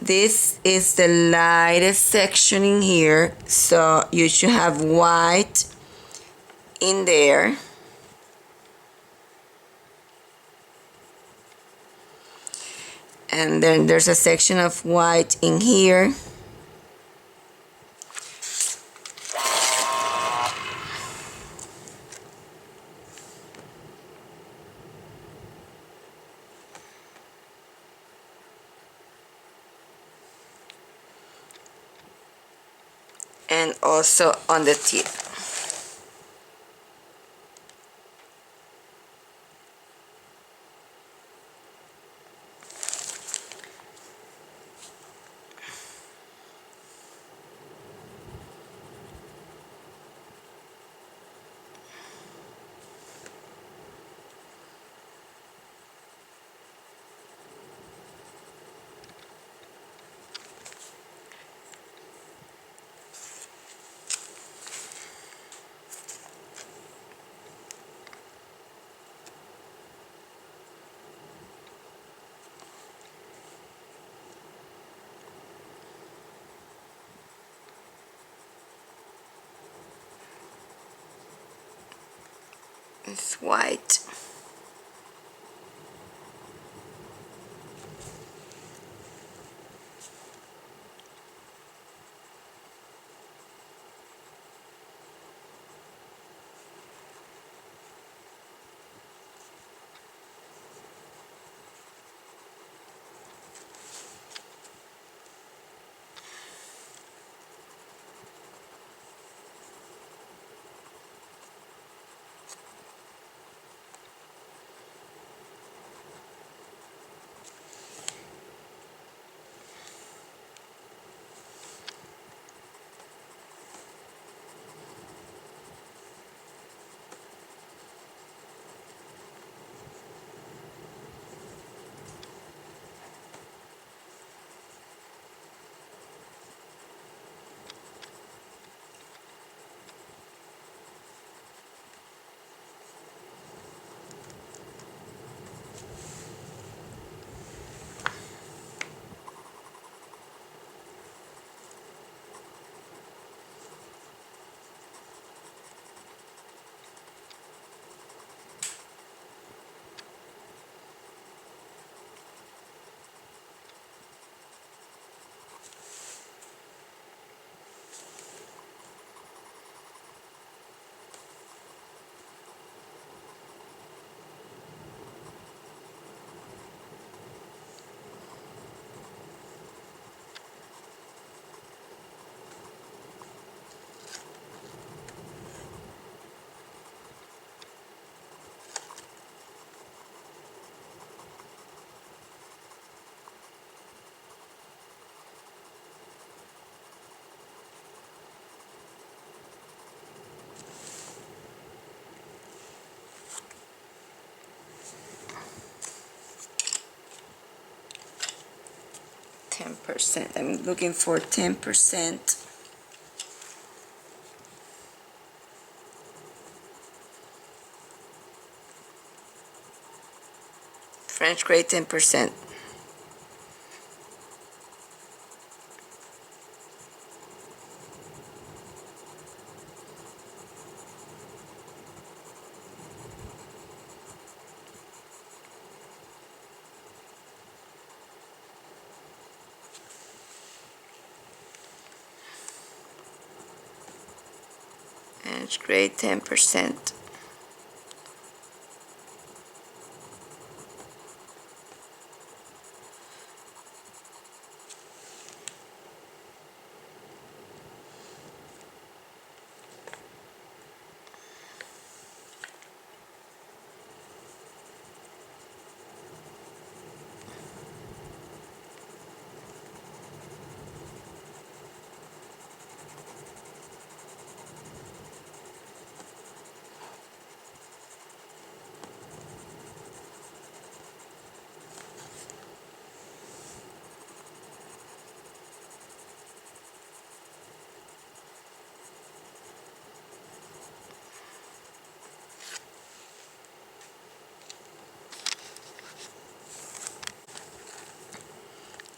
this is the lightest section in here, so you should have white in there. And then there's a section of white in here. And also on the tip. It's white. I'm looking for 10%. French gray 10%. French gray 10%.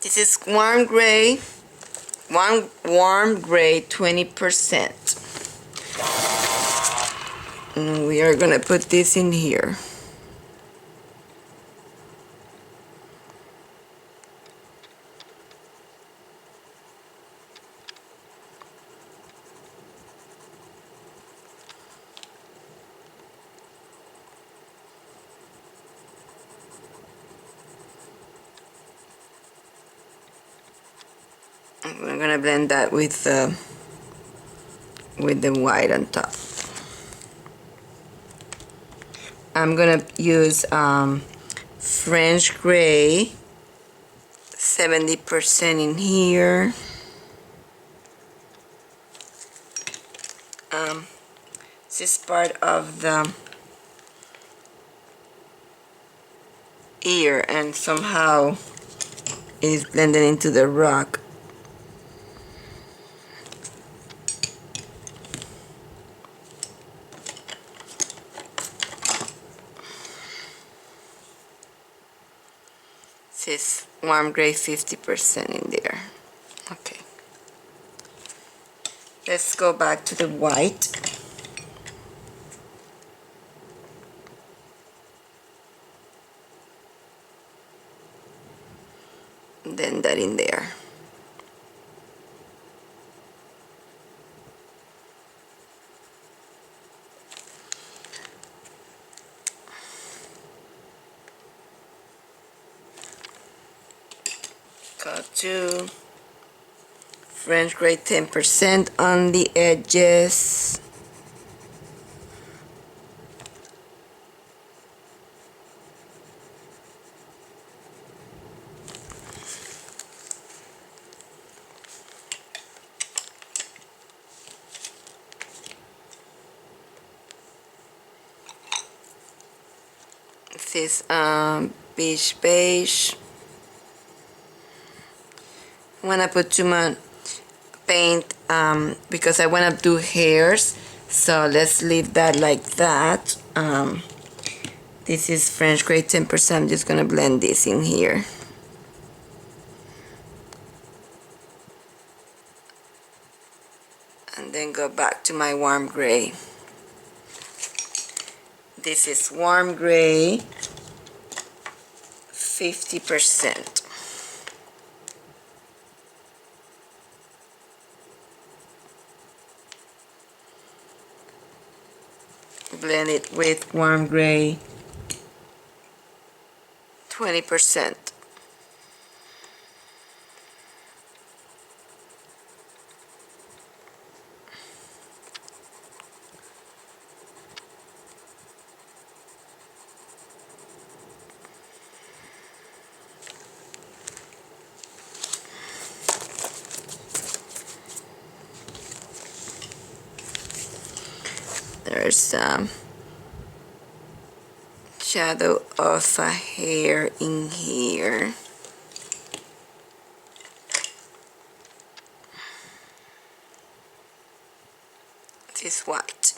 This is warm gray 20%. And we are gonna put this in here. We're gonna blend that with the white on top. I'm gonna use French gray 70% in here. This is part of the ear and somehow it is blended into the rock. This is warm gray 50% in there. Okay. Let's go back to the white. that in there. Got to French grade 10% on the edges. This beige. I want to put too much paint because I want to do hairs, so let's leave that like that. This is French grade 10%. I'm just going to blend this in here. And then go back to my warm gray. This is warm gray 50%. Blend it with warm gray 20%. There's some shadow of a hair in here. This white.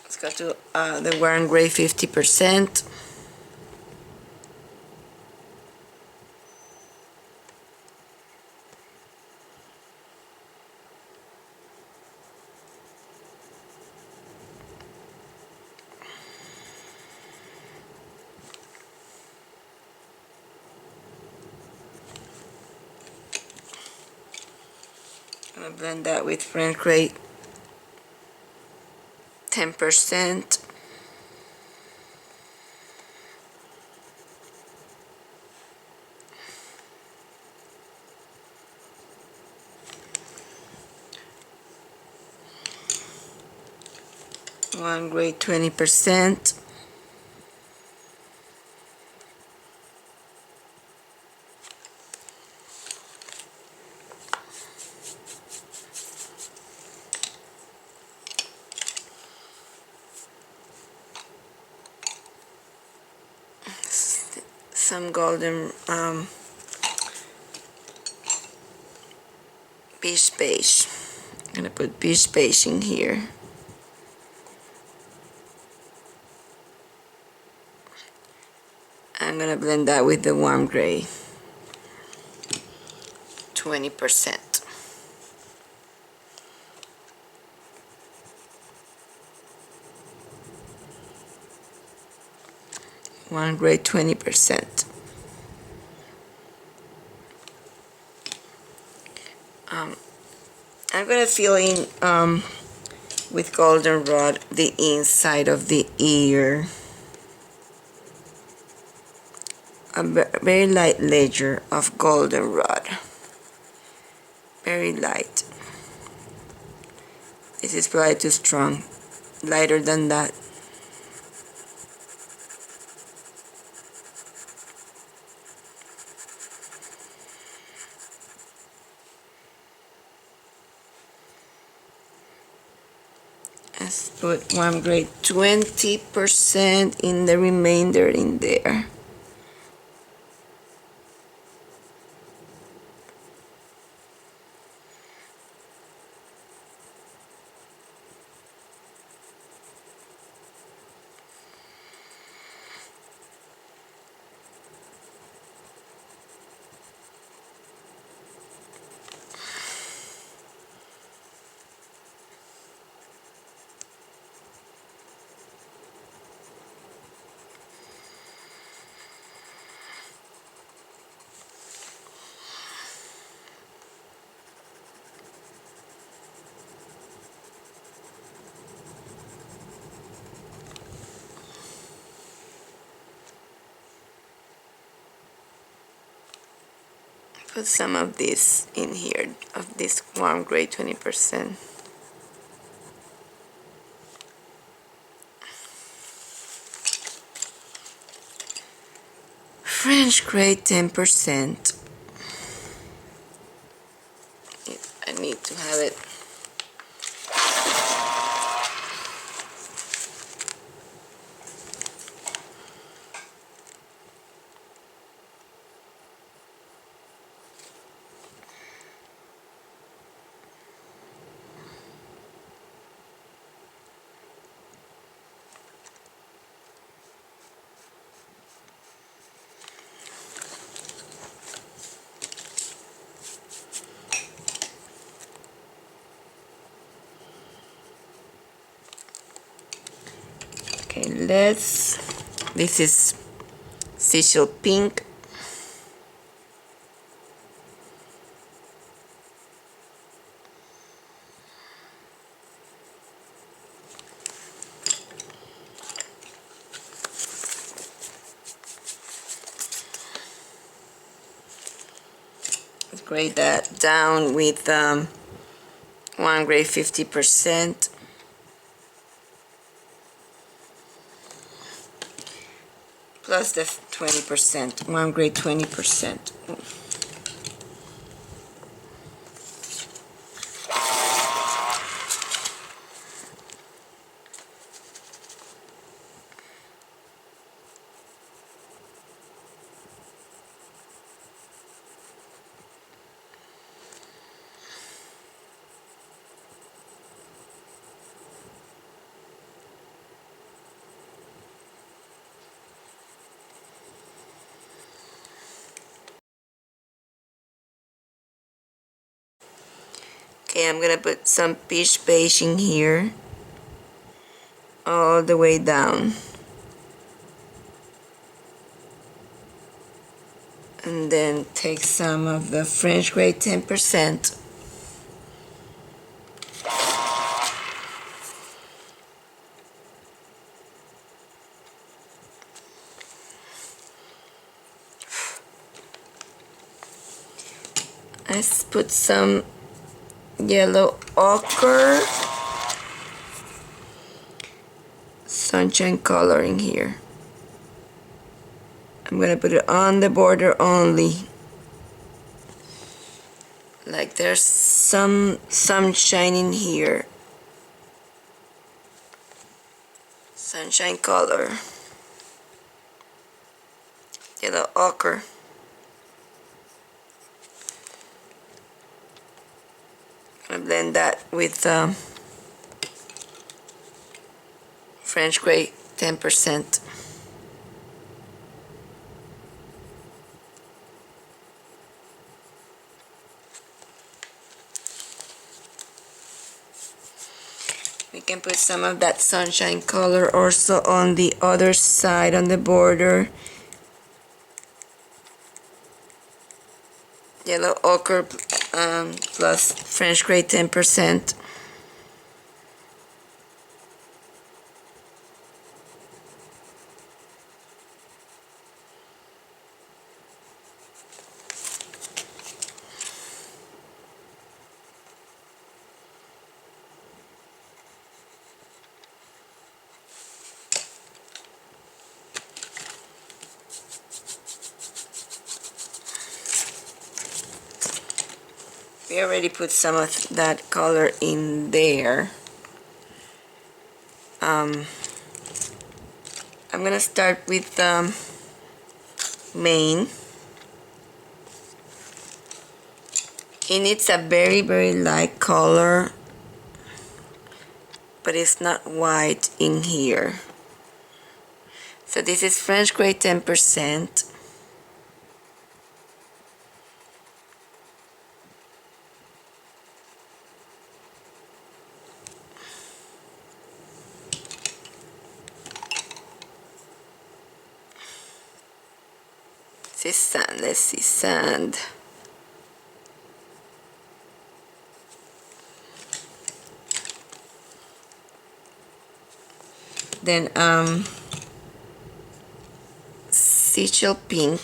Let's go to the warm gray 50%. I'm gonna blend that with French grade 10%. Warm gray 20%. Some golden beige. I'm gonna put beige in here. I'm gonna blend that with the warm gray 20%. Warm gray 20%. I'm gonna fill in with goldenrod the inside of the ear. A very light layer of goldenrod. Very light. This is probably too strong. Lighter than that. Let's put warm gray 20% in the remainder in there. Put some of this in here, of this warm gray 20%. French gray 10%. I need to have it. Okay, this is Seashell Pink. Grade that down with one gray 50%. Plus the 20%, one gray 20%. Okay, I'm gonna put some peach beige in here, all the way down. And then take some of the French gray 10%. Let's put some yellow ochre sunshine color in here. I'm gonna put it on the border only. Like there's some sunshine in here. Sunshine color. Yellow ochre. I'm gonna blend that with French gray 10%. We can put some of that sunshine color also on the other side on the border. Yellow ochre plus French gray 10%. We already put some of that color in there. I'm gonna start with Maine. And it's a very, very light color, but it's not white in here. So this is French gray 10%. This is sand. Let's see, sand. Then Seashell Pink.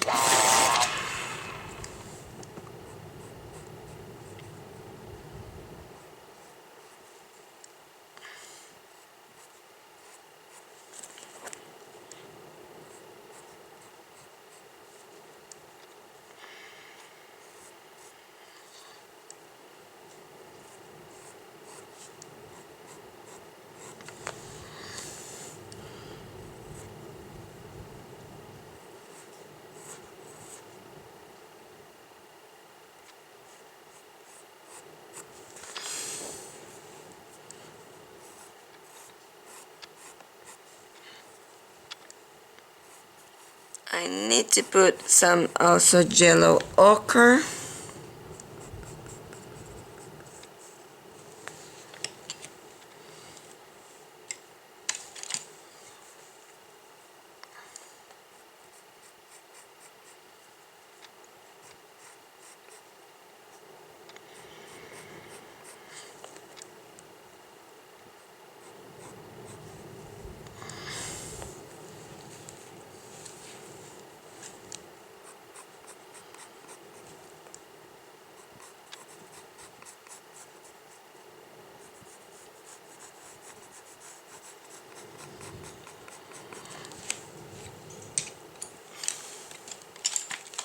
I need to put some also yellow ochre.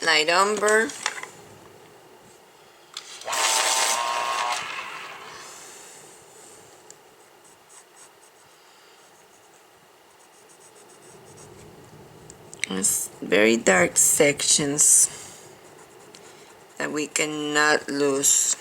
Light umber. It's very dark sections that we cannot lose.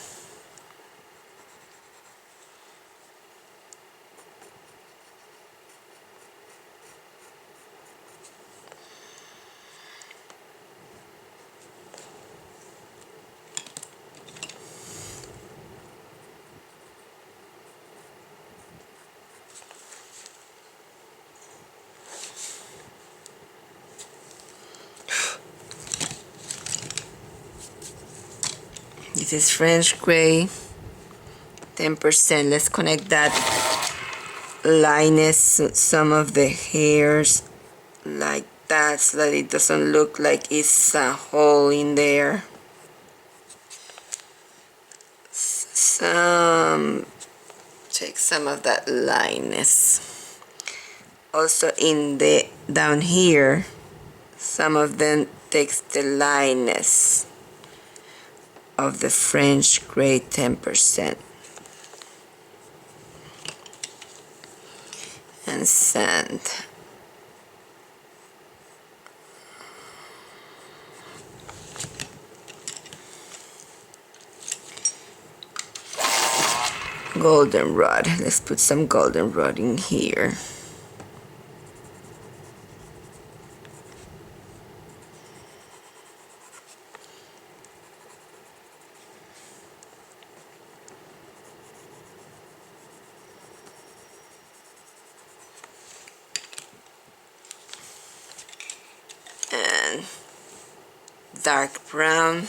This is French gray, 10%. Let's connect that lightness, some of the hairs like that, so that it doesn't look like it's a hole in there. Take some of that lightness. Also in the down here, some of them takes the lightness of the French gray 10%. And sand. Goldenrod. Let's put some goldenrod in here. And dark brown.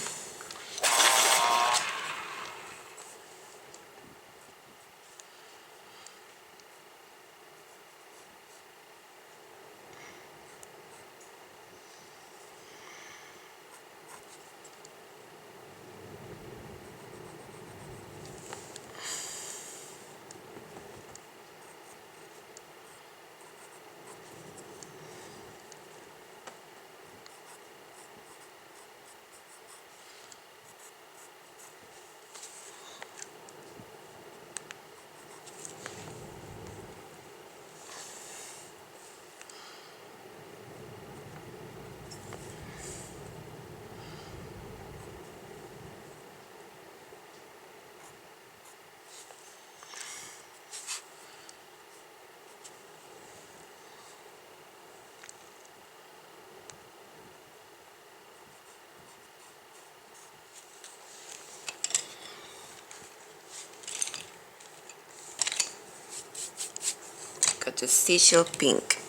Got the seashell pink.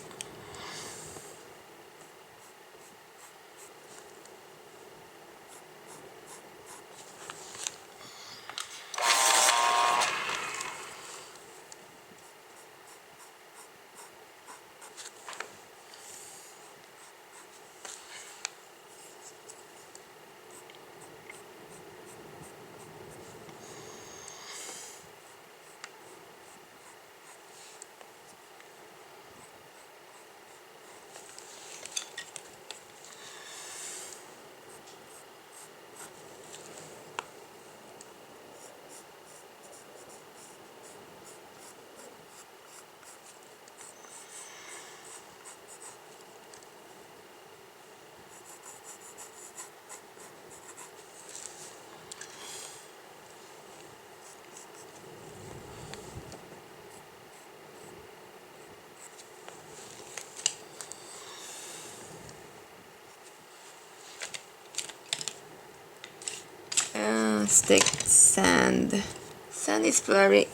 Let's take sand. Sand is very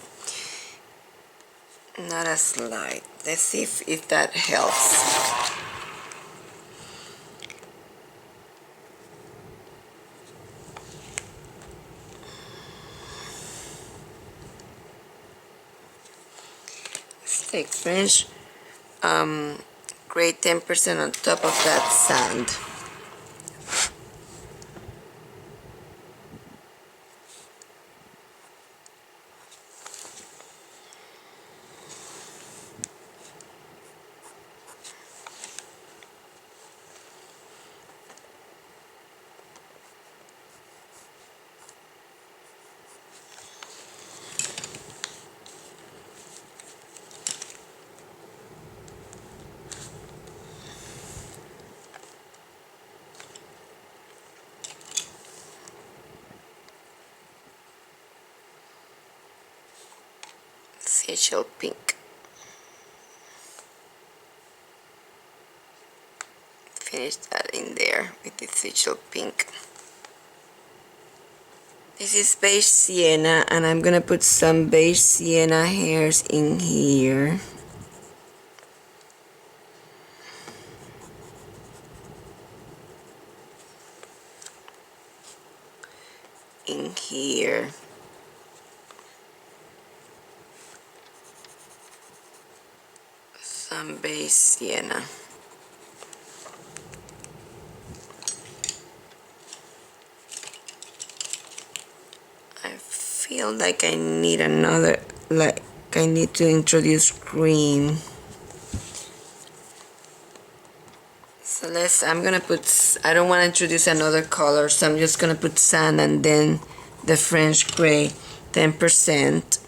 not as light. Let's see if that helps. Let's take French grade 10% on top of that sand. Facial pink. Finish that in there with the facial pink. This is beige sienna, and I'm gonna put some beige sienna hairs in here. In here. Some beige sienna. I feel like I need another, like I need to introduce green. So I'm gonna put, I don't want to introduce another color, so I'm just gonna put sand and then the French gray, 10%.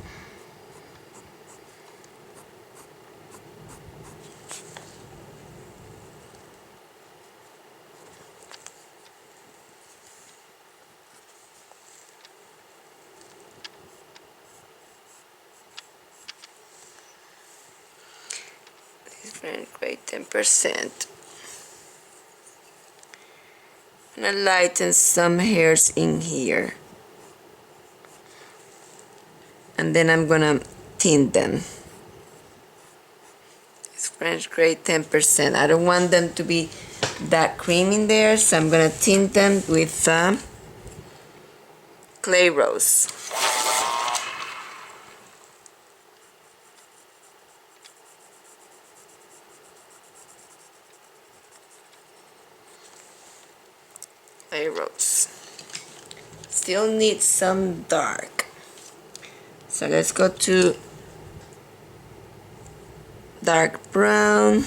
French gray, 10%. And I lighten some hairs in here. And then I'm gonna tint them. It's French gray, 10%. I don't want them to be that cream in there, so I'm gonna tint them with clay rose. Clay rose. Still need some dark. So let's go to dark brown.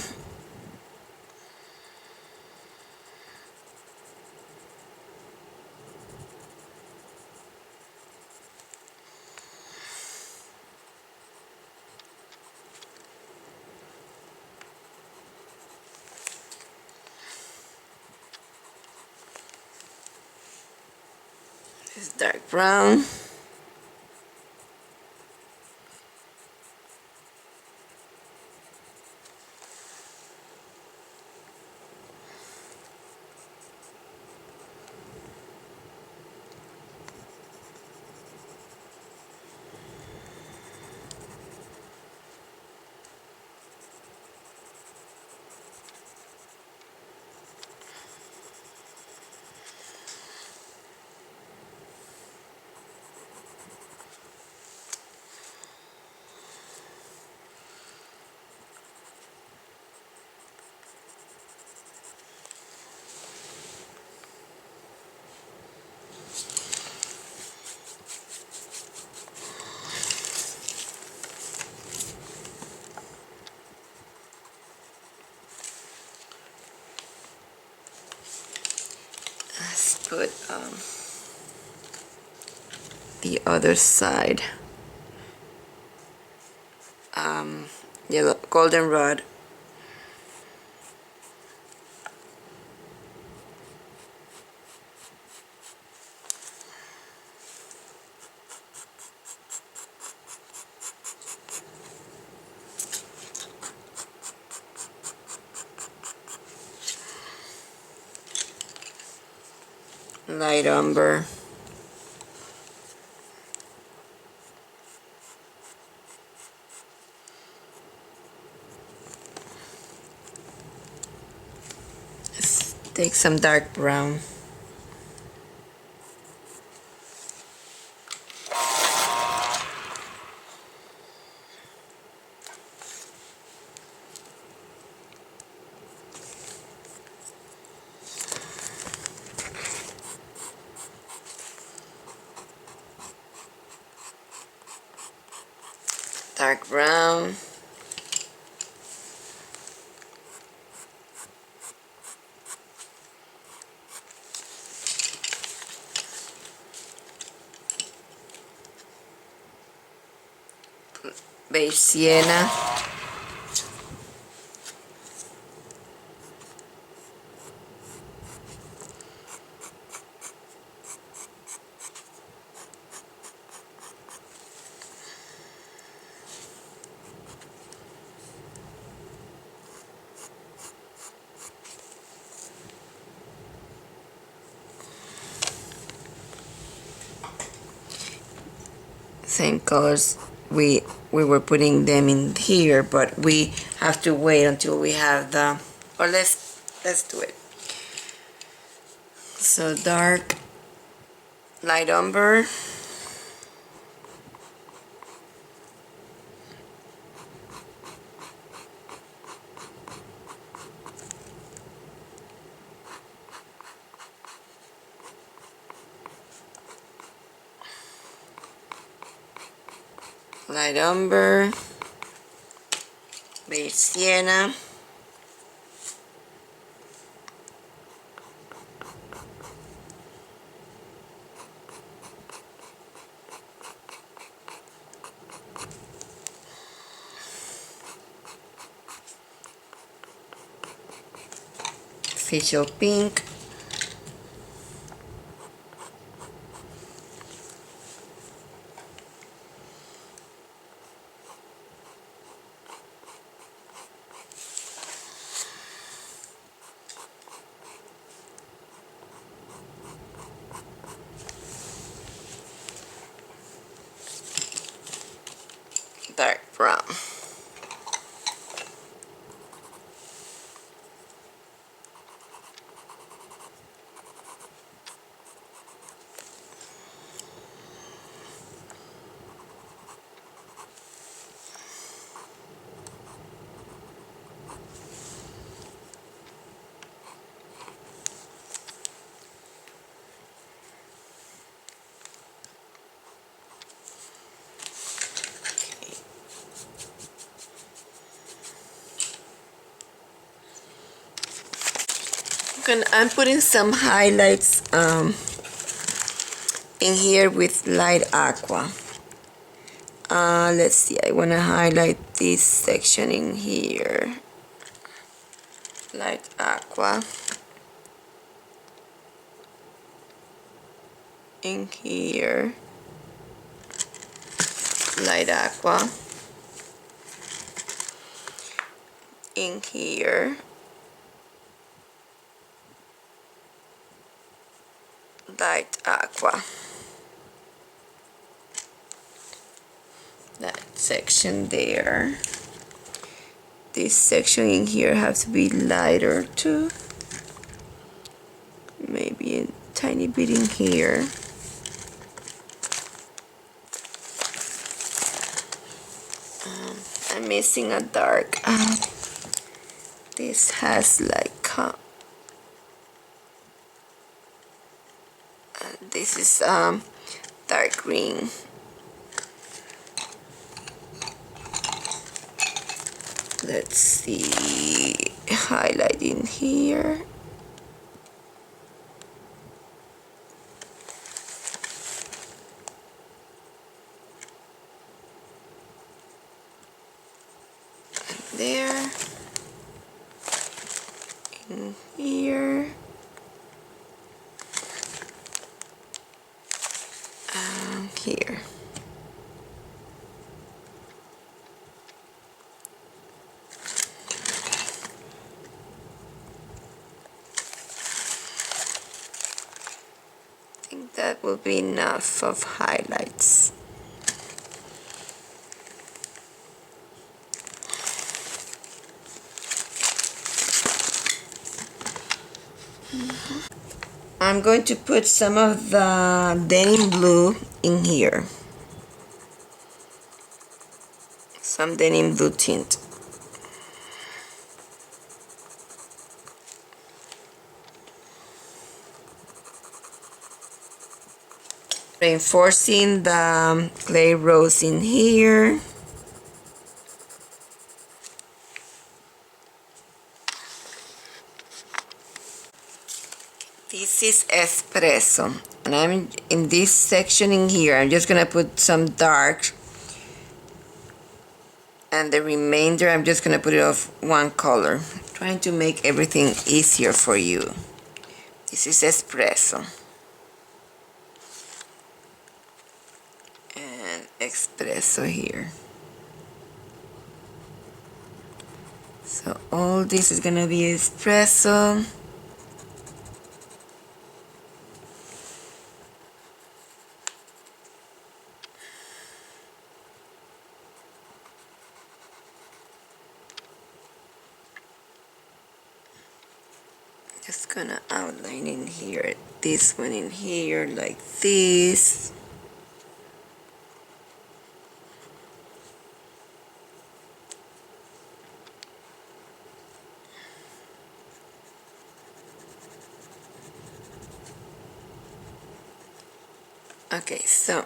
This is dark brown. Let's put the other side. Yellow goldenrod. Light umber. take some dark brown. Dark brown. Beige sienna. Same colors we were putting them in here, but we have to wait until we have the, or let's do it. So dark, light umber, light umber, beige sienna, facial pink, dark brown. I'm putting some highlights in here with light aqua. Let's see, I want to highlight this section in here. Light aqua. In here. Light aqua. In here. Light aqua. That section there. This section in here has to be lighter too. Maybe a tiny bit in here. I'm missing a dark. This has like this is dark green. Let's see, highlight in here. And there. In here. Here. I think that will be enough of highlights. I'm going to put some of the denim blue in here. Some denim blue tint. Reinforcing the clay rose in here. This is espresso, and I'm in this section in here. I'm just gonna put some dark, and the remainder I'm just gonna put it of one color, trying to make everything easier for you. This is espresso and espresso here. So all this is gonna be espresso. Just gonna outline in here, this one in here, like this. Okay, so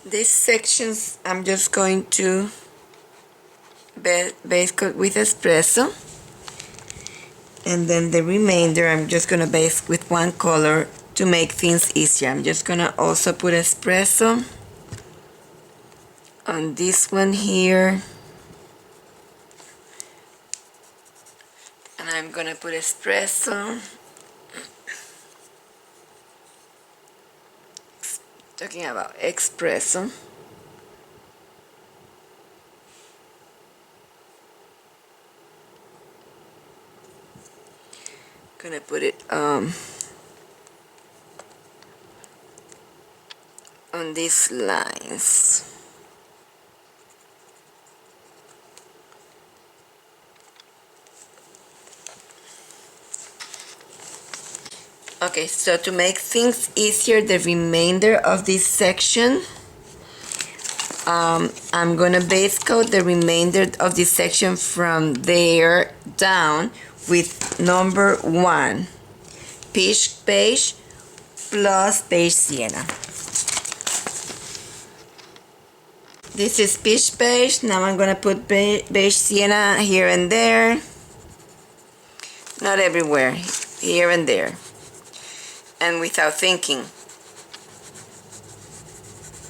these sections I'm just going to base coat with espresso. And then the remainder I'm just gonna base with one color to make things easier. I'm just gonna also put espresso on this one here, and I'm gonna put espresso, talking about espresso, gonna put it on these lines. Okay, so to make things easier, the remainder of this section, I'm gonna base coat the remainder of this section from there down with number 1, peach beige plus beige sienna. This is peach beige. Now I'm gonna put beige sienna here and there, not everywhere, here and there, and without thinking,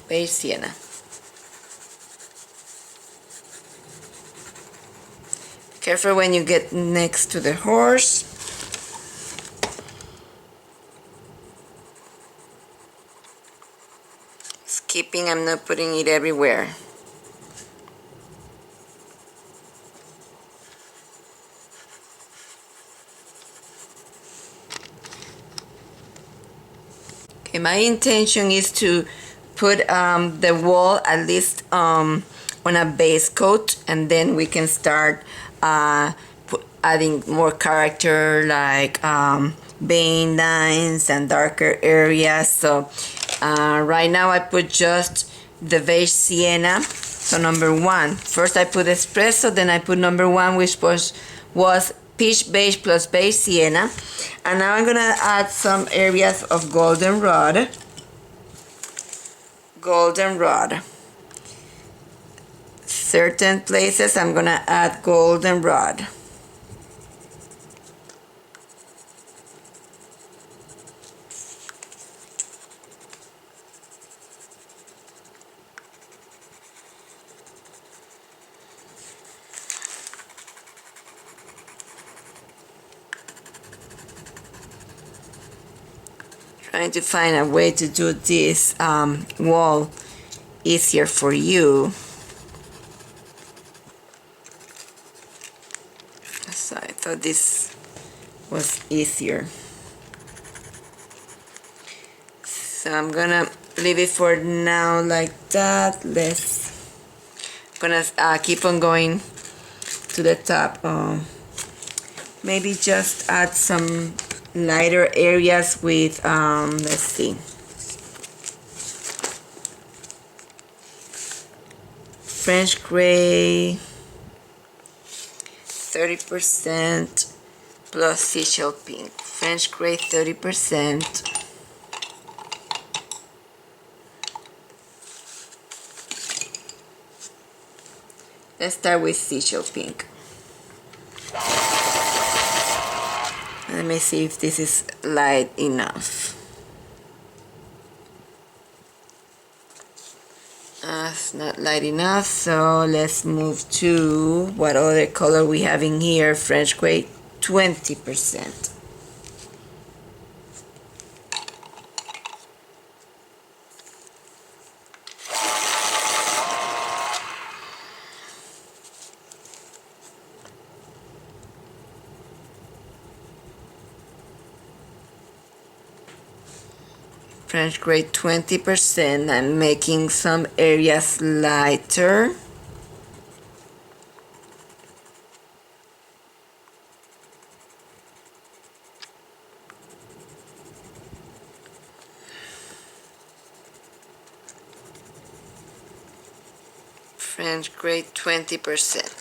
beige sienna. Careful when you get next to the horse. Skipping, I'm not putting it everywhere. Okay, my intention is to put the wall at least on a base coat, and then we can start adding more character, like vein lines and darker areas. So right now I put just the beige sienna, so number 1. First I put espresso, then I put number 1, which was peach beige plus beige sienna. And now I'm gonna add some areas of goldenrod. Certain places I'm gonna add goldenrod. Trying to find a way to do this wall easier for you. So I thought this was easier. So I'm gonna leave it for now like that. Gonna keep on going to the top. Maybe just add some lighter areas with, let's see, French gray 30% plus seashell pink. French gray 30%. Let's start with seashell pink. Let me see if this is light enough. It's not light enough, so let's move to what other color we have in here. French gray 20%. French gray 20%. I'm making some areas lighter. French gray 20%.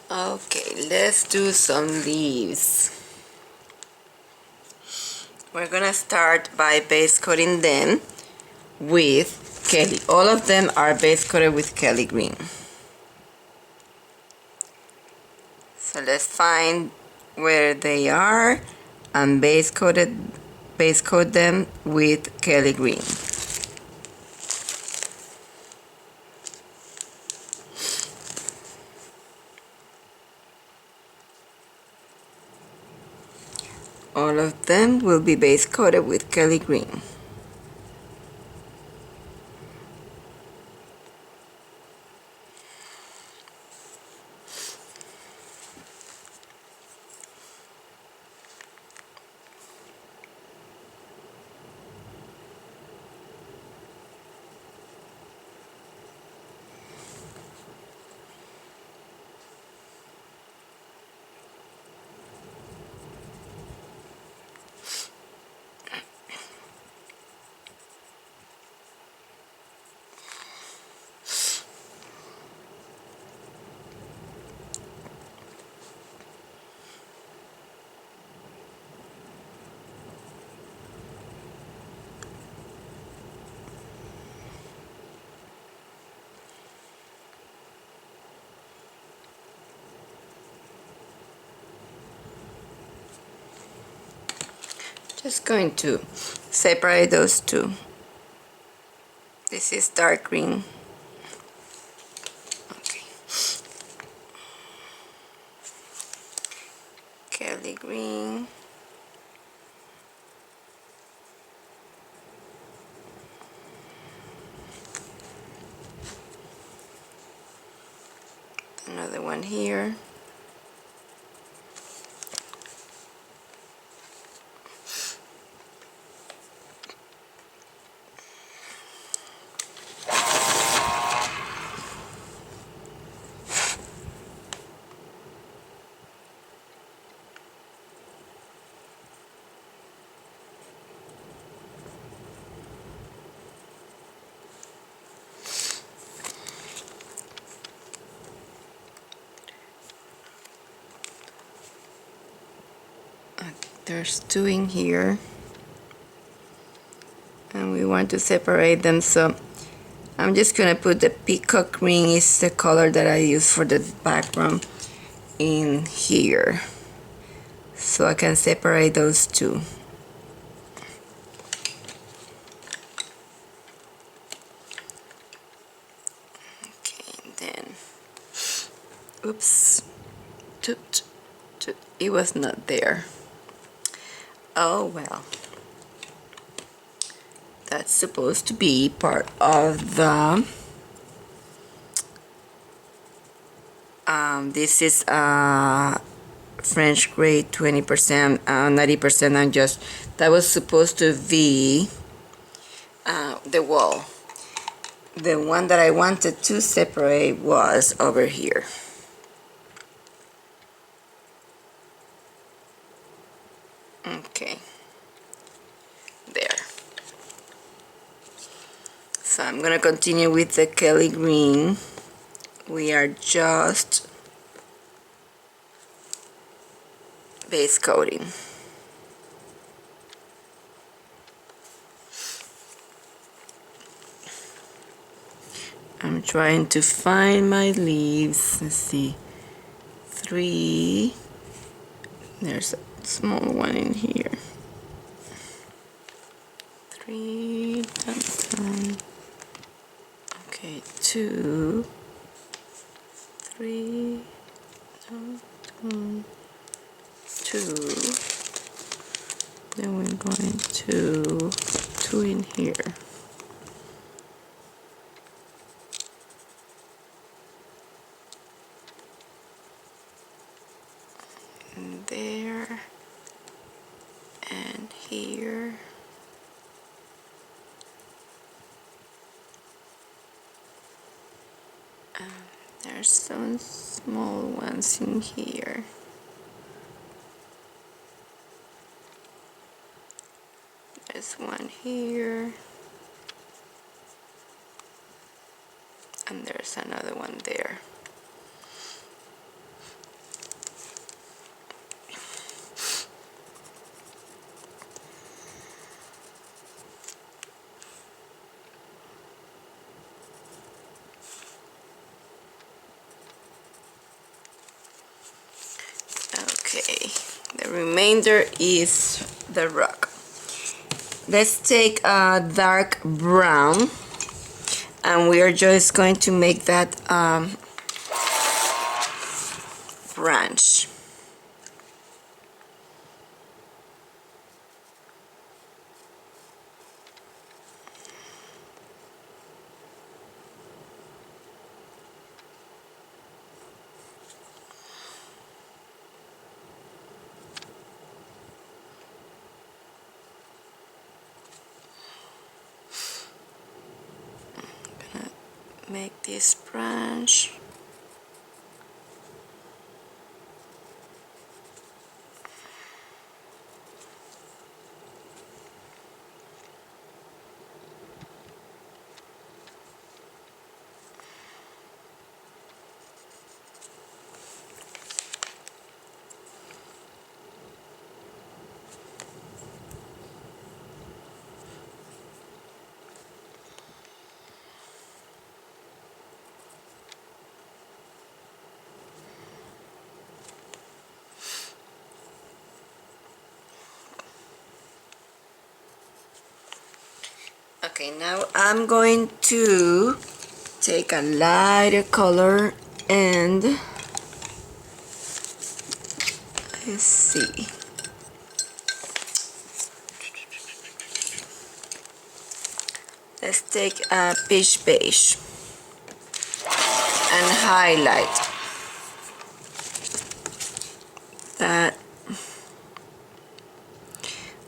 Okay, let's do some leaves. We're gonna start by base coating them with Kelly. All of them are base coated with Kelly green. So let's find where they are and base coat them with Kelly green. All of them will be base coated with Kelly green. Just going to separate those two. This is dark green. Okay. Kelly green. Another one here. There's two in here and we want to separate them, so I'm just gonna put the peacock green, is the color that I use for the background, in here so I can separate those two. Okay, then oops, it was not there. Oh well, that's supposed to be part of the this is French gray, 20%, 90%. I'm just, that was supposed to be the wall. The one that I wanted to separate was over here. Okay, there. So I'm gonna continue with the Kelly green. We are just base coating. I'm trying to find my leaves. Let's see. 3. There's a small one in here. 3. Dun, dun. Okay, 2, 3, dun, dun, 2. Then we're going to 2 in here. And there and here. There's some small ones in here. There's one here. And there's another one there. Okay, the remainder is the rock. Let's take a dark brown and we are just going to make that branch. Make this branch. Okay, now I'm going to take a lighter color and let's see. Let's take a peach beige and highlight that.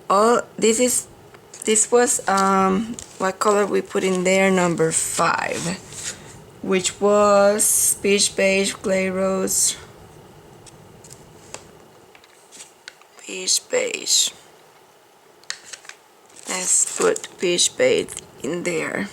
Oh, this was what color we put in there, number 5, which was peach beige, clay rose, peach beige. Let's put peach beige in there.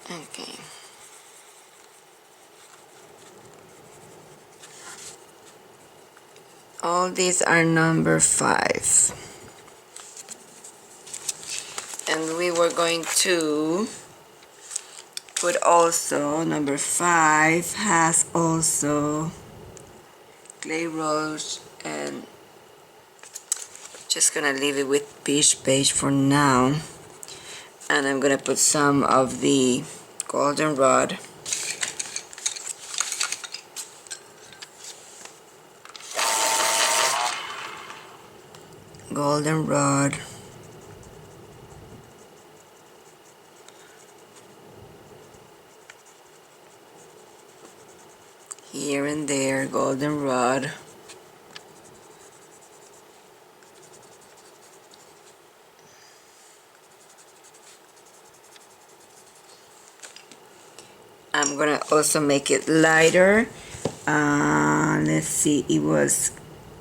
Okay. All these are number 5. And we were going to put also, number 5 has also clay rose, and just gonna leave it with peach beige for now. And I'm gonna put some of the goldenrod. Goldenrod. Here and there, goldenrod. I'm gonna also make it lighter. Let's see, it was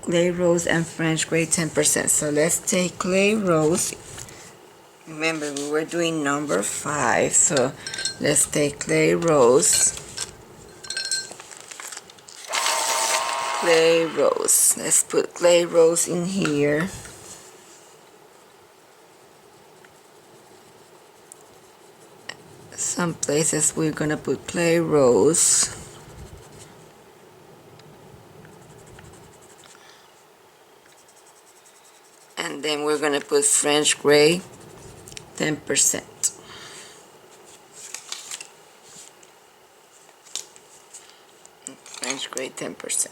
clay rose and French gray 10%. So let's take clay rose. Remember, we were doing number 5, so let's take clay rose. Clay rose. Let's put clay rose in here. Some places we're gonna put clay rose. And then we're gonna put French gray 10%. French gray 10%.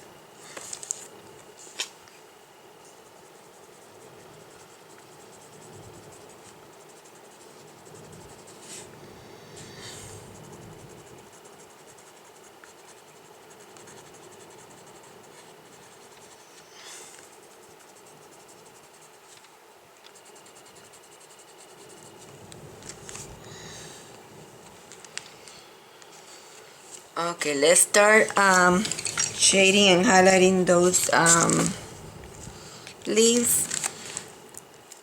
Okay, let's start shading and highlighting those leaves.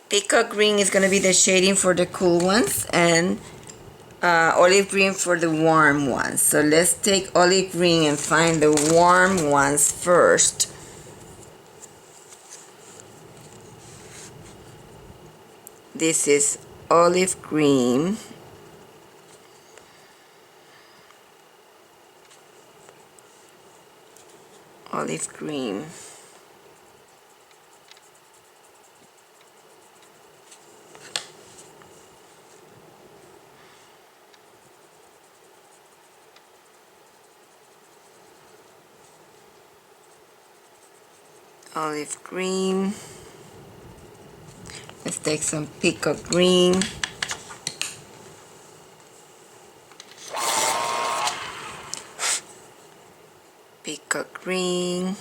Peacock green is going to be the shading for the cool ones, and olive green for the warm ones. So let's take olive green and find the warm ones first. This is olive green. Olive green. Olive green. Let's take some peacock green. Peacock green.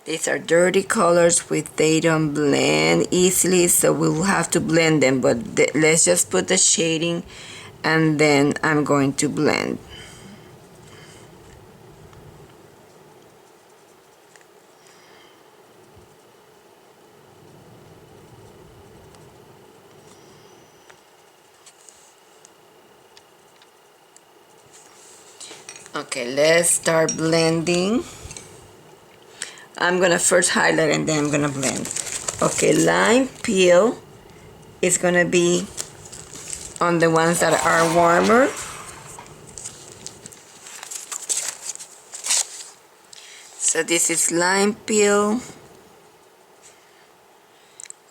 These are dirty colors they don't blend easily, so we'll have to blend them, but let's just put the shading and then I'm going to blend. Okay, let's start blending. I'm gonna first highlight and then I'm gonna blend. Okay, lime peel is gonna be on the ones that are warmer. So this is lime peel.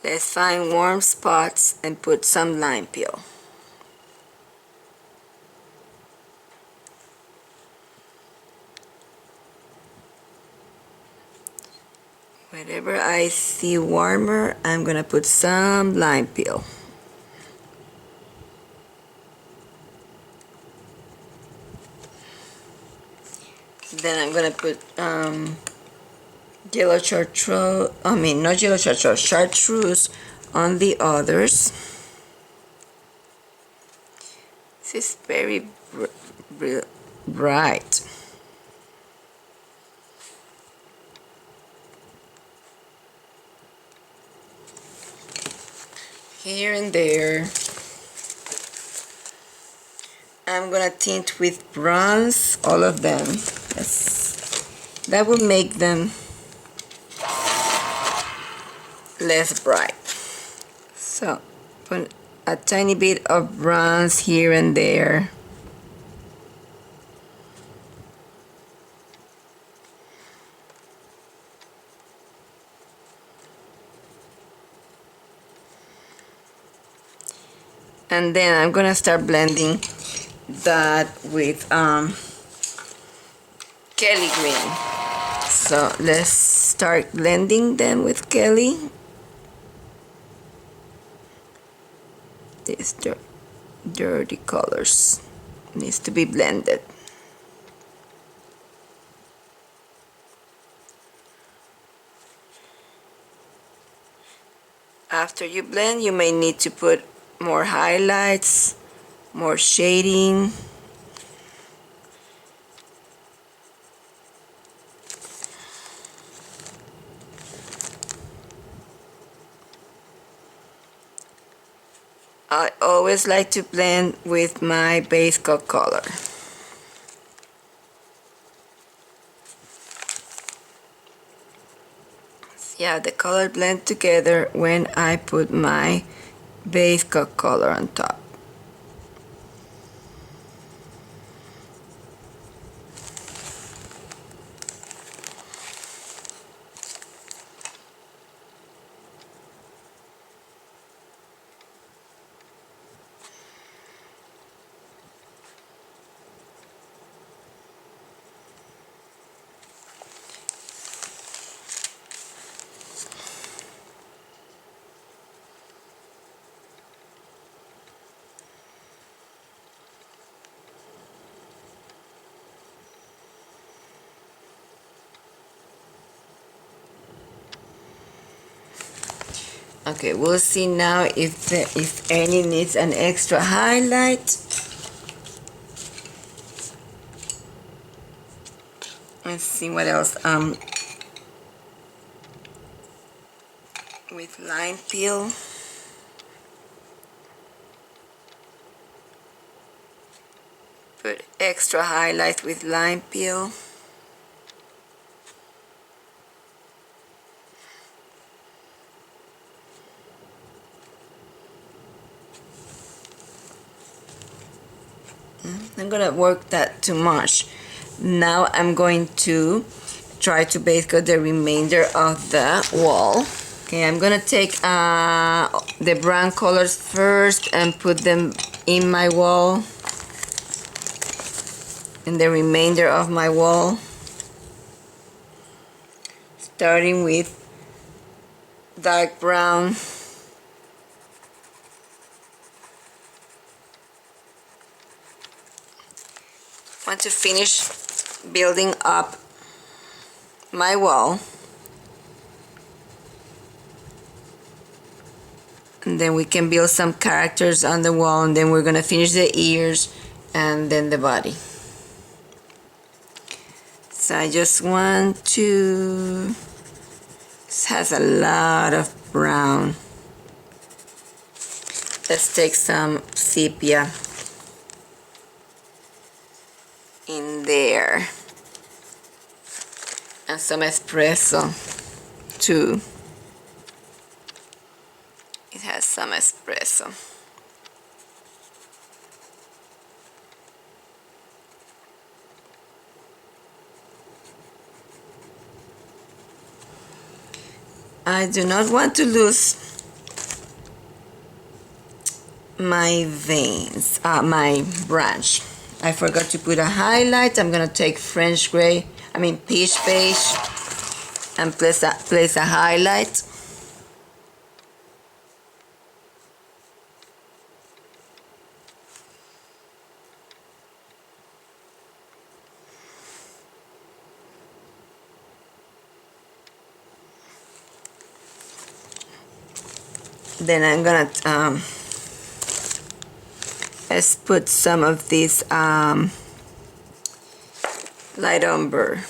Let's find warm spots and put some lime peel. Wherever I see warmer, I'm gonna put some lime peel. Then I'm gonna put yellow chartreuse, not yellow chartreuse, chartreuse on the others. This is very bright. Here and there. I'm gonna tint with bronze all of them. That will make them less bright. So put a tiny bit of bronze here and there. And then I'm gonna start blending that with Kelly green. So let's start blending them with Kelly. These dirty colors needs to be blended. After you blend, you may need to put more highlights, more shading. I always like to blend with my base coat color. Yeah, the color blend together when I put my base coat color on top. Okay, we'll see now if any needs an extra highlight. Let's see what else. With lime peel. Put extra highlight with lime peel. I'm gonna work that too much. Now I'm going to try to base coat the remainder of the wall. Okay, I'm gonna take the brown colors first and put them in my wall, in the remainder of my wall, starting with dark brown. Want to finish building up my wall, and then we can build some characters on the wall, and then we're gonna finish the ears and then the body. So I just want to, this has a lot of brown. Let's take some sepia in there and some espresso too. It has some espresso. I do not want to lose my veins, my branch. I forgot to put a highlight. I'm gonna take French gray, peach beige, and place a highlight. Then I'm gonna let's put some of this light umber.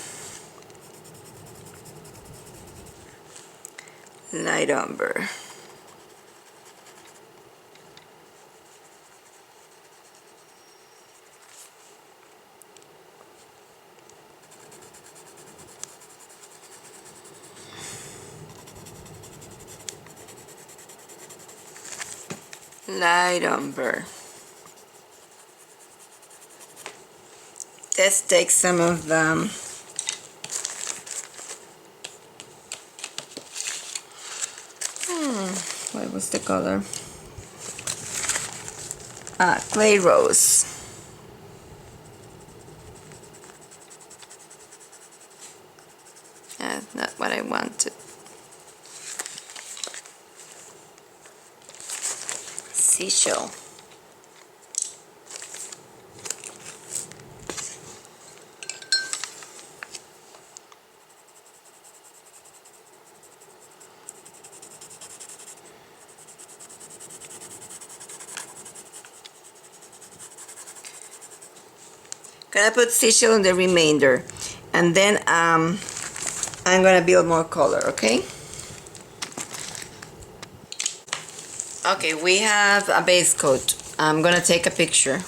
Light umber. light umber. Let's take some of them. What was the color? Clay rose. That's not what I wanted. Seashell. Gonna put seashell in the remainder, and then I'm gonna build more color. Okay. Okay, we have a base coat. I'm gonna take a picture.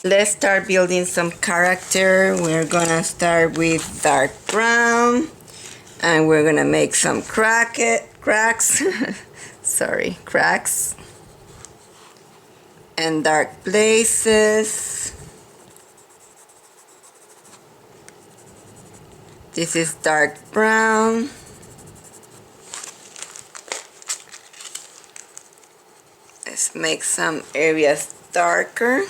Let's start building some character. We're gonna start with dark brown, and we're gonna make some cracks. Sorry, cracks and dark places. This is dark brown. Let's make some areas darker.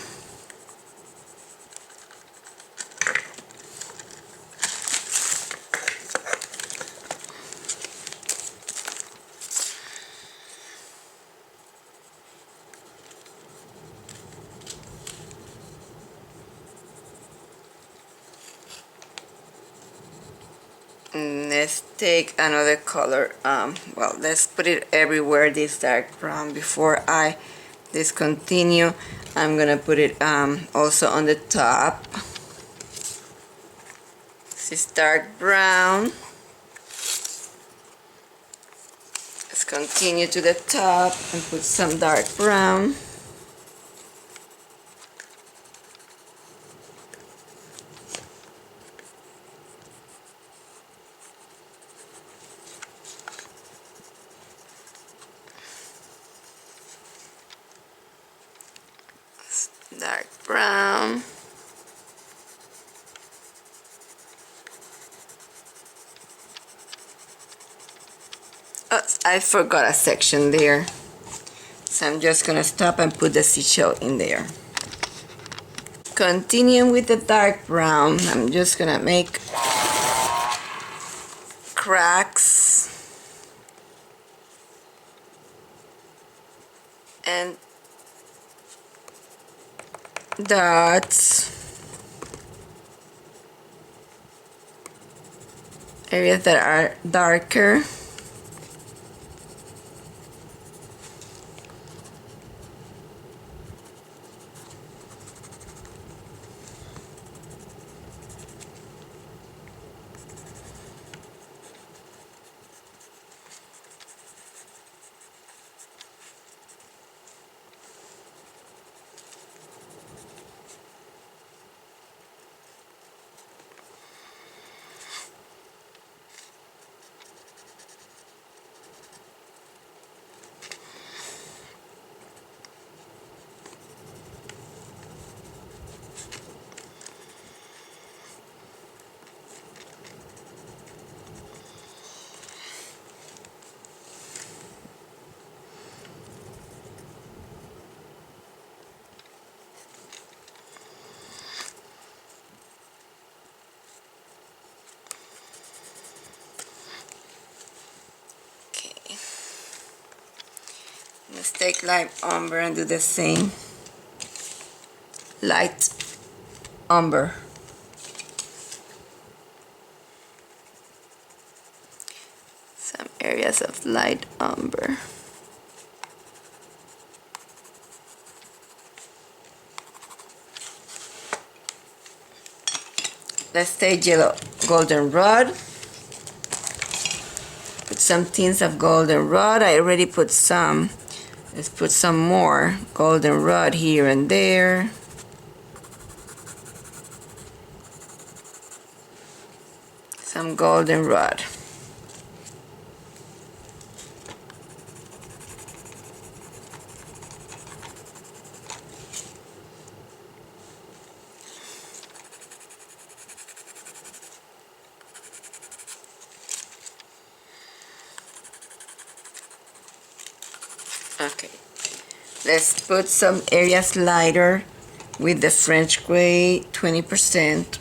Let's take another color. Well, let's put it everywhere, this dark brown. Before I discontinue, I'm gonna put it also on the top. This is dark brown. Let's continue to the top and put some dark brown. Dark brown. Oh, I forgot a section there. So I'm just gonna stop and put the seashell in there. Continuing with the dark brown, I'm just gonna make cracks and dots, areas that are darker. Let's take light umber and do the same. Light umber. Some areas of light umber. Let's take yellow goldenrod. Put some tints of goldenrod. I already put some. Let's put some more goldenrod here and there. Some goldenrod. Okay, let's put some areas lighter with the French gray 20%.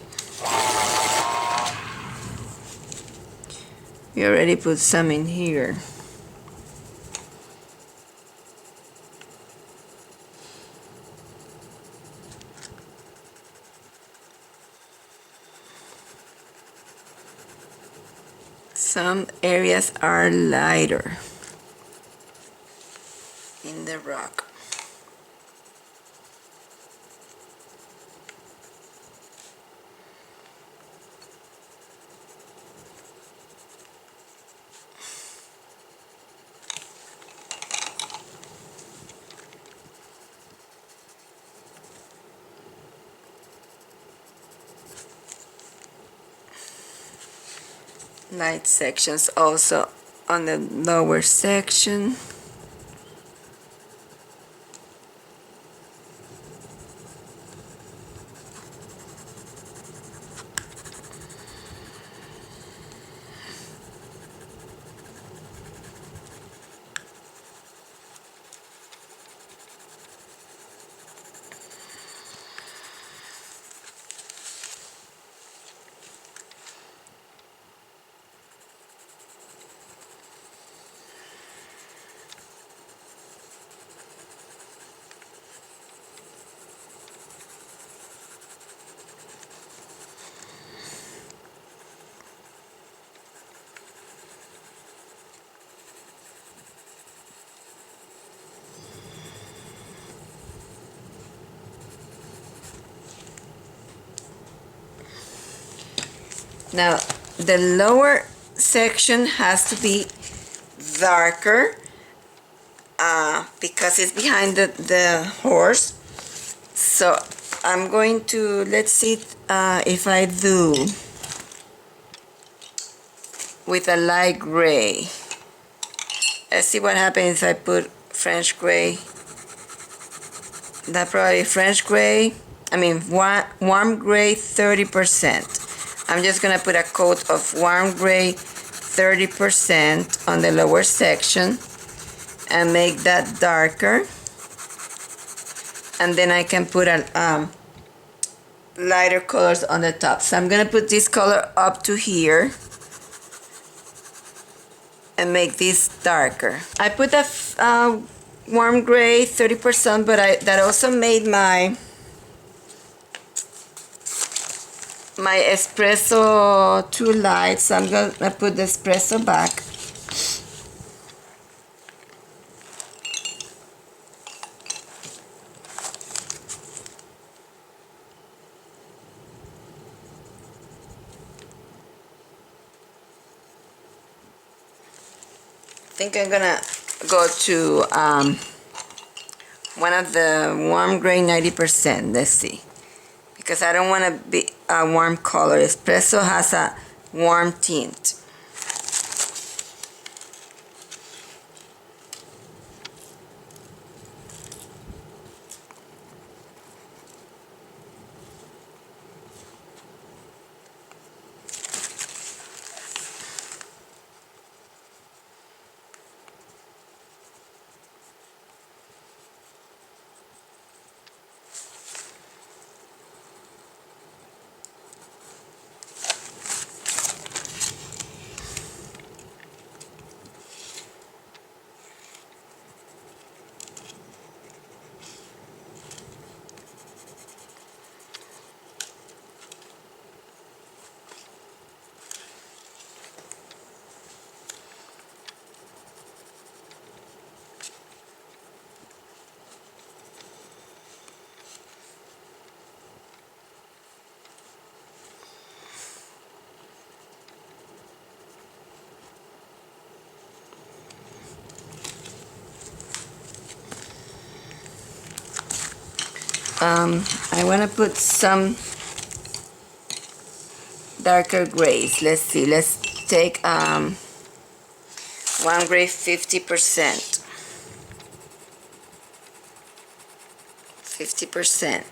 We already put some in here. Some areas are lighter in the rock. Light sections also on the lower section. Now the lower section has to be darker because it's behind the horse. So I'm going to, let's see if I do with a light gray. Let's see what happens if I put French gray. That probably French gray, warm gray 30%. I'm just gonna put a coat of warm gray 30% on the lower section and make that darker. And then I can put a lighter colors on the top. So I'm gonna put this color up to here and make this darker. I put a warm gray 30%, but that also made my espresso too light, so I'm gonna put the espresso back. I think I'm gonna go to one of the warm gray 90%. Let's see, because I don't want to be a warm color. Espresso has a warm tint. I want to put some darker grays. Let's see, let's take one gray 50%. 50%.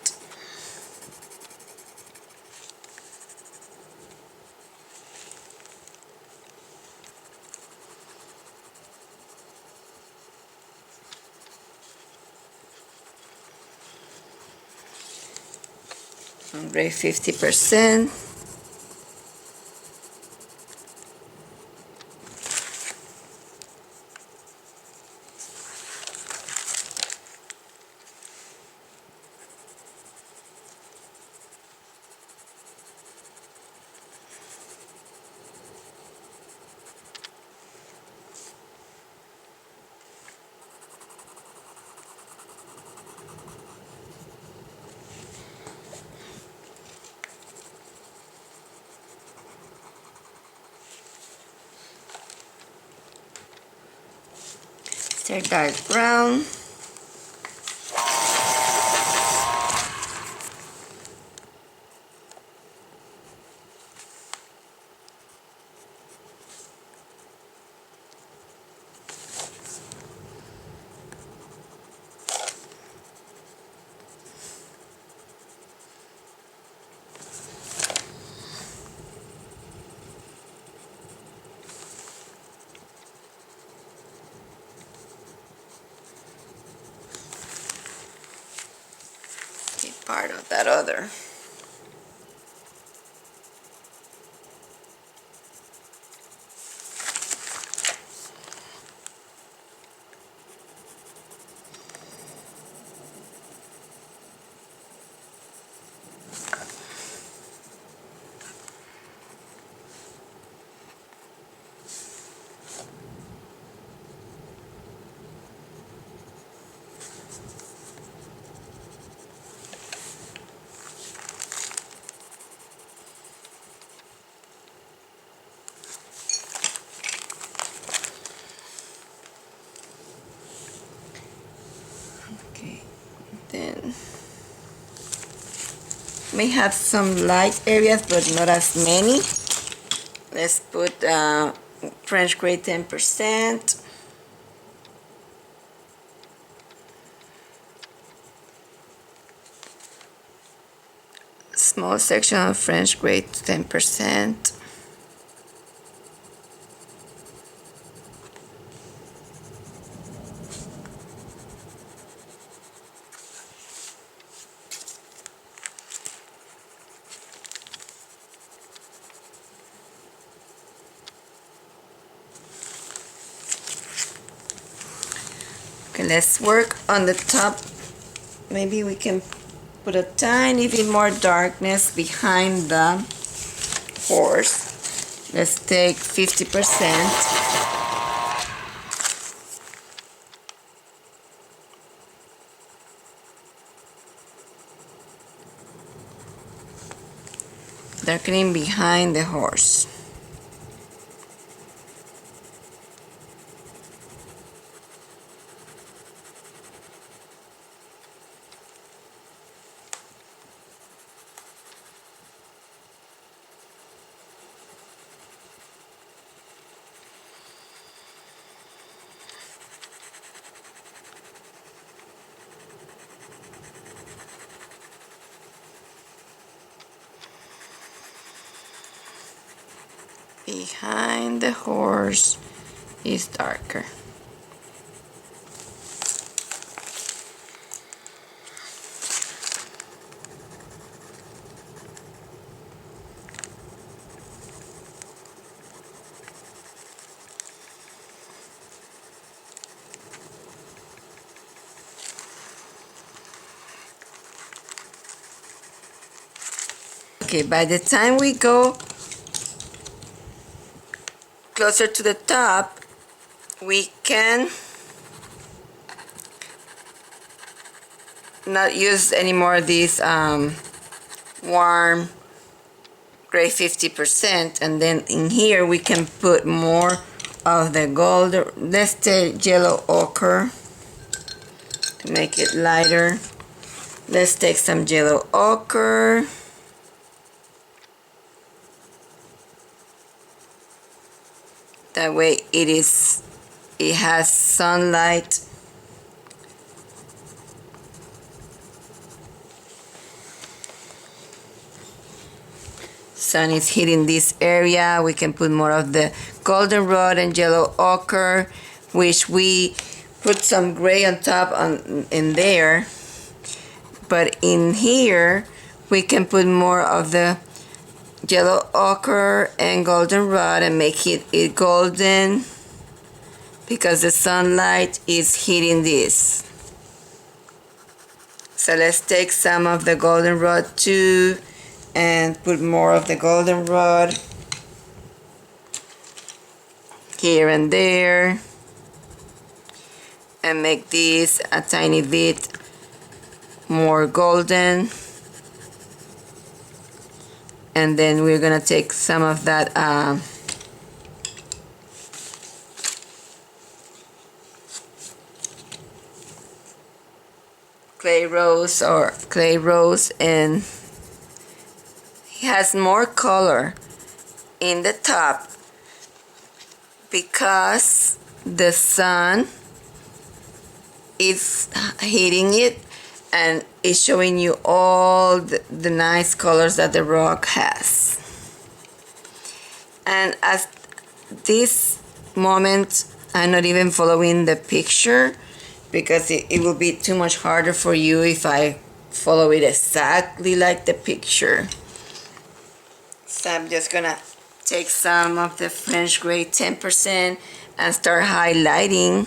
gray 50%. Start dark brown. Part of that other. Okay, then may have some light areas but not as many. Let's put French gray 10%. Small section of French gray 10%. Okay, let's work on the top. Maybe we can put a tiny bit more darkness behind the horse. Let's take 50%. Darkening behind the horse. Behind the horse is darker. Okay, by the time we go closer to the top, we can not use anymore these warm gray 50%, and then in here we can put more of the gold. Let's take yellow ochre to make it lighter. Let's take some yellow ochre. That way it has sunlight. Sun is hitting this area. We can put more of the goldenrod and yellow ochre, which we put some gray on top in there. But in here we can put more of the yellow ochre and goldenrod and make it golden because the sunlight is hitting this. So let's take some of the goldenrod too and put more of the goldenrod here and there and make this a tiny bit more golden. And then we're gonna take some of that clay rose and it has more color in the top because the sun is hitting it and it's showing you all the nice colors that the rock has. And at this moment I'm not even following the picture because it will be too much harder for you if I follow it exactly like the picture. So I'm just gonna take some of the French gray 10% and start highlighting.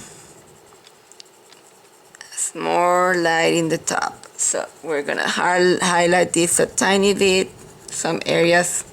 More light in the top. So we're gonna highlight this a tiny bit, some areas.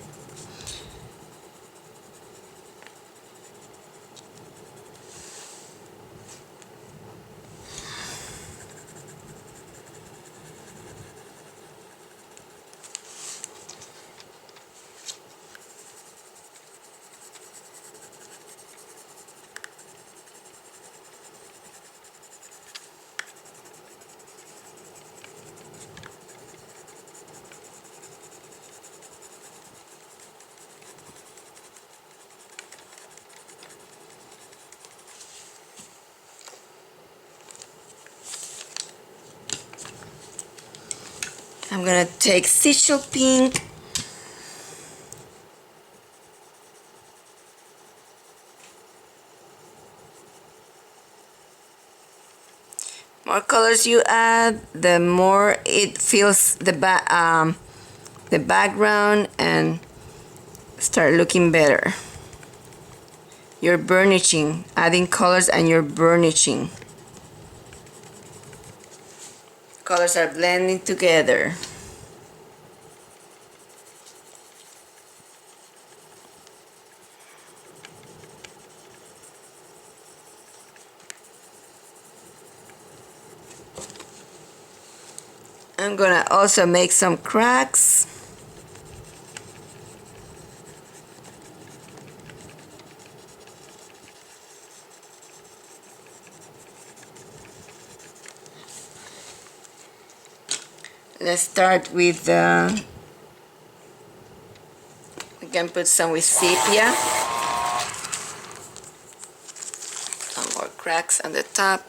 I'm gonna take Sichel pink more colors you add, the more it fills the background and start looking better. You're burnishing, adding colors and you're burnishing. Colors are blending together. I'm gonna also make some cracks. Let's start with we can put some with sepia. Some more cracks on the top.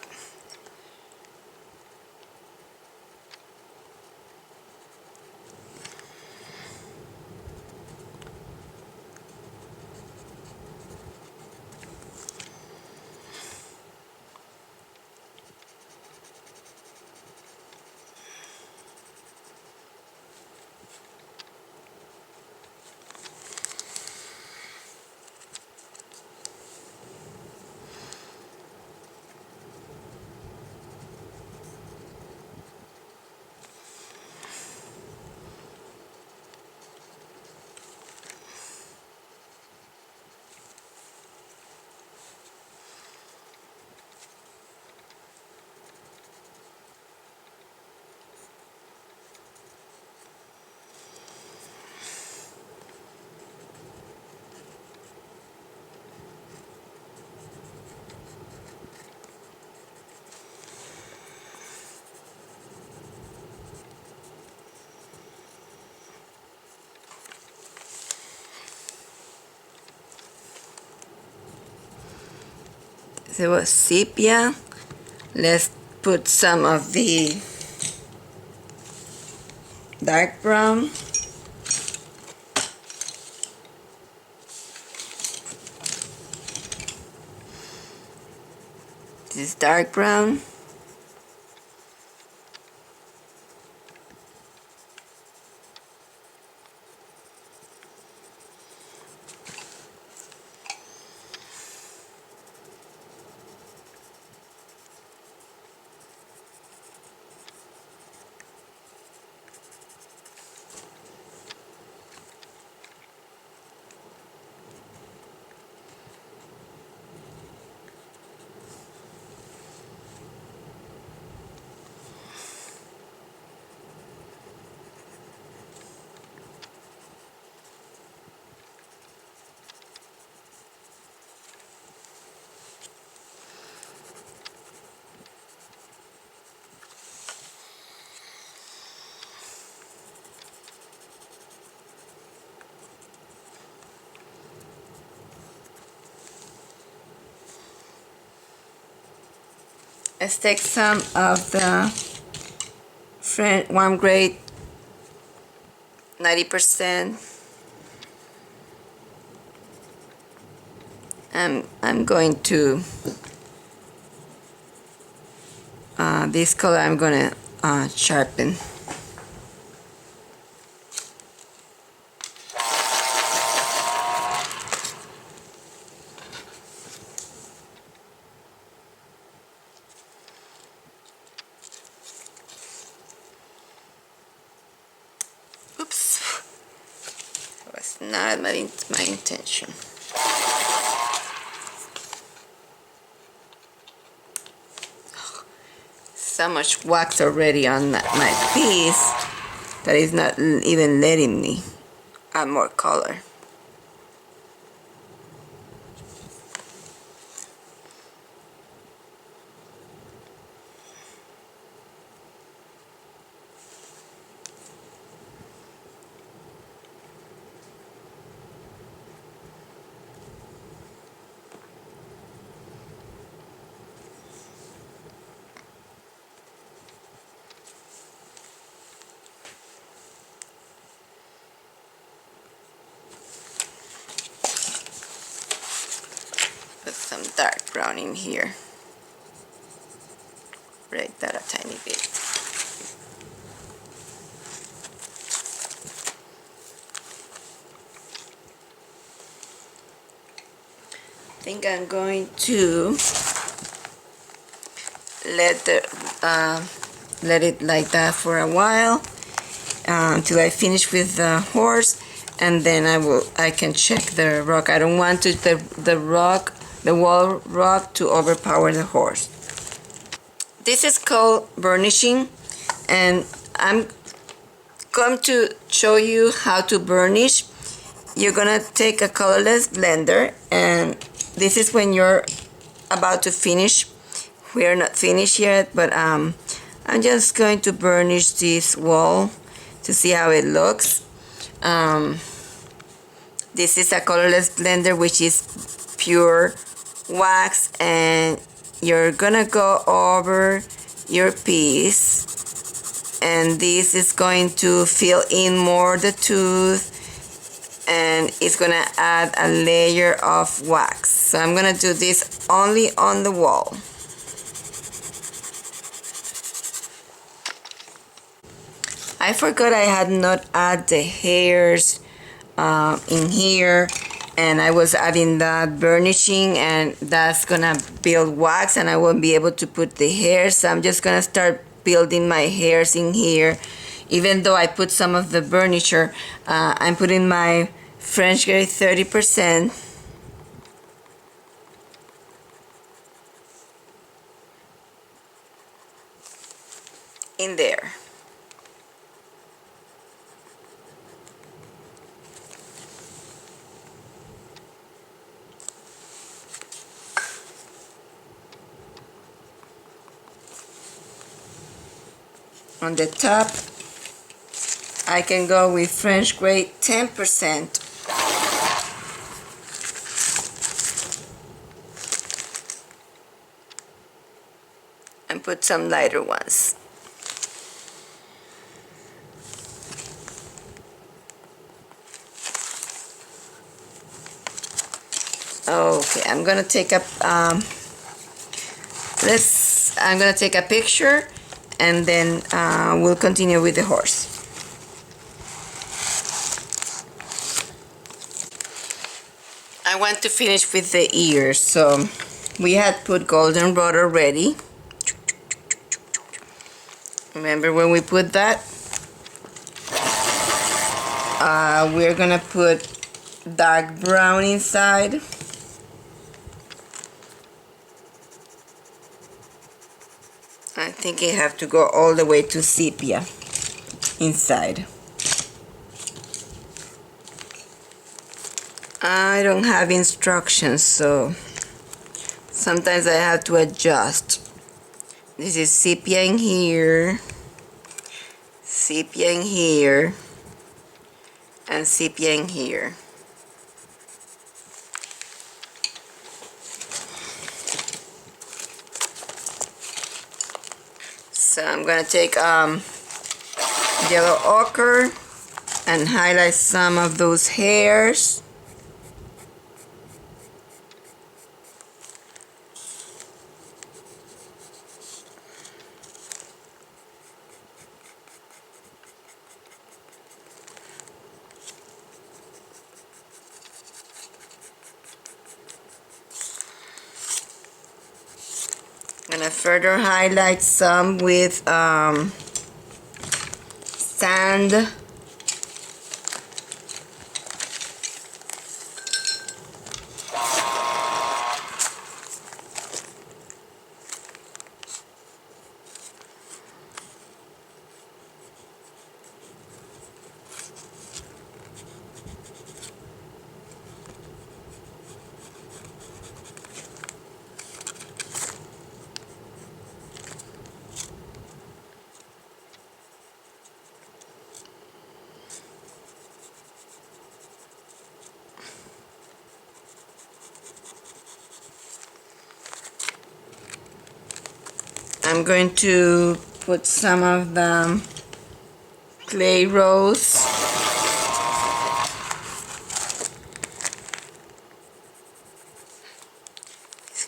There was sepia. Let's put some of the dark brown. This is dark brown. Let's take some of the warm grade 90%. I'm going to this color I'm gonna sharpen. Oops, that was not my intention. So much wax already on my piece that is not even letting me add more color. Put some dark brown in here. Break that a tiny bit. I think I'm going to let it like that for a while until I finish with the horse, and then I can check the rock. I don't want the wall rock to overpower the horse. This is called burnishing, and I'm going to show you how to burnish. You're gonna take a colorless blender, and this is when you're about to finish. We're not finished yet, but I'm just going to burnish this wall to see how it looks. This is a colorless blender, which is pure wax, and you're gonna go over your piece, and this is going to fill in more the tooth, and it's gonna add a layer of wax. So I'm gonna do this only on the wall. I forgot I had not added the hairs in here, and I was adding that burnishing, and that's gonna build wax, and I won't be able to put the hairs. So I'm just gonna start building my hairs in here. Even though I put some of the burnisher, I'm putting my French grade 30% in there. On the top, I can go with French grade 10% and put some lighter ones. Okay, I'm gonna take a I'm gonna take a picture, and then we'll continue with the horse. I want to finish with the ears, so we had put goldenrod already. Remember when we put that? We're gonna put dark brown inside. I think I have to go all the way to sepia inside. I don't have instructions, so sometimes I have to adjust. This is sepia in here, sepia in here, and sepia in here. So I'm gonna take yellow ochre and highlight some of those hairs. I'm gonna further highlight some with sand. I'm going to put some of the clay rose.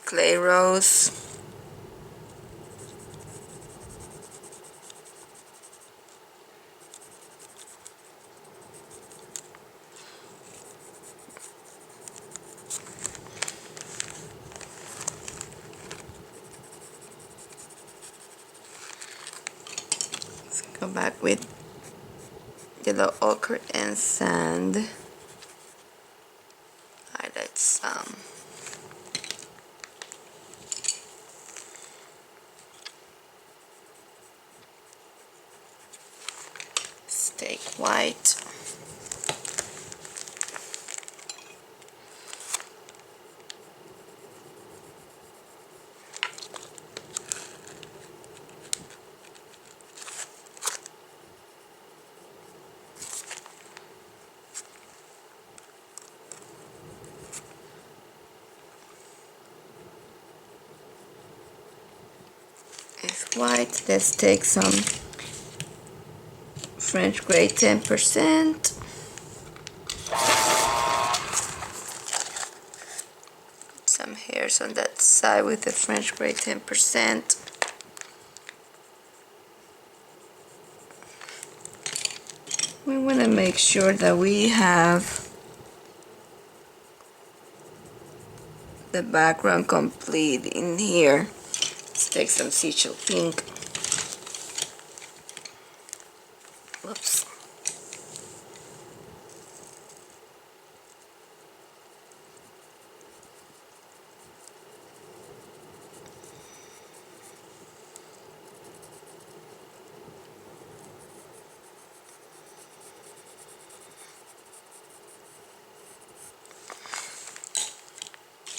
Clay rose. Let's go back with yellow ochre and sand. Highlight some. Let's take white. It's white. Let's take some French gray 10%. Some hairs on that side with the French gray 10%. We want to make sure that we have the background complete in here. Let's take some Seashell pink. Whoops.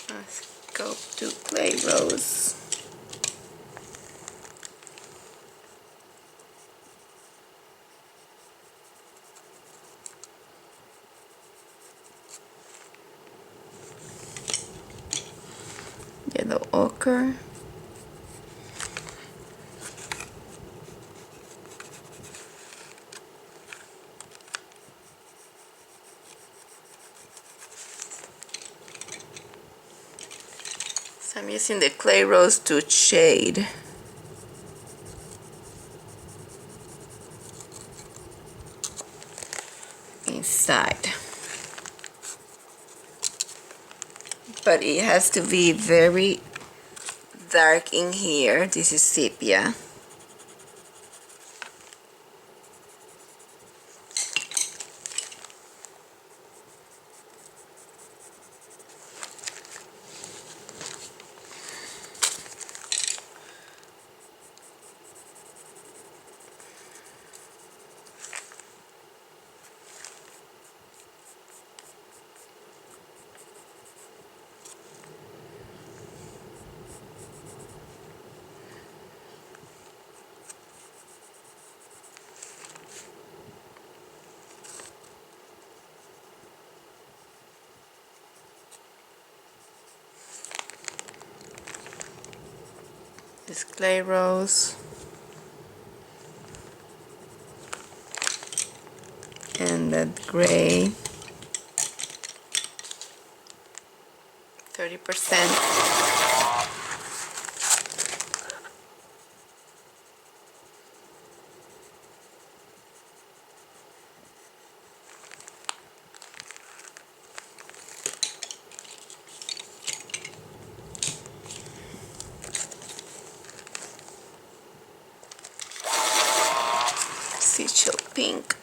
Let's go to clay rose. Yellow ochre. So I'm using the clay rose to shade. Inside. But it has to be very dark in here. This is sepia. This clay rose. that gray. 30%. Sigil pink.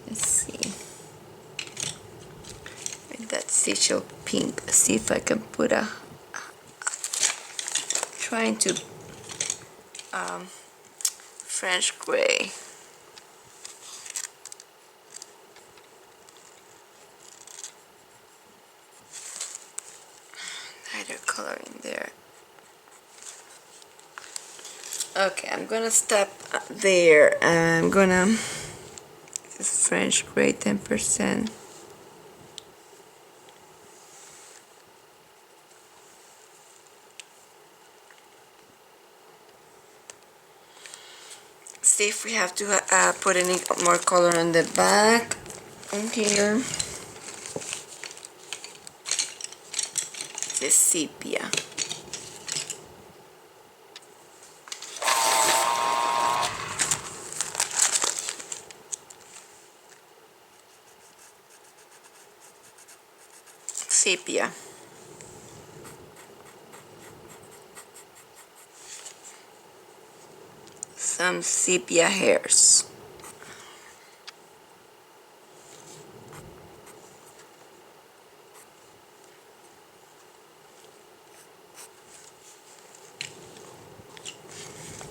Let's see. With that sigil pink, see if I can put a trying to French gray. Lighter color in there. Okay, I'm gonna stop there. I'm gonna French gray 10%. See if we have to put any more color on the back. Here, this sepia. Sepia. Some sepia hairs.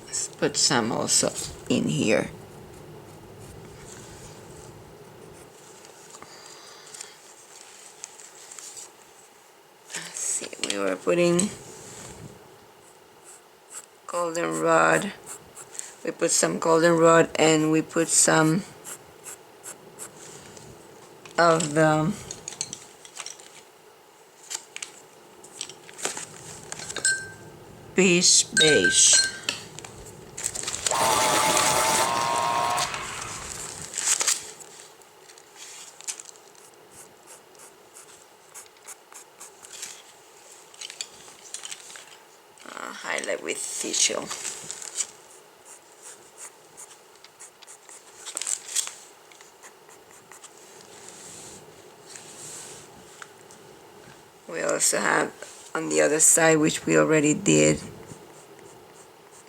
Let's put some also in here. Let's see, we were putting goldenrod. We put some goldenrod and we put some of the beige. Highlight with sigil. We also have on the other side, which we already did,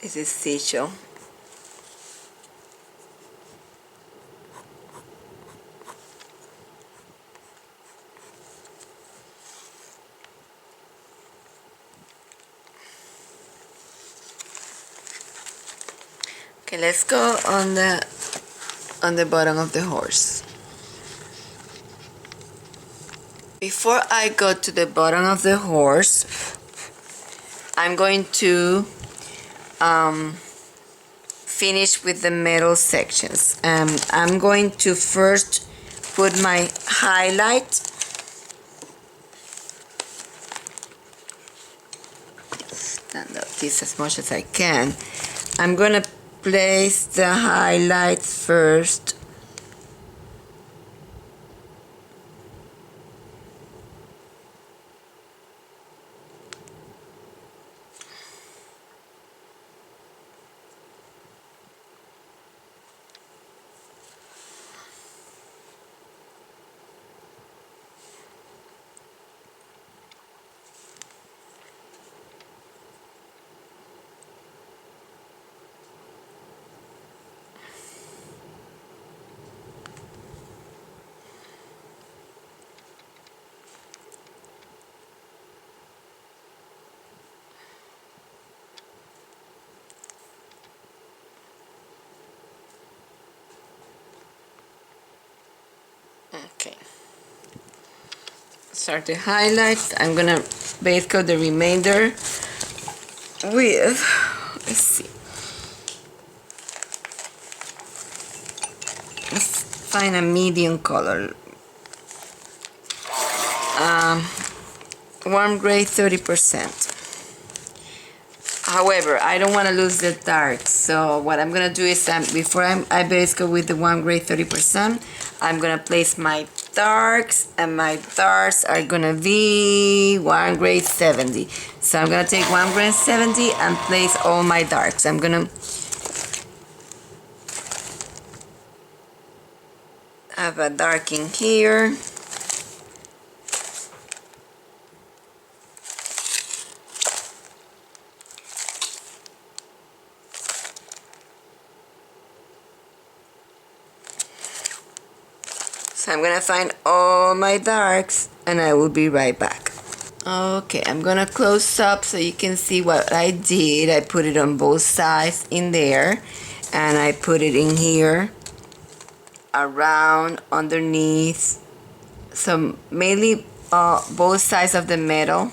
this is sigil. Okay, let's go on the bottom of the horse. Before I go to the bottom of the horse, I'm going to finish with the metal sections. I'm going to first put my highlight. Stand up this as much as I can. I'm going to place the highlight first. Okay. Start the highlights. I'm gonna base coat the remainder with, let's see, find a medium color. Warm gray 30%. However, I don't want to lose the dark, so what I'm gonna do is before I base coat with the warm gray 30%, I'm gonna place my darks, and my darks are gonna be warm gray 70. So I'm gonna take warm gray 70 and place all my darks. I'm gonna have a dark in here. So I'm gonna find all my darks and I will be right back. Okay, I'm gonna close up so you can see what I did. I put it on both sides in there, and I put it in here, around, underneath, so mainly both sides of the metal.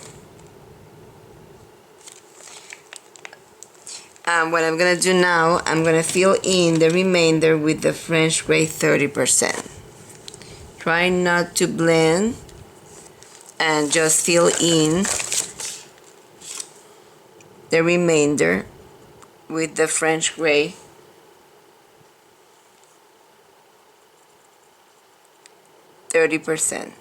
And what I'm gonna do now, I'm gonna fill in the remainder with the French gray 30%. Try not to blend and just fill in the remainder with the French gray 30%.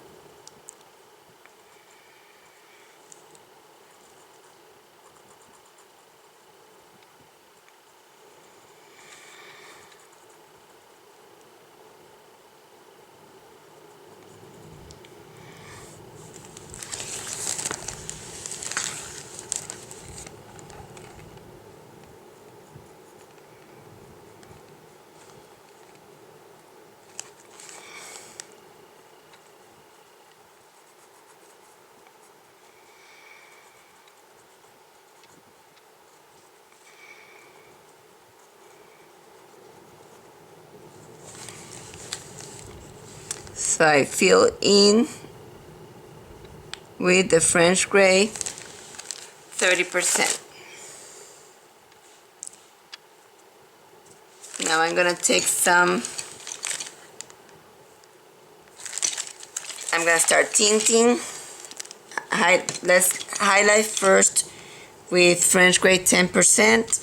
So I fill in with the French gray 30%. Now I'm gonna take some, I'm gonna start tinting. Let's highlight first with French gray 10%.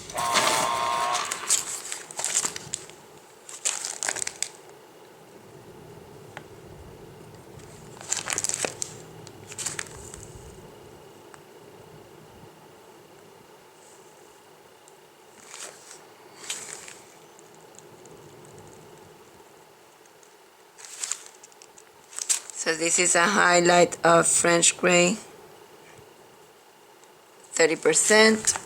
So this is a highlight of French gray 30%.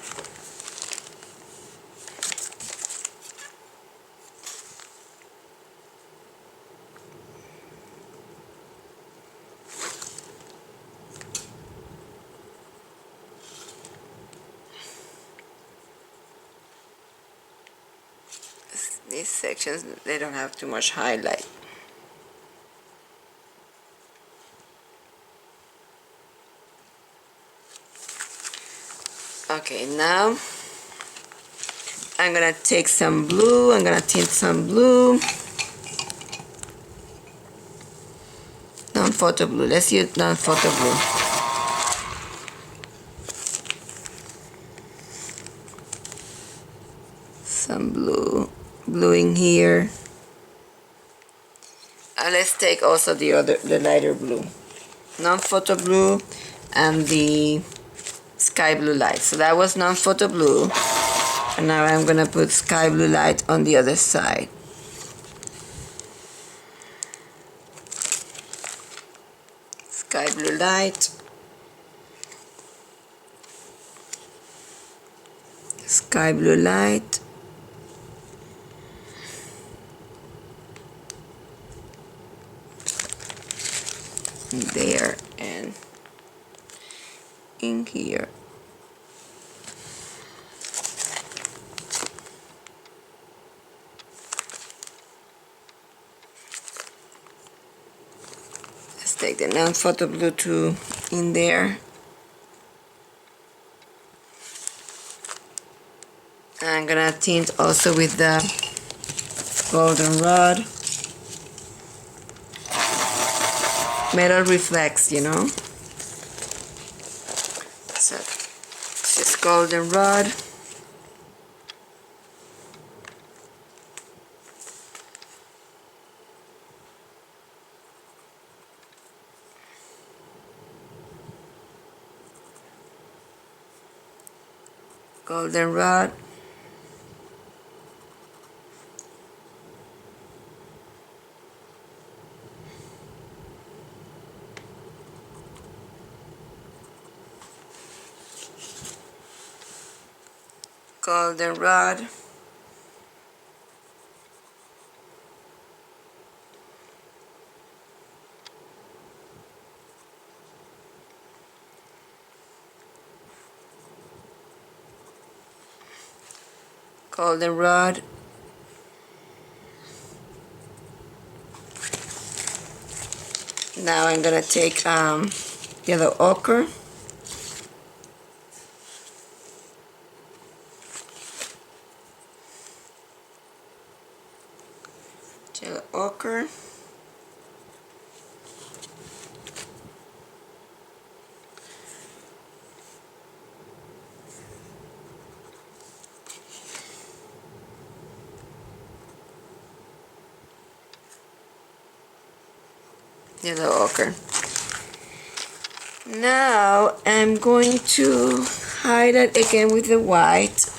These sections, they don't have too much highlight. Okay, now I'm gonna take some blue. I'm gonna tint some blue. Non-photo blue. Let's use non-photo blue. Some blue in here. And let's take also the lighter blue. Non-photo blue and the sky blue light. So that was non-photo blue, and now I'm gonna put sky blue light on the other side. Sky blue light, sky blue light, there and in here. Let's take the non-photo blue too in there. I'm gonna tint also with the golden rod. metal reflects, you know. So this is goldenrod. Goldenrod. Goldenrod. Goldenrod. Now I'm gonna take yellow ochre. Yellow ochre. Yellow ochre. Now I'm going to hide it again with the white.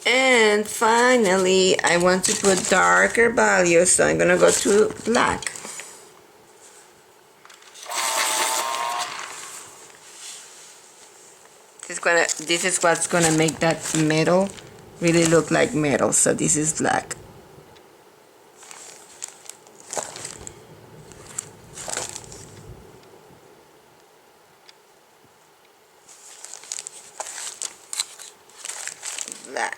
And finally, I want to put darker values, so I'm gonna go to black. This is what's gonna make that metal really look like metal. So this is black. Black.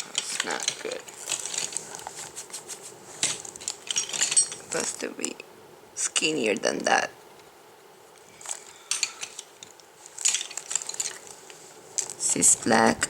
That's not good. Supposed to be skinnier than that. This is black.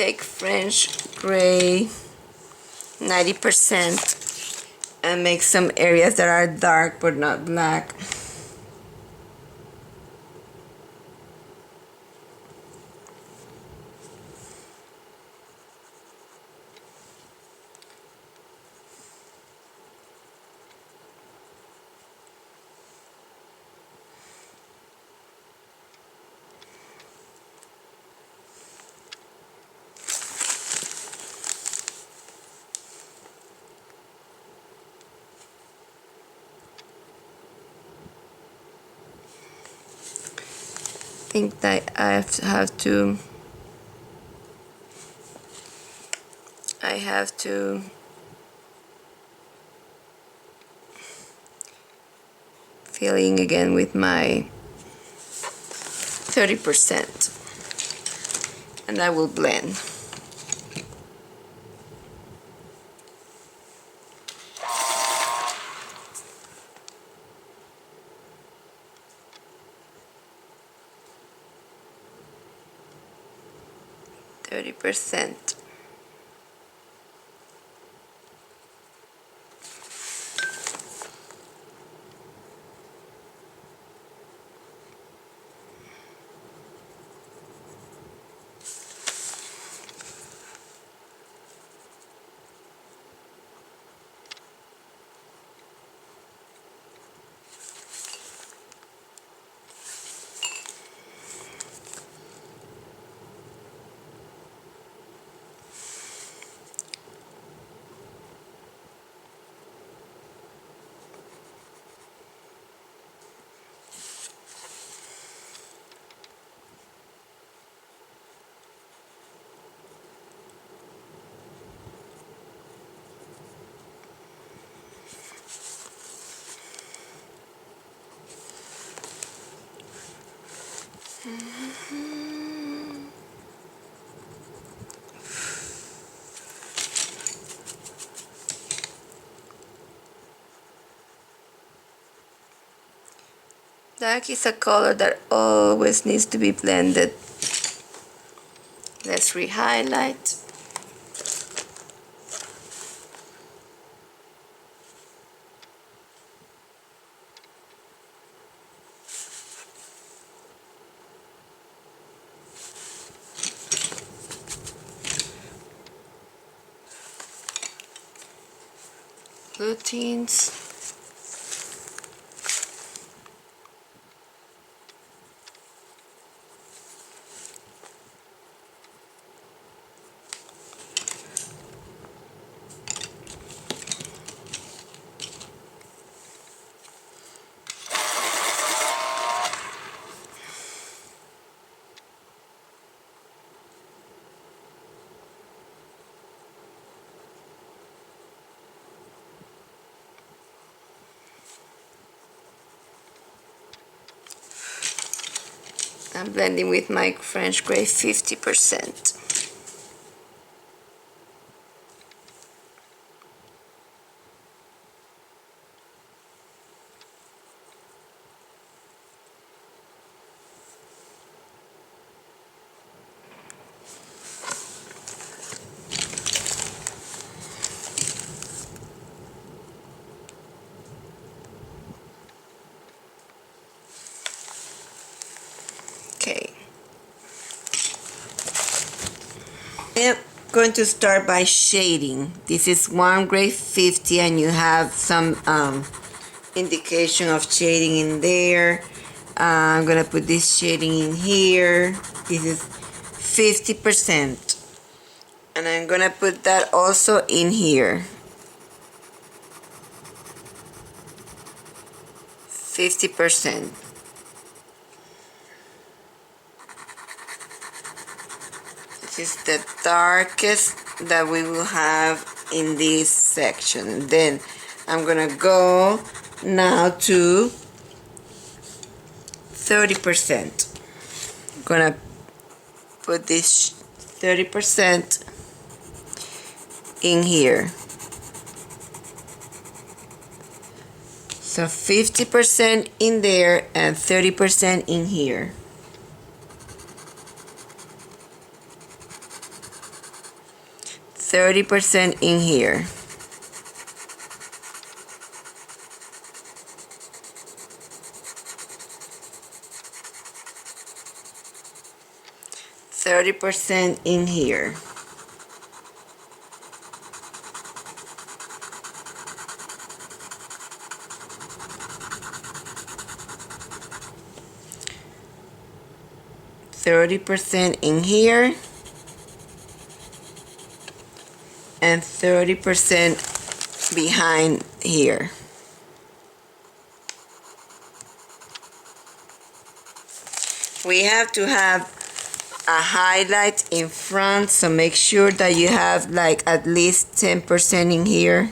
take French gray 90% and make some areas that are dark but not black. I think that I have to fill in again with my 30%, and I will blend. %. Black is a color that always needs to be blended. Let's re-highlight. Blue tints. I'm blending with my French gray 50%. Okay. I'm going to start by shading. This is warm gray 50 and you have some indication of shading in there. I'm gonna put this shading in here. This is 50%. And I'm gonna put that also in here. 50%. This is the darkest that we will have in this section. Then I'm gonna go now to 30%. I'm gonna put this 30% in here. So 50% in there and 30% in here. 30% in here. %30 in here. %30 in here, and 30% behind here. We have to have a highlight in front, so make sure that you have like at least 10% in here,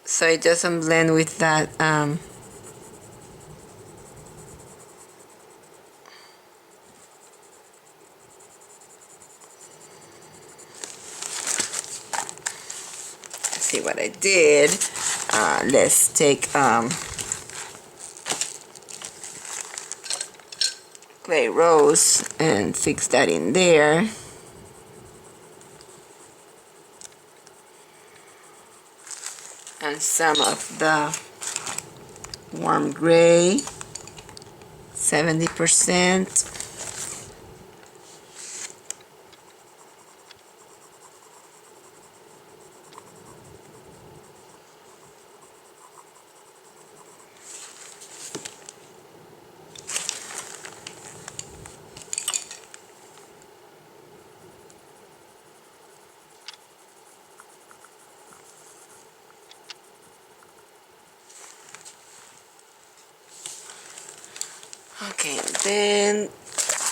so it doesn't blend with that see what I did. Let's take clay rose and fix that in there. And some of the warm gray, 70%. Okay, then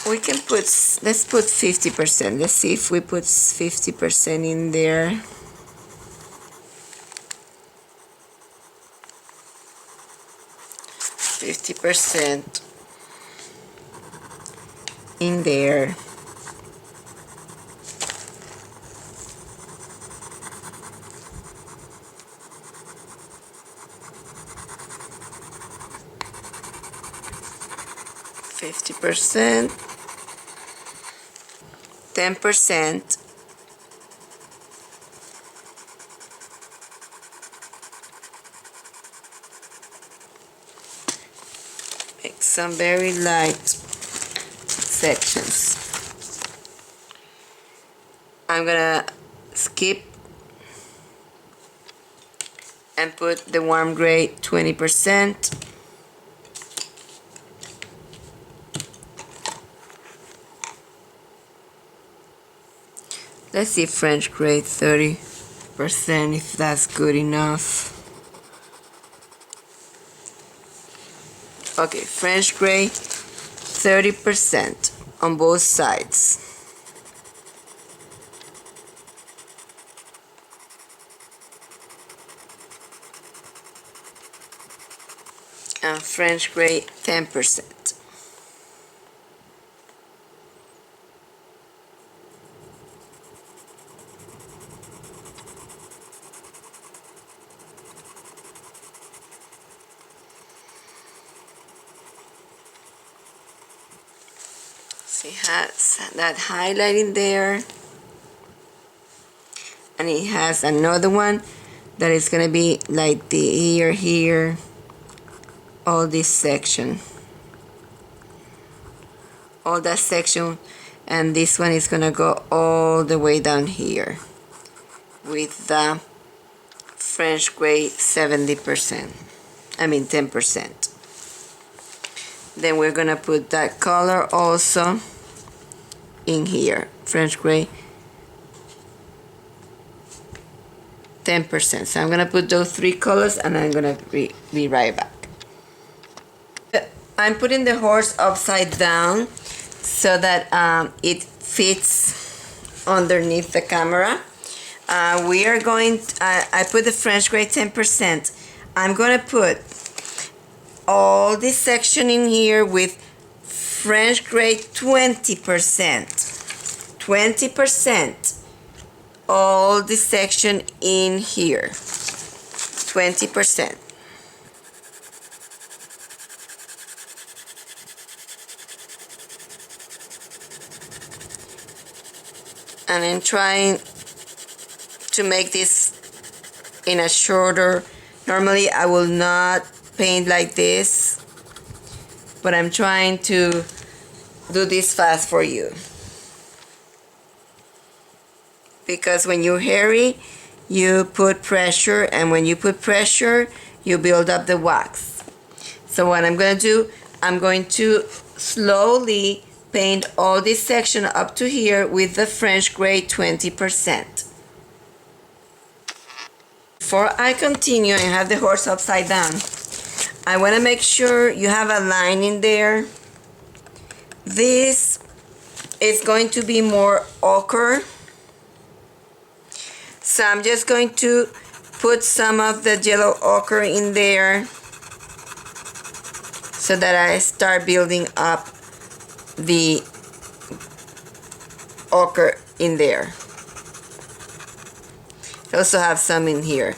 we can put, let's put 50%. Let's see if we put 50% in there. %50 in there. %50, 10%, make some very light sections. I'm gonna skip and put the warm gray 20%. Let's see French gray 30%, if that's good enough. Okay, French gray 30% on both sides. And French gray 10%. See, has that highlight in there, and it has another one that is gonna be like the here, all this section, all that section, and this one is gonna go all the way down here with the French gray 70%. I mean 10%. Then we're gonna put that color also in here, French gray 10%. So I'm gonna put those three colors, and I'm gonna be right back. I'm putting the horse upside down so that it fits underneath the camera. We are going I put the French gray 10%. I'm gonna put all this section in here with French gray 20%. 20%. All this section in here. 20%. and I'm trying to make this in a shorter. Normally I will not paint like this, but I'm trying to do this fast for you, because when you hurry you put pressure, and when you put pressure you build up the wax. So what I'm going to do, I'm going to slowly paint all this section up to here with the French gray 20%. Before I continue and have the horse upside down, I want to make sure you have a line in there. This is going to be more ochre, so I'm just going to put some of the yellow ochre in there so that I start building up the ochre in there. I also have some in here,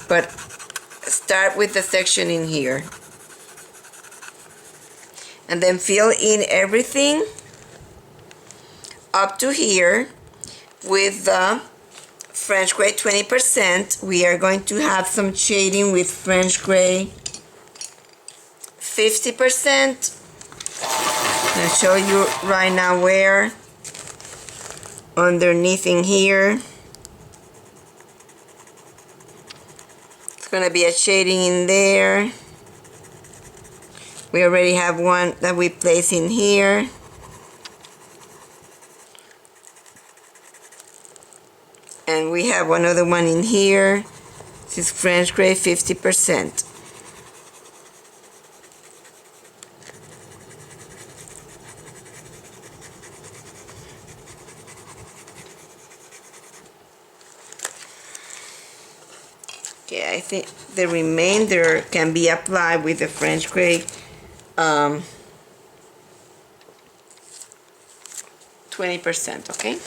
but start with the section in here and then fill in everything up to here with the French gray 20%. We are going to have some shading with French gray 50%. I'll show you right now where. Underneath in here. It's going to be a shading in there. We already have one that we place in here. And we have another one in here. This is French gray 50%. Okay, I think the remainder can be applied with the French gray 20%, okay?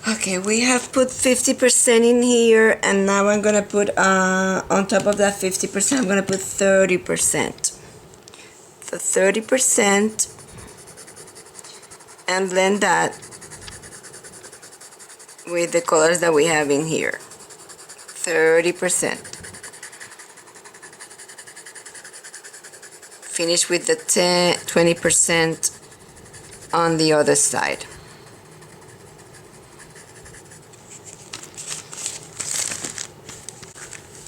Okay, we have put 50% in here, and now I'm gonna put on top of that 50%, I'm gonna put 30%. So 30%, and blend that with the colors that we have in here. 30%. Finish with the 20% on the other side.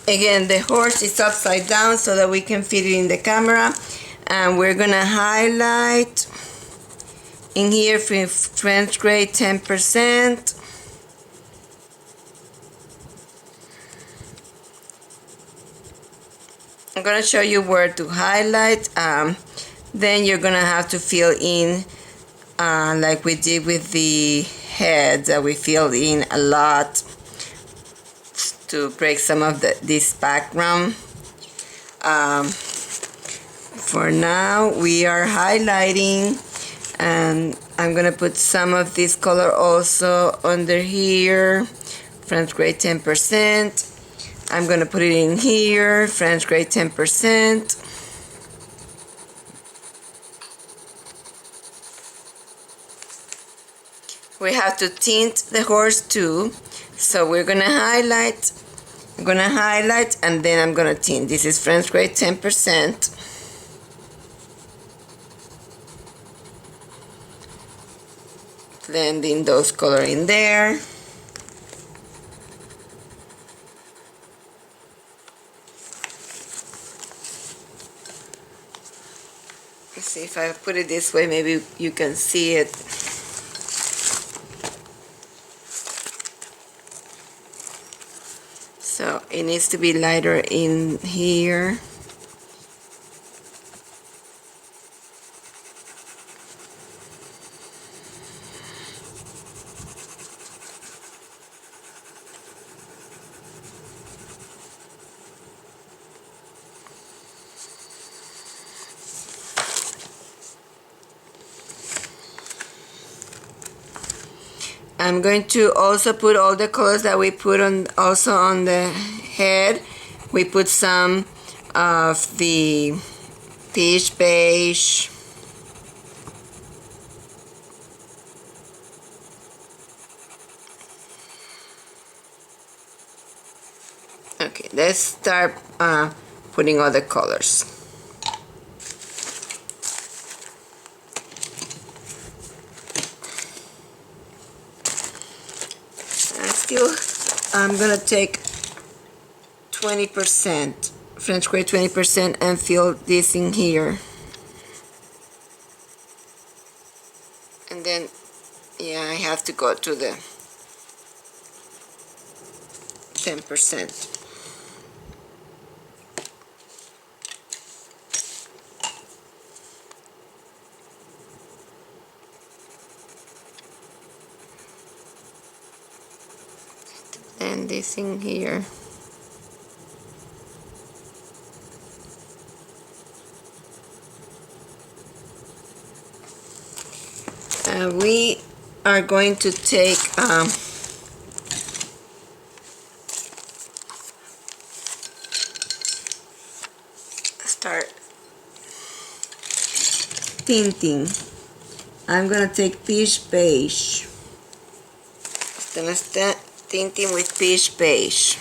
Again, the horse is upside down so that we can fit it in the camera, and we're gonna highlight in here French gray 10%. I'm gonna show you where to highlight. Then you're gonna have to fill in like we did with the head, that we filled in a lot to break some of this background. For now we are highlighting, and I'm gonna put some of this color also under here, French gray 10%. I'm gonna put it in here, French gray 10%. We have to tint the horse too, so we're gonna highlight. I'm gonna highlight and then I'm gonna tint. This is French gray 10%. Blending those color in there. Let's see if I put it this way, maybe you can see it. So it needs to be lighter in here. I'm going to also put all the colors that we put on also on the head. We put some of the peach beige, Okay, let's start putting other colors. I'm gonna take 20% French gray 20% and fill this in here, and then yeah, I have to go to the 10%. And this in here. We are going to take start tinting. I'm gonna take peach beige. Gonna start tinting with peach beige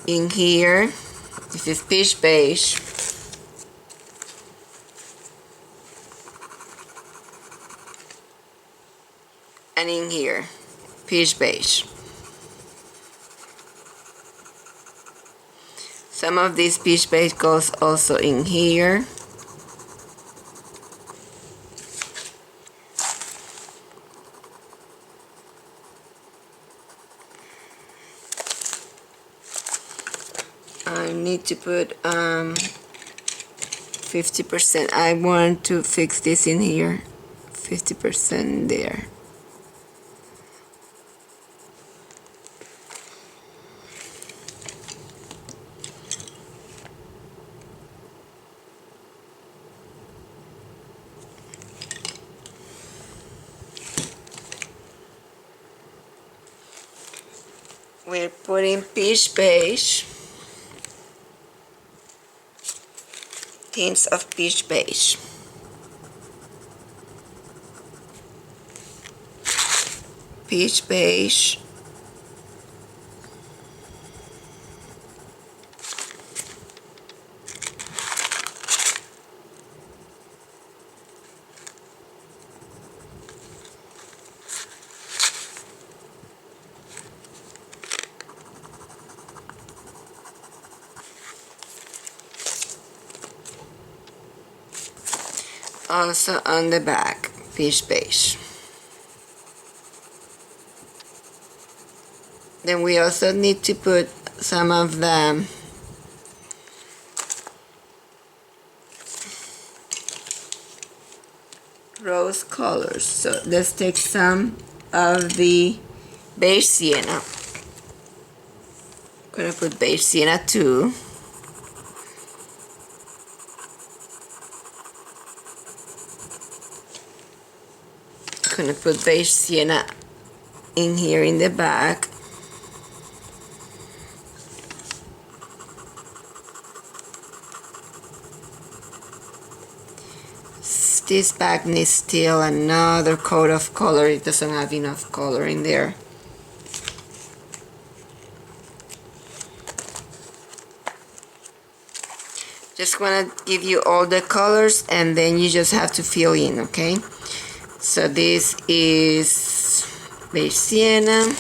in here. This is peach beige. And in here, peach beige. Some of this peach beige goes also in here. I need to put 50%. I want to fix this in here. 50% there. We're putting peach beige, tints of peach beige. Peach beige. Also on the back, peach beige. Then we also need to put some of the rose colors. So let's take some of the beige sienna. I'm gonna put beige sienna too. Gonna put beige sienna in here in the back. This bag needs still another coat of color. It doesn't have enough color in there. Just want to give you all the colors and then you just have to fill in, okay? So this is beige sienna.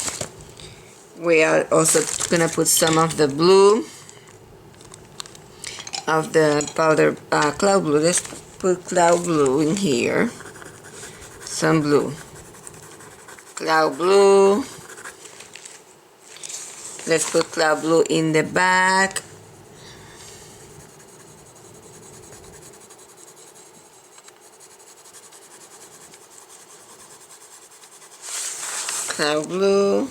We are also gonna put some of the blue of the powder cloud blue. Let's put cloud blue in here. Some blue. Cloud blue. Let's put cloud blue in the back. Cloud blue.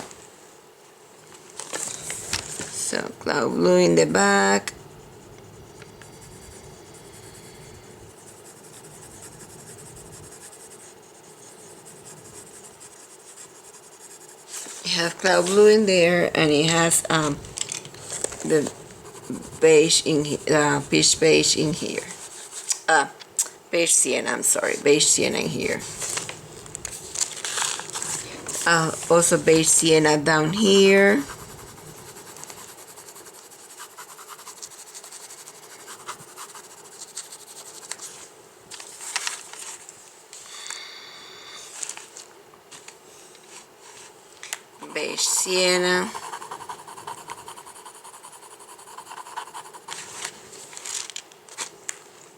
So cloud blue in the back. You have cloud blue in there, and it has the beige in peach beige in here. Beige sienna. I'm sorry, beige sienna in here. Also beige sienna down here. Beige sienna.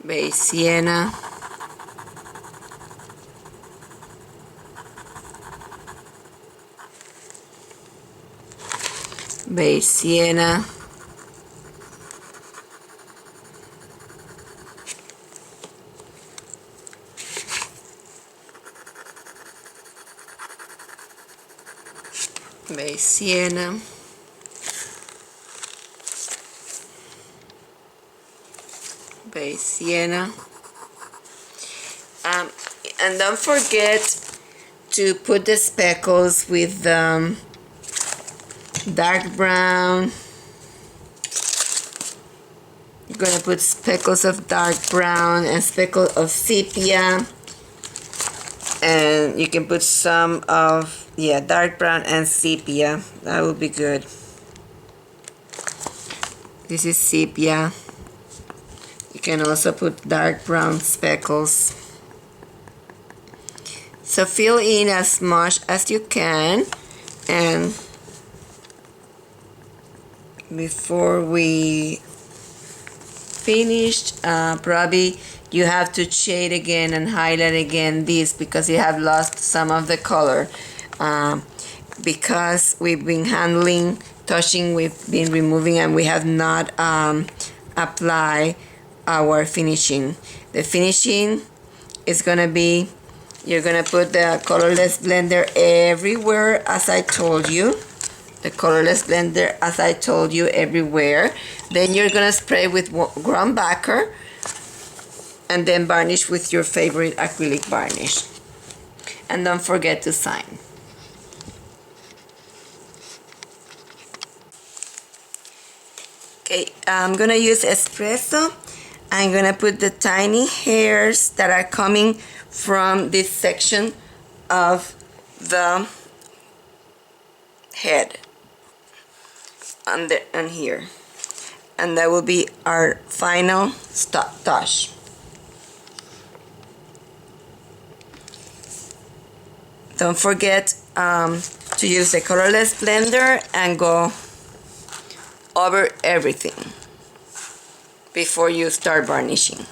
Beige sienna. Beige sienna. Beige sienna. Beige sienna. And don't forget to put the speckles with dark brown. You're gonna put speckles of dark brown and speckles of sepia, and you can put some of dark brown and sepia. That will be good. This is sepia. You can also put dark brown speckles. So fill in as much as you can, and before we finished, probably you have to shade again and highlight again this because you have lost some of the color, because we've been handling, touching, we've been removing, and we have not applied our finishing. The finishing is gonna be, you're gonna put the colorless blender everywhere as I told you. The colorless blender as I told you everywhere. Then you're gonna spray with ground backer and then varnish with your favorite acrylic varnish. And don't forget to sign. Okay, I'm gonna use espresso. I'm gonna put the tiny hairs that are coming from this section of the head and here, and that will be our final touch. Don't forget to use the colorless blender and go over everything before you start varnishing.